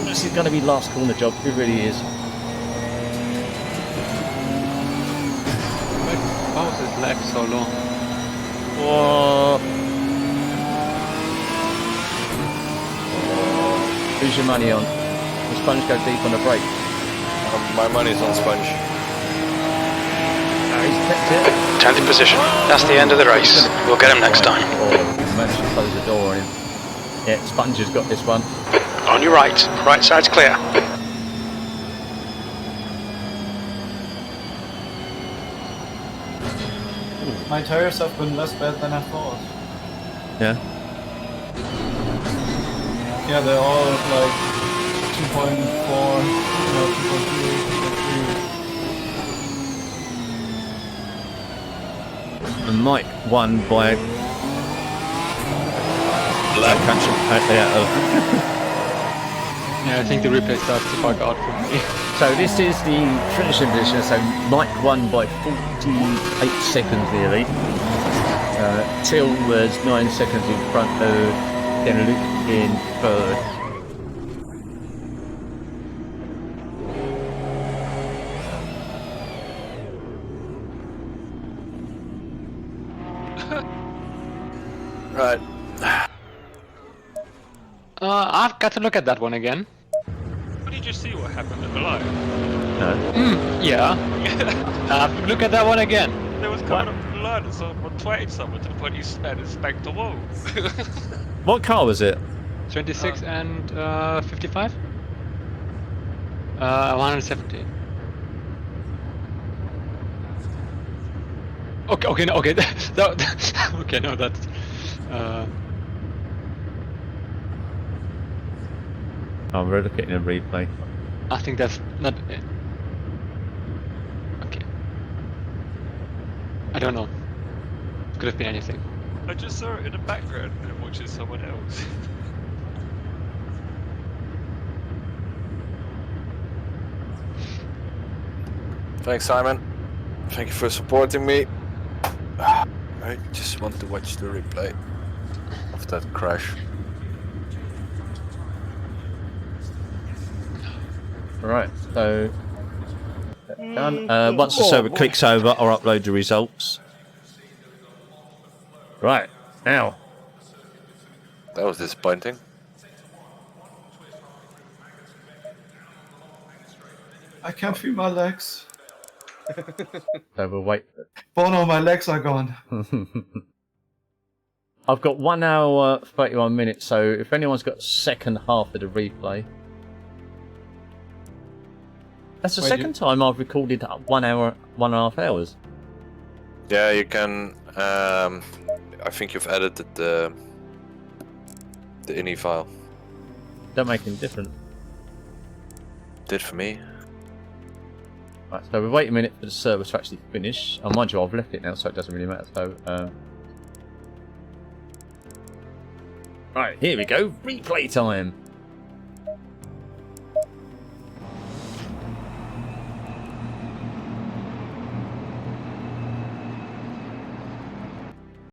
This is going to be last corner job. It really is. How is this lag so long? Oh. Who's your money on? Will Sponge go deep on the brake? My money's on Sponge. He's kept it. 10th position. That's the end of the race. We'll get him next time. Or managed to close the door on him. Yeah, Sponge has got this one. On your right. Right side's clear. My tires have been less bad than I thought. Yeah. Yeah, they're all like 2.4, no, 2.2, 2.3. And Mike won by... Yeah, I think the replay starts to bug out for me. So this is the finishing position. So Mike won by 48 seconds nearly. Till was 9 seconds in front of Luke in third. Right. I've got to look at that one again. Did you see what happened at below? No. Yeah. Look at that one again. There was coming up the line and someone twatted someone to the point you sped and spanked the wall. What car was it? 26 and 55? 170. Okay, no, okay. Okay, no, that's... I'm relocating a replay. I think that's not... Okay. I don't know. Could have been anything. I just saw it in the background and I'm watching someone else. Thanks, Simon. Thank you for supporting me. I just want to watch the replay of that crash. Right, so done. Once the server clicks over, I'll upload the results. Right, now. That was disappointing. I can't feel my legs. So we'll wait. Oh no, my legs are gone. I've got 1 hour 31 minutes, so if anyone's got second half of the replay. That's the second time I've recorded 1 hour, 1.5 hours. Yeah, you can. I think you've edited the INI file. Don't make any difference. Did for me. Right, so we'll wait a minute for the server to actually finish. Oh, mind you, I've left it now, so it doesn't really matter. So, right, here we go. Replay time.